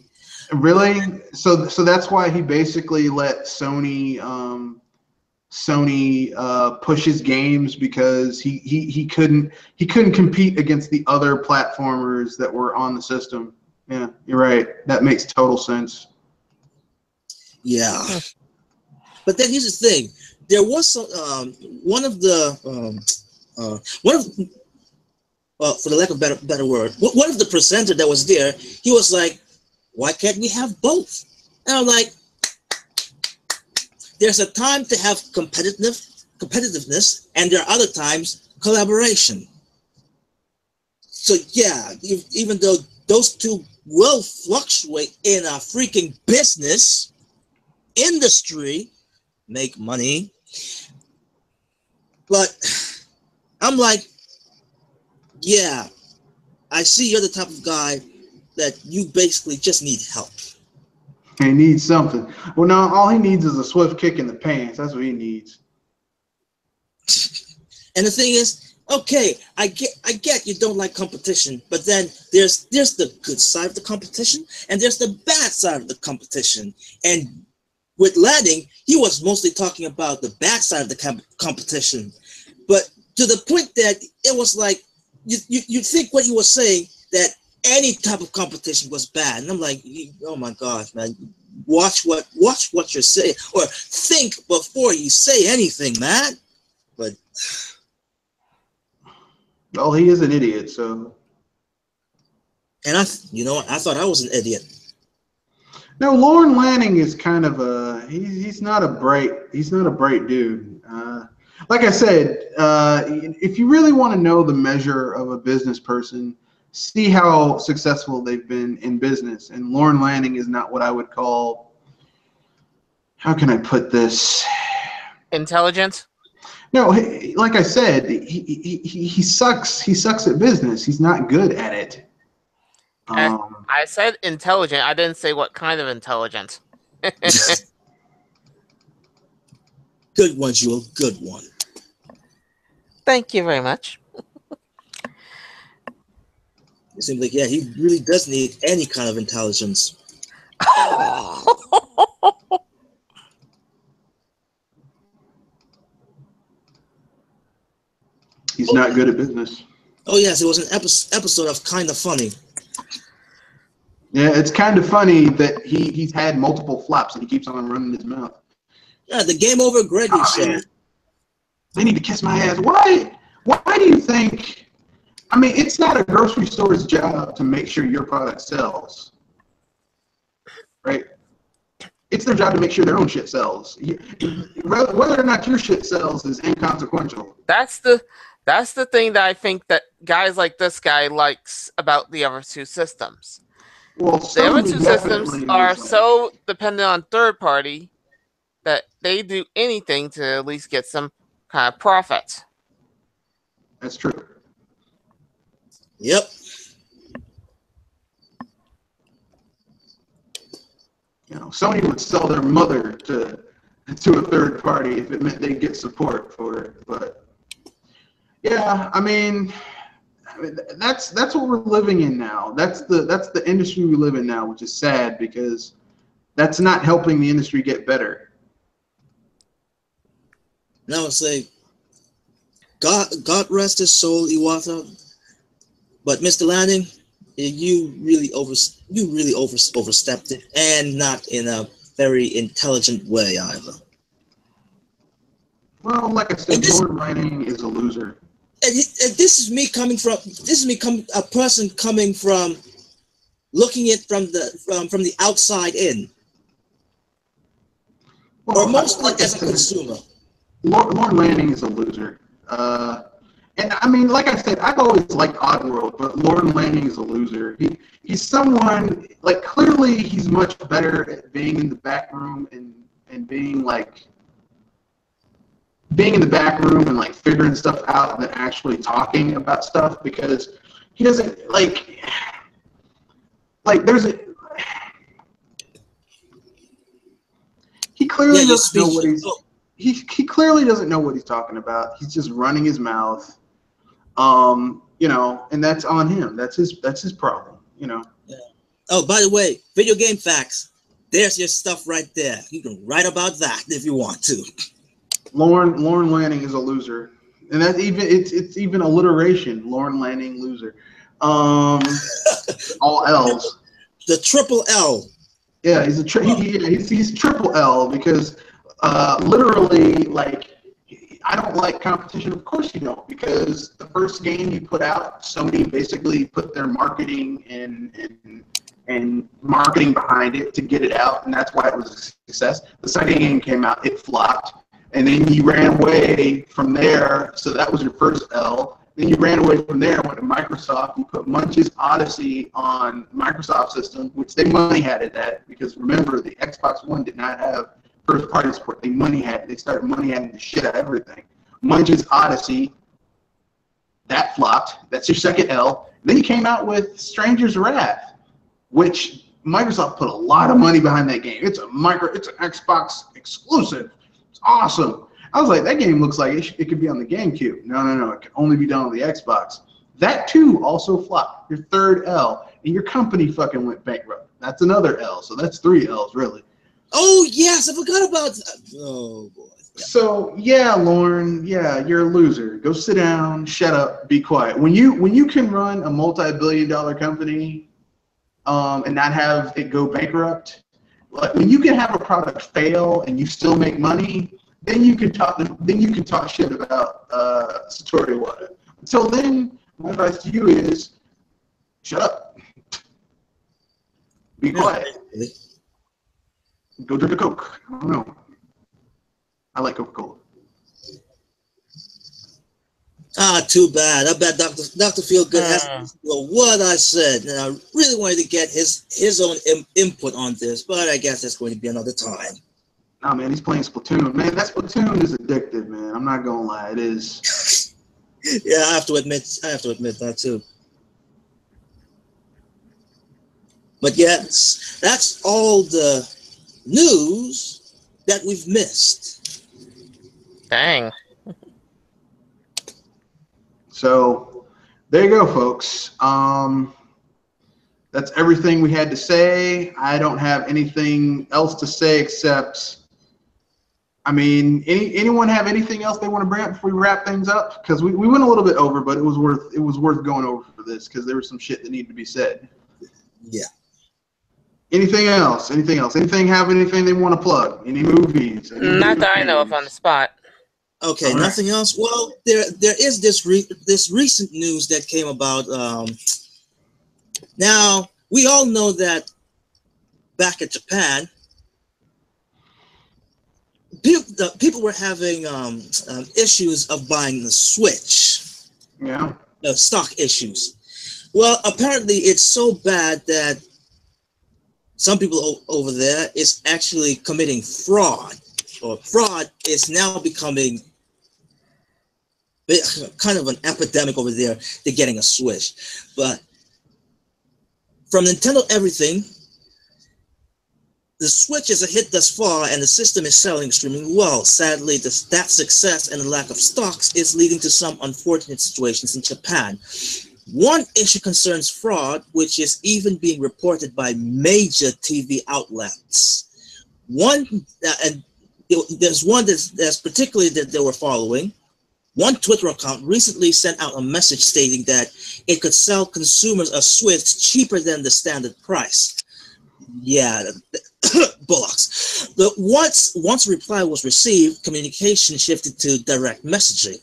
Really? So that's why he basically let Sony push his games, because he couldn't compete against the other platformers that were on the system. Yeah, you're right. That makes total sense. Yeah, but then here's the thing: there was some for the lack of a better word, one of the presenter that was there. He was like, "Why can't we have both?" And I'm like, there's a time to have competitiveness, and there are other times collaboration. So yeah, even though those two will fluctuate in a freaking business industry, make money, but I'm like, yeah, I see you're the type of guy that you basically just need help. He needs something. Well, no, all he needs is a swift kick in the pants. That's what he needs. And the thing is, okay, I get you don't like competition, but then there's the good side of the competition, and there's the bad side of the competition. And with Lanning, he was mostly talking about the bad side of the competition, but to the point that it was like you think what he was saying, that any type of competition was bad. And I'm like, oh my gosh, man, watch what you're saying, or think before you say anything, man. But well, he is an idiot, so. And I thought I was an idiot. No, Lorne Lanning is kind of he's not a bright dude. Like I said, if you really want to know the measure of a business person, see how successful they've been in business. And Lorne Lanning is not what I would call, how can I put this? Intelligent? No, like I said, he sucks. He sucks at business. He's not good at it. I said intelligent. I didn't say what kind of intelligent. Good one, Jewel. Good one. Thank you very much. It seems like, yeah, he really does need any kind of intelligence. He's not good at business. Oh, yes, it was an episode of Kind of Funny. Yeah, it's kind of funny that he's had multiple flops and he keeps on running his mouth. Yeah, the Game Over Gregory show. Man. They need to kiss my ass. Why do you think? I mean, it's not a grocery store's job to make sure your product sells, right? It's their job to make sure their own shit sells. Whether or not your shit sells is inconsequential. That's the thing that I think that guys like this guy likes about the other two systems. Well, the other two systems are so dependent on third party that they do anything to at least get some kind of profit. That's true. Yep. You know, Sony would sell their mother to a third party if it meant they get support for it. But yeah, I mean that's what we're living in now. That's the industry we live in now, which is sad because that's not helping the industry get better. Now I say, God rest his soul, Iwata. But Mr. Lanning, you really overstepped it, and not in a very intelligent way either. Well, like I said, Lord Lanning is a loser. And this is me coming from a person coming from looking at from the outside in, well, or mostly like as a consumer. Lord Lanning is a loser. And I mean, like I said, I've always liked Oddworld, but Lord Lanning is a loser. He's someone, like, clearly he's much better at being in the back room and being in the back room and, like, figuring stuff out than actually talking about stuff, because he doesn't, like there's a... He clearly doesn't know what he's... He clearly doesn't know what he's talking about. He's just running his mouth. You know, and that's on him. That's his problem, you know. Yeah. Oh, by the way, video game facts. There's your stuff right there. You can write about that if you want to. Lorne Lanning is a loser. And that's it's even alliteration. Lorne Lanning loser. All L's. The triple L. Yeah, he's triple L because literally, like, I don't like competition. Of course you don't, because the first game you put out, Sony basically put their marketing and marketing behind it to get it out, and that's why it was a success. The second game came out, it flopped, and then you ran away from there. So that was your first L. Then you ran away from there, went to Microsoft. You put Munch's Odyssey on Microsoft system, which they money had it at, because remember, the Xbox One did not have first party support. They started money adding the shit out of everything. Munch's Odyssey, that flopped. That's your second L. And then you came out with Stranger's Wrath, which Microsoft put a lot of money behind that game. It's an Xbox exclusive. It's awesome. I was like, that game looks like it could be on the GameCube. No. It can only be done on the Xbox. That too also flopped. Your third L, and your company fucking went bankrupt. That's another L. So that's 3 L's really. Oh, yes, I forgot about that. Oh, boy. Yeah. So, yeah, Lauren, yeah, you're a loser. Go sit down, shut up, be quiet. When you can run a multi-billion-dollar company and not have it go bankrupt, like, when you can have a product fail and you still make money, then you can talk shit about Satoru Iwata. Until then, my advice to you is shut up. Be quiet. Really? Go drink a Coke. I don't know. I like Coca-Cola. Too bad. I bet Dr. Feelgood has to know what I said. And I really wanted to get his own input on this, but I guess that's going to be another time. Nah, man, he's playing Splatoon. Man, that Splatoon is addictive, man. I'm not gonna lie, it is. Yeah, I have to admit that too. But yes, that's all the news that we've missed. Dang. So there you go, folks. That's everything we had to say. I don't have anything else to say except, I mean, anyone have anything else they want to bring up before we wrap things up? Because we went a little bit over, but it was worth going over for this because there was some shit that needed to be said. Yeah. Anything else? Anything have anything they want to plug? Any movies? Not that I know of on the spot. Okay, right. Nothing else. Well, there is this recent news that came about. Now we all know that back in Japan, people were having issues of buying the Switch. Yeah. Stock issues. Well, apparently it's so bad that some people over there is actually committing fraud or fraud is now becoming kind of an epidemic over there. They're getting a Switch. But from Nintendo Everything, the Switch is a hit thus far, and the system is selling extremely well. Sadly, that success and the lack of stocks is leading to some unfortunate situations in Japan. One issue concerns fraud, which is even being reported by major TV outlets. And there's one that's particularly that they were following. One Twitter account recently sent out a message stating that it could sell consumers a Switch cheaper than the standard price. Yeah, bullocks. But once a reply was received, communication shifted to direct messaging.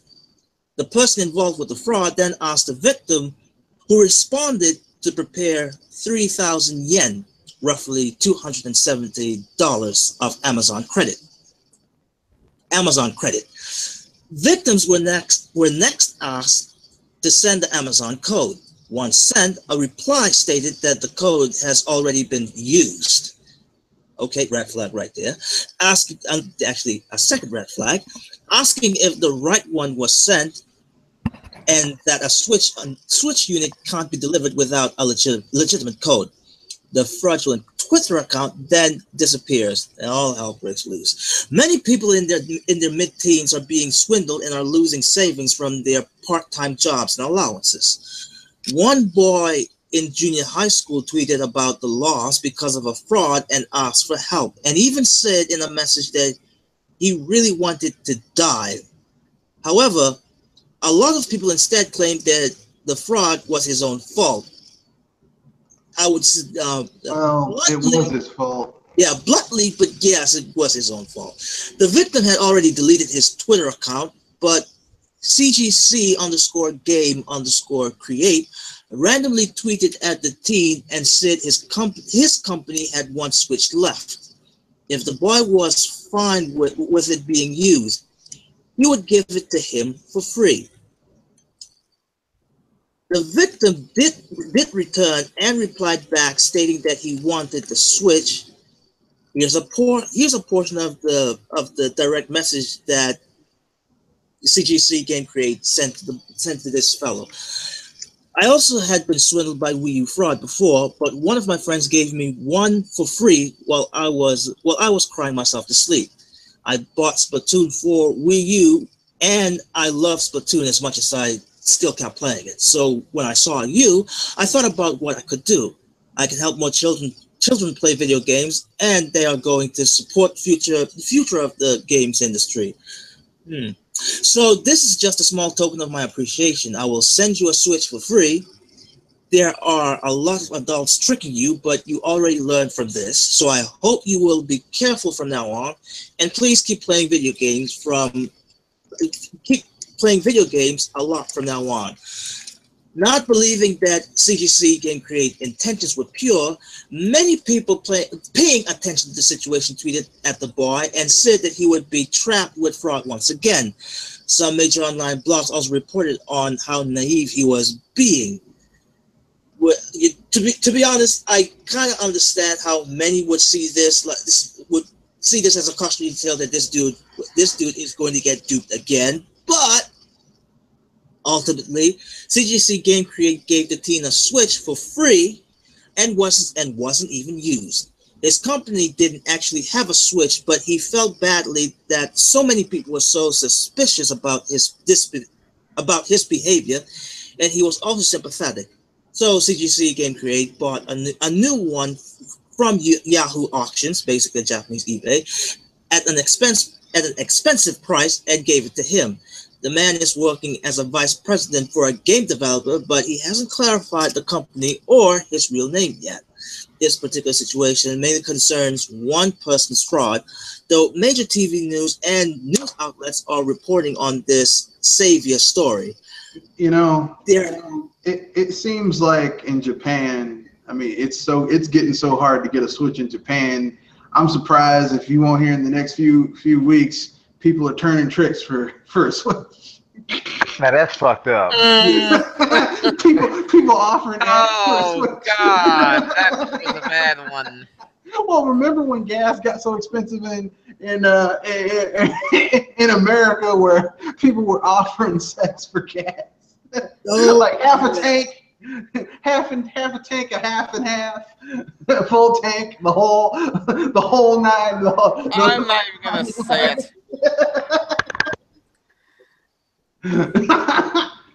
The person involved with the fraud then asked the victim, who responded to prepare 3,000 yen, roughly $270 of Amazon credit. Victims were next asked to send the Amazon code. Once sent, a reply stated that the code has already been used. Okay, red flag right there. Actually, a second red flag, asking if the right one was sent and that a Switch unit can't be delivered without a legitimate code. The fraudulent Twitter account then disappears and all hell breaks loose. Many people in their mid-teens are being swindled and are losing savings from their part-time jobs and allowances. One boy in junior high school tweeted about the loss because of a fraud and asked for help, and even said in a message that he really wanted to die. However, a lot of people instead claimed that the fraud was his own fault. I would say, it was his fault. Yeah, bluntly, but yes, it was his own fault. The victim had already deleted his Twitter account, but CGC_game_create randomly tweeted at the teen and said his company had one Switch left. If the boy was fine with it being used, he would give it to him for free. The victim did return and replied back, stating that he wanted the Switch. Here's a portion of the direct message that CGC Game Create sent to this fellow. I also had been swindled by Wii U fraud before, but one of my friends gave me one for free while I was crying myself to sleep. I bought Splatoon for Wii U, and I love Splatoon as much as I still kept playing it. So when I saw you, I thought about what I could do. I can help more children play video games, and they are going to support the future of the games industry. So this is just a small token of my appreciation. I will send you a Switch for free. There are a lot of adults tricking you, but you already learned from this. So I hope you will be careful from now on, and please keep playing video games a lot from now on. Not believing that CGC Game Create intentions were pure, many people paying attention to the situation tweeted at the boy and said that he would be trapped with fraud once again. Some major online blogs also reported on how naive he was being. To be honest, I kind of understand how many would see this as a cautionary tale that this dude is going to get duped again, but ultimately, CGC Game Create gave the teen a Switch for free and wasn't even used. His company didn't actually have a Switch, but he felt badly that so many people were so suspicious about his behavior, and he was also sympathetic. So CGC Game Create bought a new one from Yahoo Auctions, basically Japanese eBay, at an expensive price and gave it to him. The man is working as a vice president for a game developer, but he hasn't clarified the company or his real name yet. This particular situation mainly concerns one person's fraud, though major TV news and news outlets are reporting on this savior story. It seems like in Japan, I mean, it's getting so hard to get a Switch in Japan. I'm surprised if you won't hear in the next few weeks, people are turning tricks for a Switch. Now that's fucked up. people offering that for a Switch. Oh God, that was a bad one. Well, remember when gas got so expensive in in America where people were offering sex for gas. Oh, like half a tank, half a tank, a half and half, full tank, the whole nine. I'm not even gonna say it.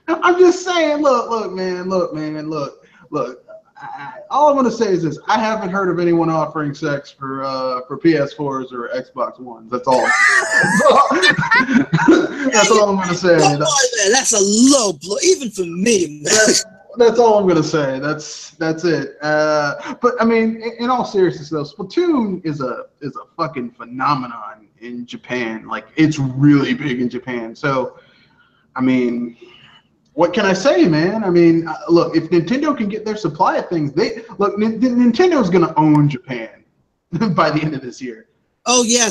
I'm just saying. Look, man. All I'm gonna say is this: I haven't heard of anyone offering sex for PS4s or Xbox Ones. That's all. That's all I'm gonna say. Come on, man. That's a low blow, even for me, man. That's all I'm gonna say. That's it. But I mean, in all seriousness, though, Splatoon is a fucking phenomenon in Japan. Like, it's really big in Japan. So, I mean, what can I say, man? I mean, look, if Nintendo can get their supply of things, Nintendo's gonna own Japan by the end of this year. Oh yeah,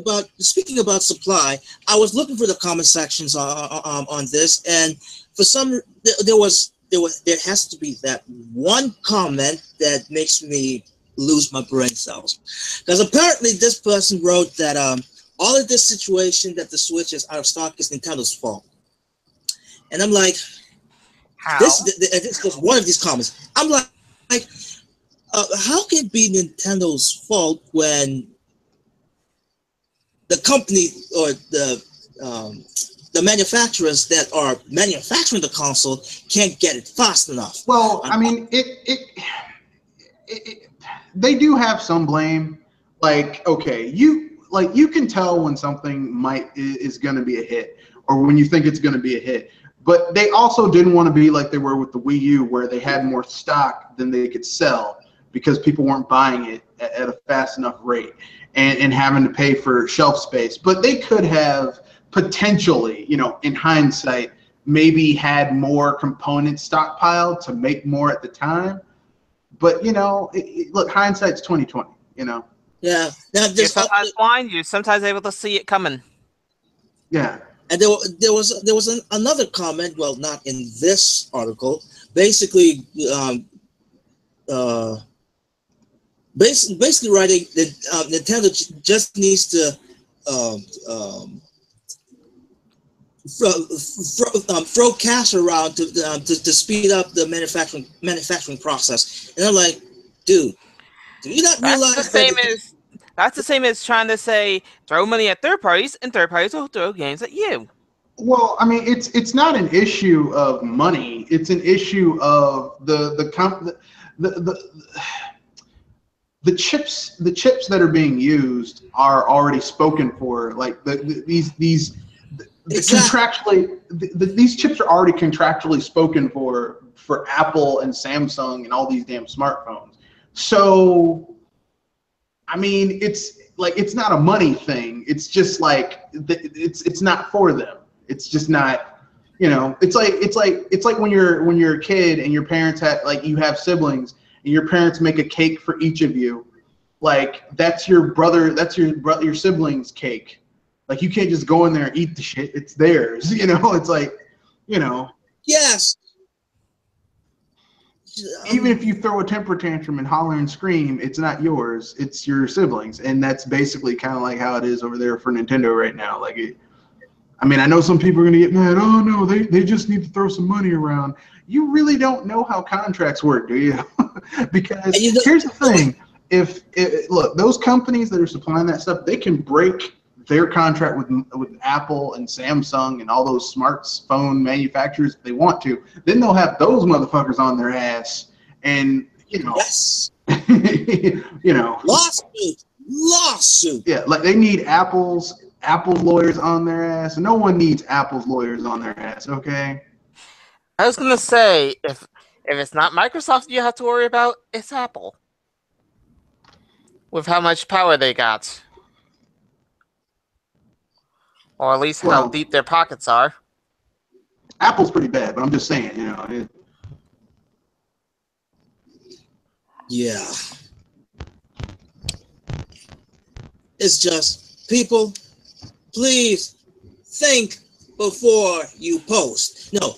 like, speaking about supply, I was looking for the comment sections on this, and for some there has to be that one comment that makes me lose my brain cells, because apparently this person wrote that all of this situation that the Switch is out of stock is Nintendo's fault. And I'm like, this is one of these comments. I'm like, how can it be Nintendo's fault when the company or the manufacturers that are manufacturing the console can't get it fast enough? Well, I mean, they do have some blame. Like, okay, you can tell when something is going to be a hit, or when you think it's going to be a hit. But they also didn't want to be like they were with the Wii U, where they had more stock than they could sell because people weren't buying it at a fast enough rate and having to pay for shelf space. But they could have potentially, in hindsight, maybe had more components stockpiled to make more at the time. But, look, hindsight's 20/20, Yeah. Now, you're sometimes blind. You're sometimes able to see it coming. Yeah. And there was another comment. Well, not in this article. Basically, basically writing that Nintendo just needs to throw cash around to speed up the manufacturing process. And I'm like, dude, do you not realize that's the same as trying to say throw money at third parties, and third parties will throw games at you. Well, I mean, it's not an issue of money. It's an issue of the chips. The chips that are being used are already spoken for. Like these contractually, these chips are already contractually spoken for Apple and Samsung and all these damn smartphones. So, I mean, it's not a money thing. It's just like it's not for them. It's just not, it's like when you're a kid and your parents you have siblings and your parents make a cake for each of you. Like, that's your sibling's cake. Like, you can't just go in there and eat the shit. It's theirs. It's like, Yes. Even if you throw a temper tantrum and holler and scream, it's not yours. It's your siblings. And that's basically kind of like how it is over there for Nintendo right now. Like, I mean, I know some people are going to get mad. Oh, no, they just need to throw some money around. You really don't know how contracts work, do you? Because here's the thing. Look, those companies that are supplying that stuff, they can break their contract with Apple and Samsung and all those smartphone manufacturers if they want to. Then they'll have those motherfuckers on their ass. And, Yes. Lawsuit. Yeah, like they need Apple's lawyers on their ass. No one needs Apple's lawyers on their ass, okay? I was gonna say, if it's not Microsoft you have to worry about, it's Apple. With how much power they got. Or at least how deep their pockets are. Apple's pretty bad, but I'm just saying, Yeah. It's just, people, please think before you post. No,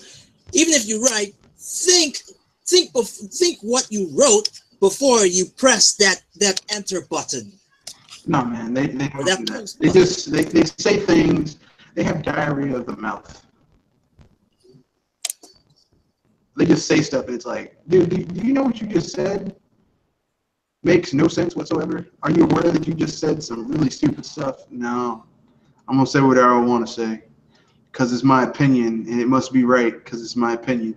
even if you write, think what you wrote before you press that enter button. No, man, they don't do that. They just they say things. They have diarrhea of the mouth. They just say stuff, and it's like, dude, do you know what you just said? Makes no sense whatsoever. Are you aware that you just said some really stupid stuff? No, I'm gonna say whatever I want to say, because it's my opinion, and it must be right, because it's my opinion.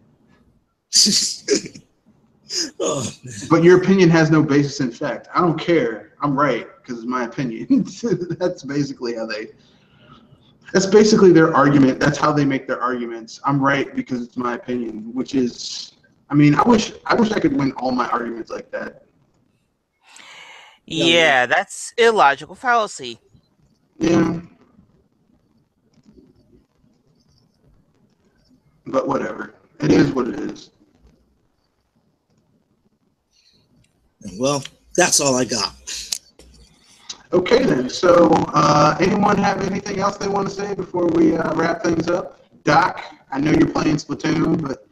Oh, but your opinion has no basis in fact. I don't care. I'm right, because it's my opinion. That's basically how they. That's basically their argument. That's how they make their arguments. I'm right because it's my opinion, which is, I mean, I wish I could win all my arguments like that. Yeah, that's illogical fallacy. Yeah. But whatever. It is what it is. Well, that's all I got. Okay then. So, anyone have anything else they want to say before we wrap things up? Doc, I know you're playing Splatoon, but.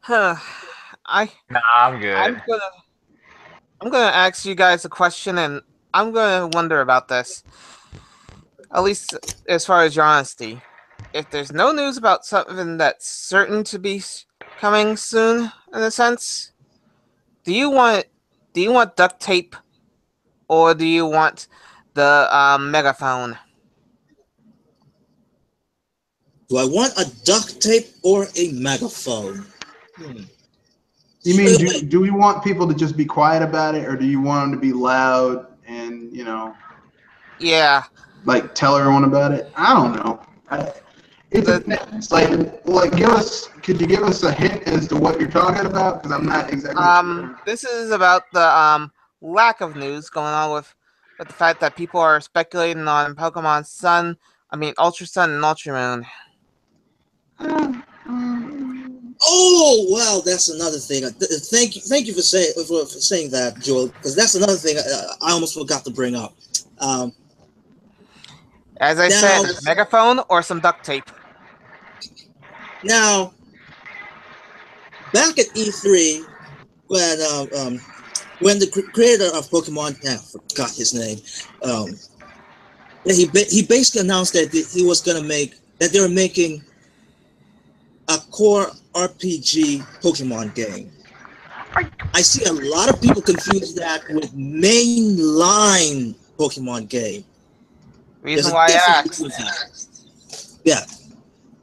Nah, I'm good. I'm gonna ask you guys a question, and I'm gonna wonder about this. At least as far as your honesty. If there's no news about something that's certain to be coming soon, in a sense, do you want duct tape, or do you want the megaphone? Do I want a duct tape or a megaphone? You mean do we want people to just be quiet about it, or do you want them to be loud and Yeah. Like tell everyone about it? I don't know. It's like could you give us a hint as to what you're talking about? Because I'm not exactly sure. This is about the lack of news going on with the fact that people are speculating on Pokemon Sun, Ultra Sun and Ultra Moon. Oh well, that's another thing. Thank you for saying that, Joel, because that's another thing I almost forgot to bring up. As I said, megaphone or some duct tape. Now, back at E3, when the creator of Pokemon, I forgot his name, he basically announced that they were making a core RPG Pokemon game. I see a lot of people confuse that with mainline Pokemon game. Reason why I asked. Yeah,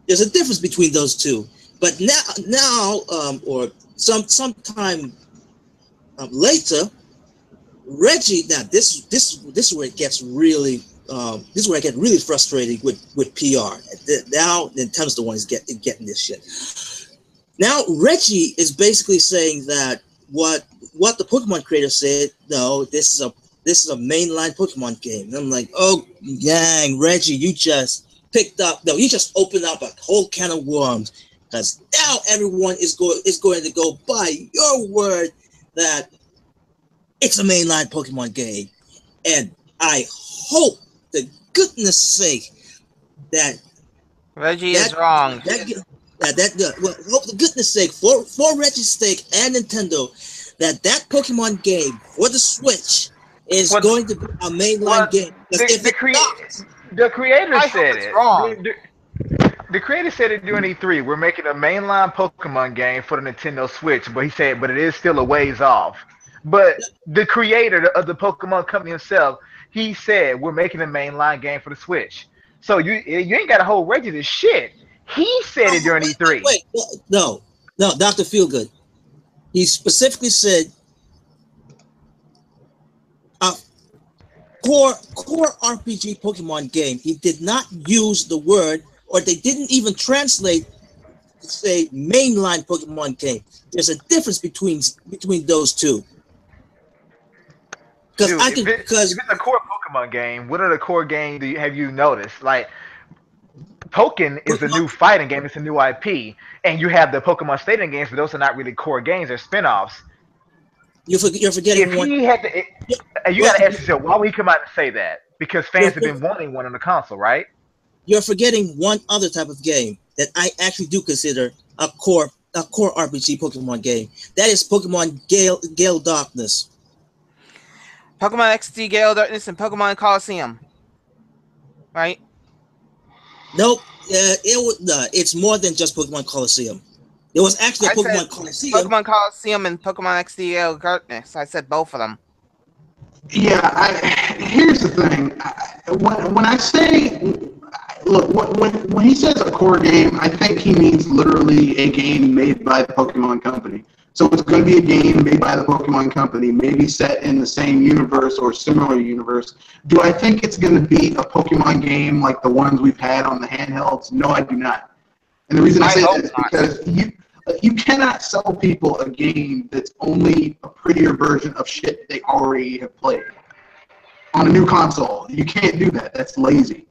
there's a difference between those two. But now, or sometime later, Reggie. Now this is where it gets really. This is where I get really frustrated with PR. Now Nintendo's the one who's getting this shit. Now Reggie is basically saying that what the Pokemon creator said. No, this is a mainline Pokemon game. And I'm like, oh dang, Reggie, you just opened up a whole can of worms, because now everyone is going to go by your word that it's a mainline Pokemon game, and I hope, to goodness sake, that Reggie is wrong. Well, hope to goodness sake, for Reggie's sake and Nintendo, that Pokemon game for the Switch is going to be a mainline game. The creator said it. Wrong. The creator said it during E3. We're making a mainline Pokemon game for the Nintendo Switch, but he said, but it is still a ways off. But the creator of the Pokemon company himself, he said we're making a mainline game for the Switch. So you ain't got to hold Reggie to shit. He said it during E3. Wait, no, Dr. Feelgood. He specifically said core RPG Pokemon game. He did not use the word, or they didn't even translate to say mainline Pokemon game. There's a difference between those two. If it's a core Pokemon game, what are the core games have you noticed? Like, Pokken is a new fighting game. It's a new IP. And you have the Pokemon Stadium games, but those are not really core games. They're spin-offs. You're forgetting if he had to, you got to ask yourself, why would he come out and say that? Because fans have been wanting one on the console, right? You're forgetting one other type of game that I actually do consider a core RPG Pokemon game. That is Pokemon Gale Darkness. Pokemon XD Gale Darkness and Pokemon Coliseum, right? Nope. It's more than just Pokemon Coliseum. There was actually a Pokemon Coliseum. Pokemon Coliseum and Pokemon XD Gale Darkness. I said both of them. Yeah, here's the thing. When I say, look, when he says a core game, I think he means literally a game made by the Pokemon Company. So it's going to be a game made by the Pokemon Company, maybe set in the same universe or similar universe. Do I think it's going to be a Pokemon game like the ones we've had on the handhelds? No, I do not. And the reason I say that is because you cannot sell people a game that's only a prettier version of shit they already have played on a new console. You can't do that. That's lazy.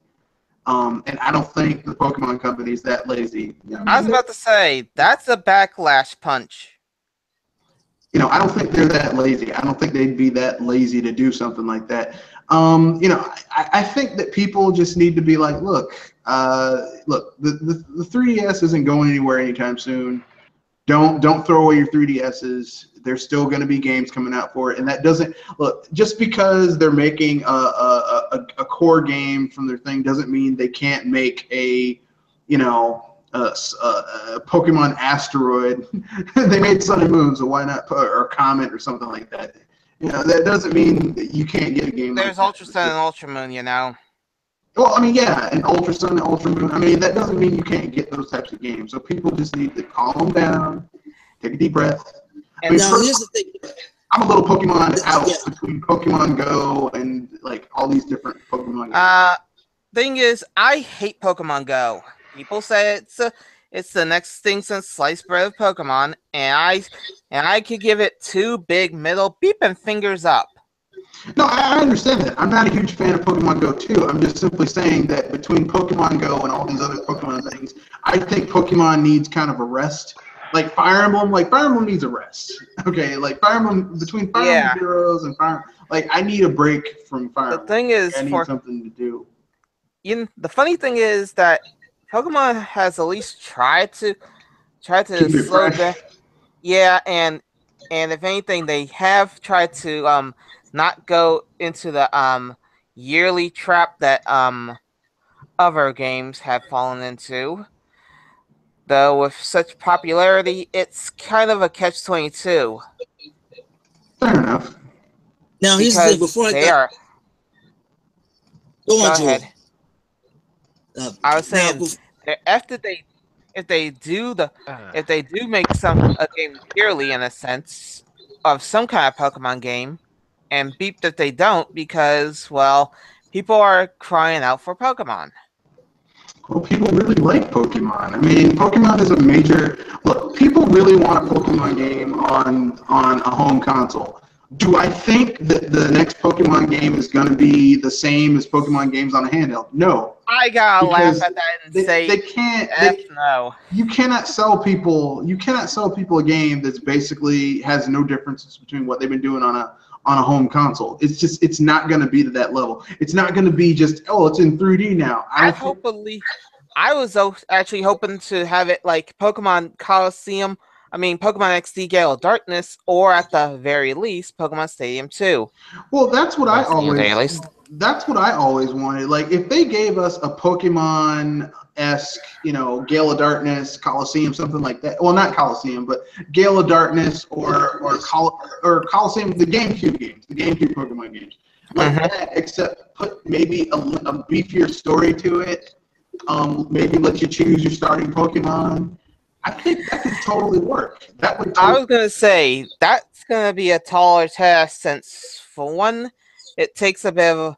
And I don't think the Pokemon Company is that lazy. You know, I was about to say, that's a backlash punch. I don't think they're that lazy. I don't think they'd be that lazy to do something like that. I think that people just need to be like, look, the 3DS isn't going anywhere anytime soon. Don't throw away your 3DSs. There's still going to be games coming out for it, and that doesn't look just because they're making a core game from their thing doesn't mean they can't make a Pokemon Asteroid. They made Sun and Moon, so why not or Comet or something like that? That doesn't mean that you can't get a game. There's like Ultra Sun and Ultra Moon, Well, I mean, yeah, and Ultra Sun and Ultra Moon. I mean, that doesn't mean you can't get those types of games. So people just need to calm down, take a deep breath. And now here's the thing. I'm a little Pokemon out between Pokemon Go and like all these different Pokemon games. Thing is, I hate Pokemon Go. People say it's the next thing since sliced bread of Pokemon, and I could give it 2 big middle beeping fingers up. No, I understand that. I'm not a huge fan of Pokemon Go too. I'm just simply saying that between Pokemon Go and all these other Pokemon things, I think Pokemon needs kind of a rest. Like Fire Emblem needs a rest. Okay, like Fire Emblem, between Fire Emblem Heroes and Fire, like I need a break from Fire Emblem. The thing is, I need something to do. The funny thing is that Pokemon has at least tried to slow down. Yeah, and if anything, they have tried to not go into the yearly trap that other games have fallen into. Though with such popularity, it's kind of a catch-22. Fair enough. Now here's the thing. Before I go ahead. I was saying if they do make a game yearly in a sense of some kind of Pokemon game, and beep that they don't because people are crying out for Pokemon. Well, people really like Pokemon. I mean, Pokemon is a major look. People really want a Pokemon game on a home console. Do I think that the next Pokemon game is going to be the same as Pokemon games on a handheld? No. I gotta laugh at that and say they can't. No. You cannot sell people. You cannot sell people a game that's basically has no differences between what they've been doing on a home console. It's not going to be to that level. It's not going to be just it's in 3D now. I was actually hoping to have it like Pokemon Coliseum. I mean, Pokemon XD Gale of Darkness, or at the very least, Pokemon Stadium 2. Well, that's what I always wanted. Like, if they gave us a Pokemon-esque, Gale of Darkness, Coliseum, something like that. Well, not Coliseum, but Gale of Darkness or Coliseum, the GameCube games, the GameCube Pokemon games. Like that, except put maybe a beefier story to it. Maybe let you choose your starting Pokemon. I think that could totally work. I was going to say, that's going to be a taller task since, for one, it takes people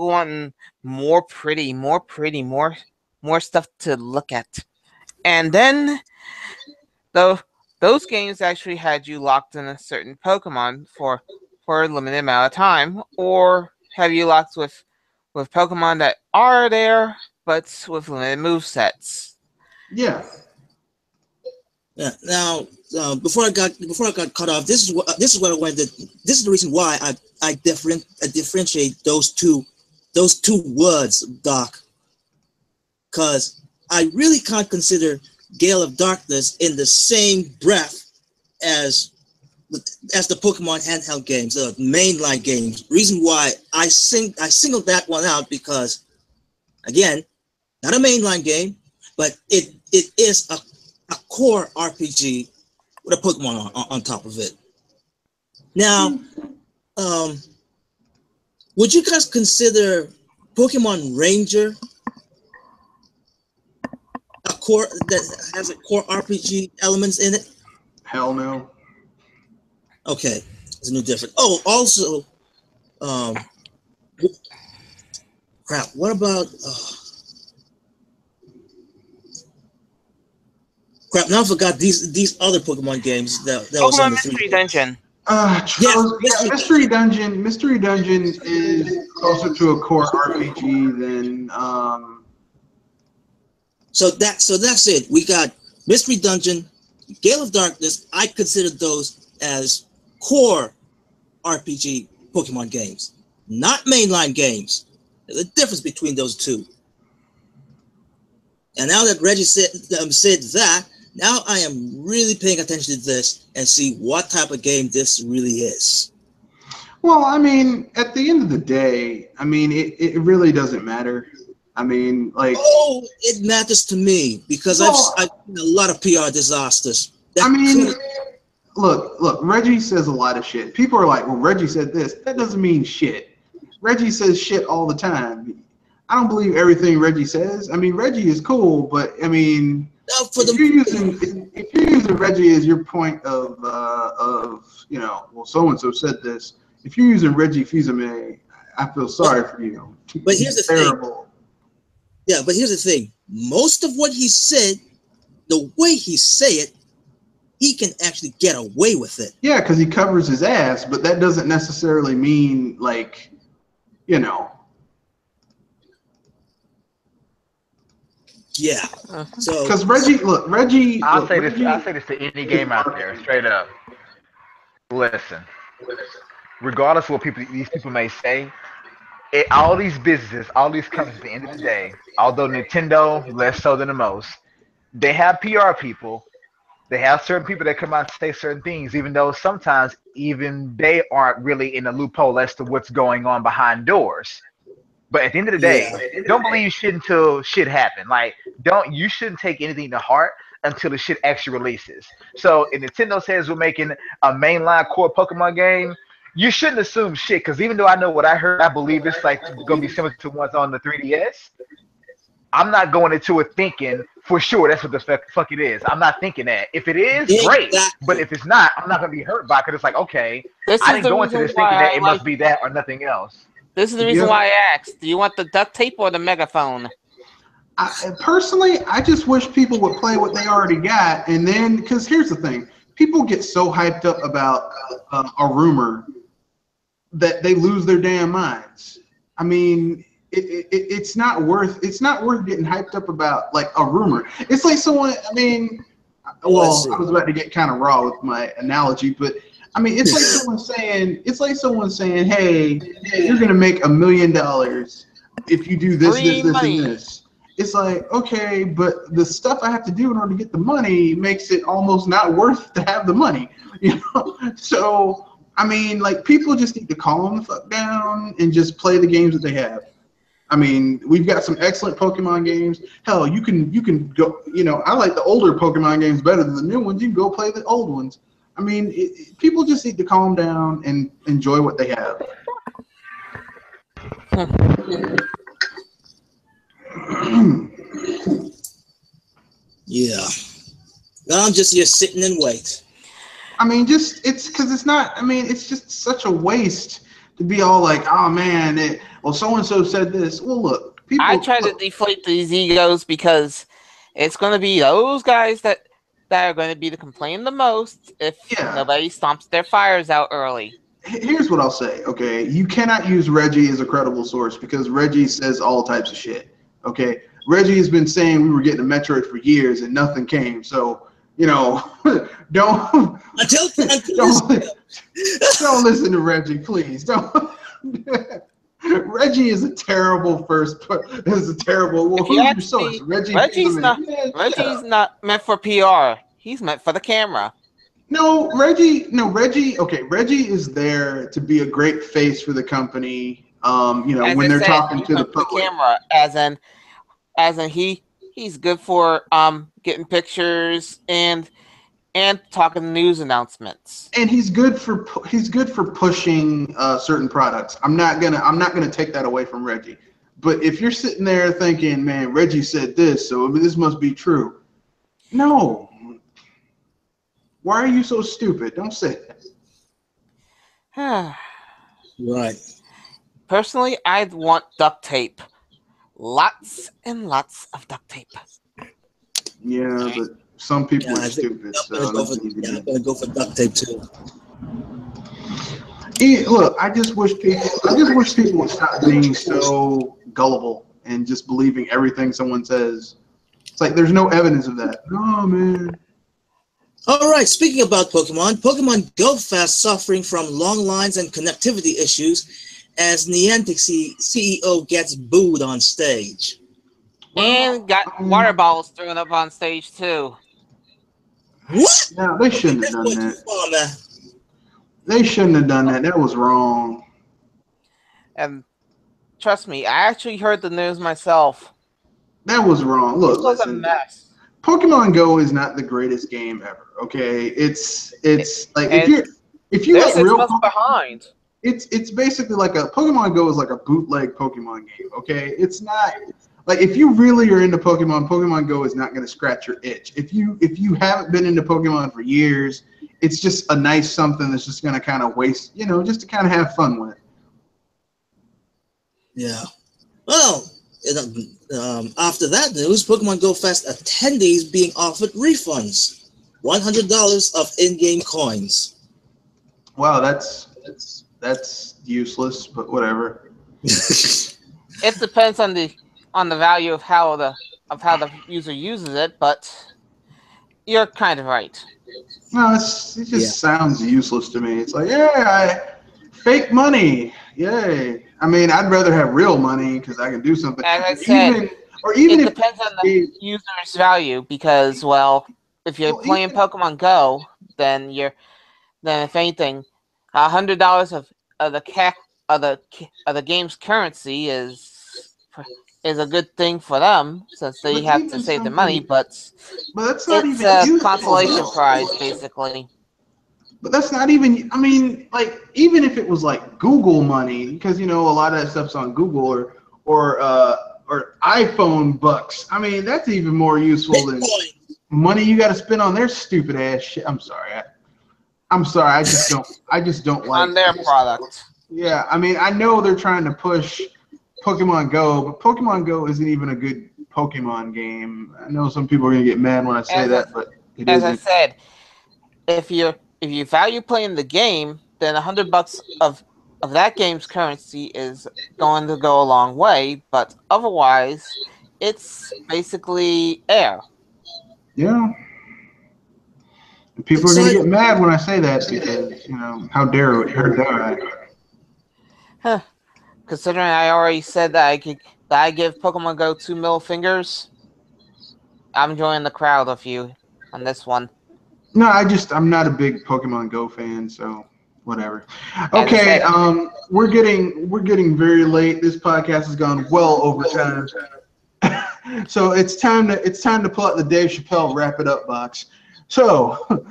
wanting more stuff to look at. And then, those games actually had you locked in a certain Pokemon for a limited amount of time, or have you locked with Pokemon that are there, but with limited movesets. Yeah. Now, before I got cut off, this is what I wanted to. This is the reason why I differentiate those two words, Doc. Because I really can't consider Gale of Darkness in the same breath as as the Pokemon handheld games, mainline games. Reason why I singled that one out because, again, not a mainline game, but it is a core RPG with a Pokemon on top of it. Now, would you guys consider Pokemon Ranger a core that has a core RPG elements in it? Hell no. Okay, it's a new difference. Oh, also, crap. What about? Crap! Now I forgot these other Pokemon games that was on the Mystery Dungeon. Mystery Dungeon. Mystery Dungeon is closer to a core RPG than. So that's it. We got Mystery Dungeon, Gale of Darkness. I consider those as core RPG Pokemon games, not mainline games. There's a difference between those two. And now that Reggie said that, now I am really paying attention to this and see what type of game this really is. Well, I mean, at the end of the day, I mean, it really doesn't matter. I mean, like... Oh, it matters to me because I've seen a lot of PR disasters. Look, Reggie says a lot of shit. People are like, well, Reggie said this. That doesn't mean shit. Reggie says shit all the time. I don't believe everything Reggie says. I mean, Reggie is cool, but, I mean... if you're using Reggie as your point of you know, well, so-and-so said this. If you're using Reggie Fils-Aimé, I feel sorry for you. But here's the thing. Yeah, but here's the thing. Most of what he said, the way he say it, he can actually get away with it. Yeah, because he covers his ass, but that doesn't necessarily mean, like, you know. Yeah. So because Reggie. I'll say this to any game out there, straight up. Listen, regardless of what these people may say, all these businesses, all these companies, at the end of the day, although Nintendo less so than the most, they have PR people. They have certain people that come out and say certain things, even though sometimes even they aren't really in the loophole as to what's going on behind doors. But at the end of the day, don't believe shit until shit happen. Like, you shouldn't take anything to heart until the shit actually releases. So if Nintendo says we're making a mainline core Pokemon game, you shouldn't assume shit, because even though I know what I heard, I believe it's like going to be similar to ones on the 3DS. I'm not going into it thinking for sure that's what the fuck it is. I'm not thinking that. If it is, great. But if it's not, I'm not going to be hurt by it, because it's like, okay, I didn't go into this thinking that it must be that or nothing else. This is the reason why I asked. Do you want the duct tape or the megaphone? Personally, I just wish people would play what they already got, and then, because here's the thing, people get so hyped up about a rumor that they lose their damn minds. I mean, it's not worth getting hyped up about, like, a rumor. It's like someone, I mean, well, I was about to get kind of raw with my analogy, but I mean, it's like someone saying, hey, you're gonna make $1 million if you do this, this, and this. It's like, okay, but the stuff I have to do in order to get the money makes it almost not worth to have the money, you know? So, I mean, like, people just need to calm the fuck down and just play the games that they have. I mean, we've got some excellent Pokemon games. Hell, you can go, you know, I like the older Pokemon games better than the new ones. You can go play the old ones. I mean, people just need to calm down and enjoy what they have. Yeah. I'm just here sitting and wait. I mean, it's because it's not, I mean, it's just such a waste to be all like, oh man, well, so-and-so said this. Well, look, people. I try to deflate these egos because it's going to be those guys that are going to be the complain the most if nobody stomps their fires out early. Here's what I'll say, okay? You cannot use Reggie as a credible source because Reggie says all types of shit, okay? Reggie has been saying we were getting a Metroid for years and nothing came, so, you know, don't listen to Reggie, please. Don't. Reggie is a terrible well, who's your source? Reggie's not meant for PR. He's meant for the camera. No, Reggie. Okay, Reggie is there to be a great face for the company. As when I they're said, talking to the public. camera, as in he's good for getting pictures and talking news announcements. And he's good for pushing certain products. I'm not gonna take that away from Reggie. But if you're sitting there thinking, man, Reggie said this, so this must be true. No. Why are you so stupid? Don't say that. Right. Personally, I'd want duct tape. Lots and lots of duct tape. Yeah, but some people are stupid. I'm gonna go for duct tape too. Look, I just wish people would stop being so gullible and just believing everything someone says. It's like there's no evidence of that. Oh man. All right, speaking about Pokemon Go Fast suffering from long lines and connectivity issues as Niantic CEO gets booed on stage. And got water bottles thrown up on stage too. What? No, they shouldn't have done that. They shouldn't have done that. That was wrong. And trust me, I actually heard the news myself. That was wrong. Look, it was a mess. Pokemon Go is not the greatest game ever. Okay, it's like if you like real months behind. It's basically like Pokemon Go is like a bootleg Pokemon game. Okay, it's not like if you really are into Pokemon Go is not going to scratch your itch. If you haven't been into Pokemon for years, it's just a nice something that's just going to kind of waste, just to kind of have fun with. Yeah. Well, after that news, Pokemon Go Fest attendees being offered refunds, $100 of in-game coins. Wow, that's useless, but whatever. It depends on the value of how the user uses it, but you're kind of right. No, it just sounds useless to me. It's like, fake money, yay. I mean, I'd rather have real money because I can do something. As I said, even it depends on the user's value because, well, if you're playing Pokemon Go, then if anything, $100 of the game's currency is a good thing for them since they have to save their money. But that's not it's even a consolation prize, basically. But that's not even, I mean, like, even if it was like Google money, because, a lot of that stuff's on Google or iPhone bucks. I mean, that's even more useful than money you got to spend on their stupid ass shit. I'm sorry. I just don't like on their product. Yeah. I mean, I know they're trying to push Pokemon Go, but Pokemon Go isn't even a good Pokemon game. I know some people are going to get mad when I say that, but it isn't. As I said, if you value playing the game, then $100 of that game's currency is going to go a long way. But otherwise, it's basically air. Yeah. And people are going to get mad when I say that because how dare I? Huh. Considering I already said that I give Pokemon Go 2 middle fingers, I'm joining the crowd with you on this one. No, I'm not a big Pokemon Go fan, so whatever. Okay, we're getting very late. This podcast has gone well over time. So it's time to pull out the Dave Chappelle wrap it up box. So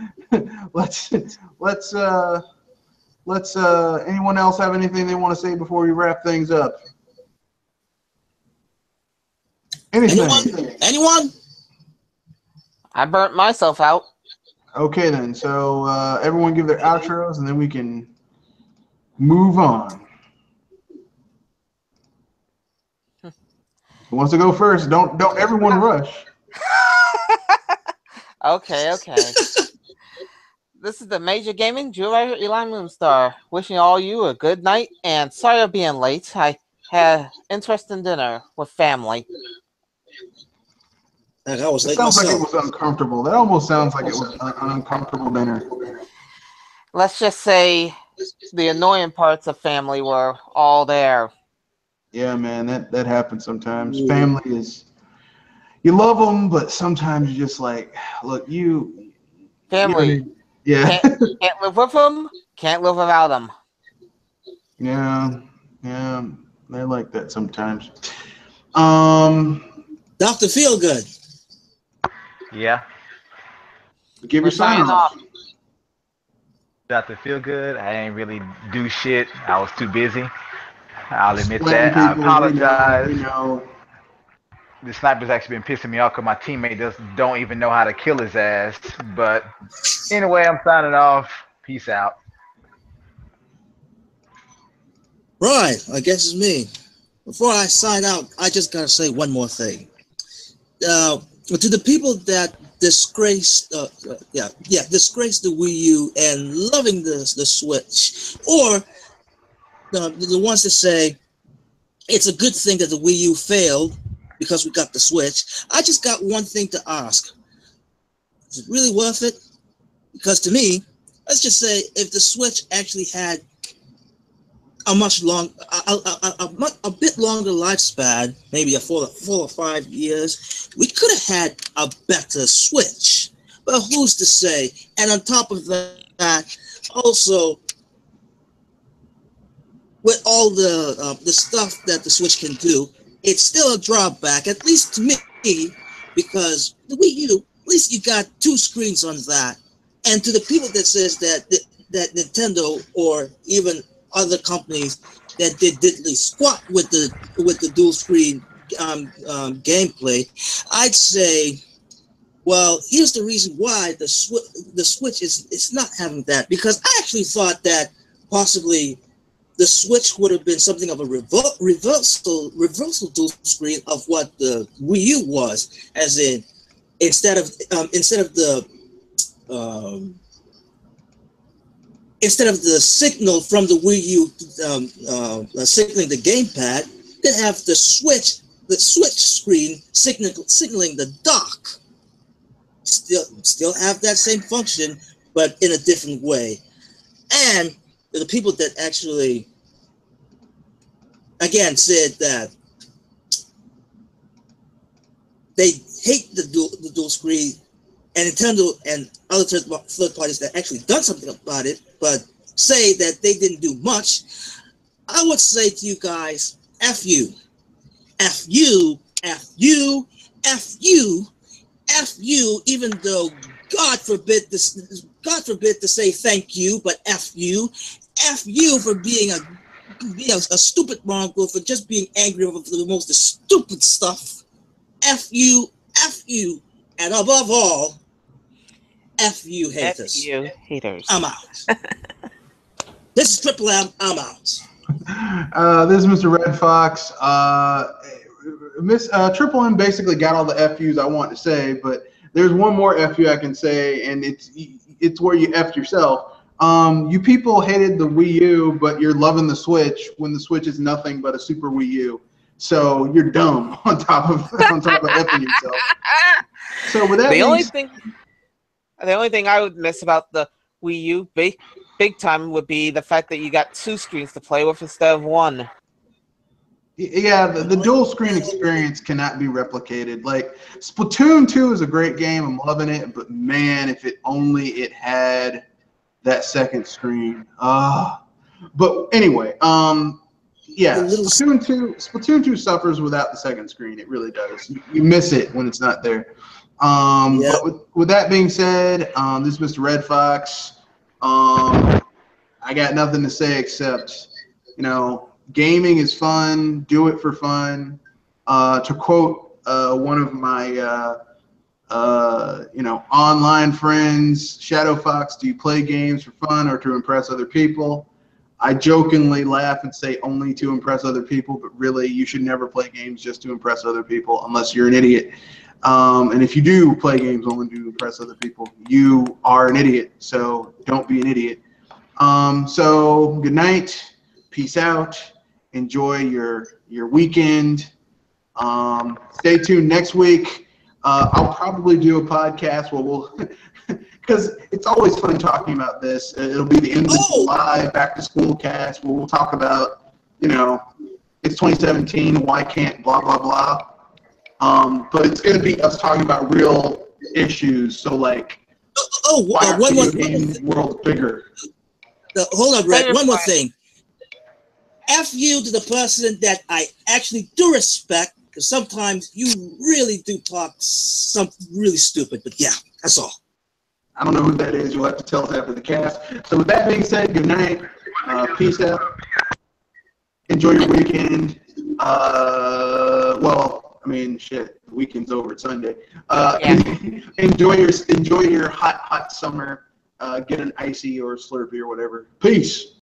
let's anyone else have anything they want to say before we wrap things up? Anyone? I burnt myself out. Okay then, so everyone give their outros and then we can move on. Who wants to go first? Don't everyone rush. Okay. This is the Major Gaming Jeweler Eli Moonstar, wishing all you a good night and sorry for being late. I had interesting dinner with family. It sounds like it was uncomfortable. That almost sounds like it was an uncomfortable dinner. Let's just say the annoying parts of family were all there. Yeah, man, that happens sometimes. Yeah. Family is, you love them, but sometimes you're just like, look, family Yeah. Can't live with them. Can't live without them. Yeah. They like that sometimes. Dr. Feelgood. Yeah. Give your sign off. Dr. Feelgood. I ain't really do shit. I was too busy. I'll admit Splatting that. I people, apologize. we know. The sniper's actually been pissing me off because my teammate don't even know how to kill his ass. But anyway, I'm signing off. Peace out. Right, I guess it's me. Before I sign out, I just gotta say one more thing. To the people that disgrace the Wii U and loving the Switch, or the ones that say it's a good thing that the Wii U failed because we got the Switch, I just got one thing to ask. Is it really worth it? Because to me, let's just say if the Switch actually had a bit longer lifespan, maybe a 4 or 5 years, we could have had a better Switch. But who's to say? And on top of that, also with all the stuff that the Switch can do, it's still a drawback, at least to me, because the Wii U, at least you got 2 screens on that. And to the people that says that Nintendo or even other companies that did diddly squat with the dual screen gameplay, I'd say, well, here's the reason why the Switch is not having that, because I actually thought that possibly the Switch would have been something of a reversal dual screen of what the Wii U was, as in instead of the signal from the Wii U signaling the gamepad, they have the Switch screen signaling the dock. Still have that same function, but in a different way. And the people that actually, again, said that they hate the dual screen, and Nintendo and other third parties that actually done something about it, but say that they didn't do much, I would say to you guys, F you. F you, F you, F you, F you, even though God forbid to say thank you, but F you for being a stupid mongrel, for just being angry over the most stupid stuff. F you, and above all, F you haters. F you haters. I'm out. This is Triple M. I'm out. This is Mr. Red Fox. Triple M basically got all the FUs I want to say, but there's one more FU I can say, and it's where you F'd yourself. You people hated the Wii U, but you're loving the Switch when the Switch is nothing but a Super Wii U. So you're dumb on top of F'ing yourself. So with that, the only thing I would miss about the Wii U big time would be the fact that you got 2 screens to play with instead of 1. Yeah, the dual screen experience cannot be replicated. Like, Splatoon 2 is a great game. I'm loving it, but man, if it had that second screen. But anyway, yeah, Splatoon 2 suffers without the second screen. It really does. You miss it when it's not there. But with that being said, this is Mr. Red Fox. I got nothing to say except, gaming is fun. Do it for fun. To quote one of my online friends, Shadow Fox, do you play games for fun or to impress other people? I jokingly laugh and say only to impress other people, but really you should never play games just to impress other people unless you're an idiot. And if you do play games only to impress other people, you are an idiot. So don't be an idiot. So good night. Peace out. Enjoy your weekend. Stay tuned next week. I'll probably do a podcast where we'll, because it's always fun talking about this. It'll be the end of July back to school cast where we'll talk about, it's 2017. Why can't blah blah blah. But it's going to be us talking about real issues. So like One more world bigger. Hold on, Brett. One more thing. F you to the person that I actually do respect, because sometimes you really do talk something really stupid. But yeah, that's all. I don't know who that is. You'll have to tell us after the cast. So with that being said, good night. Peace out. Enjoy your weekend. Well, I mean, shit. The weekend's over. It's Sunday. Enjoy your hot summer. Get an icy or a Slurpee or whatever. Peace.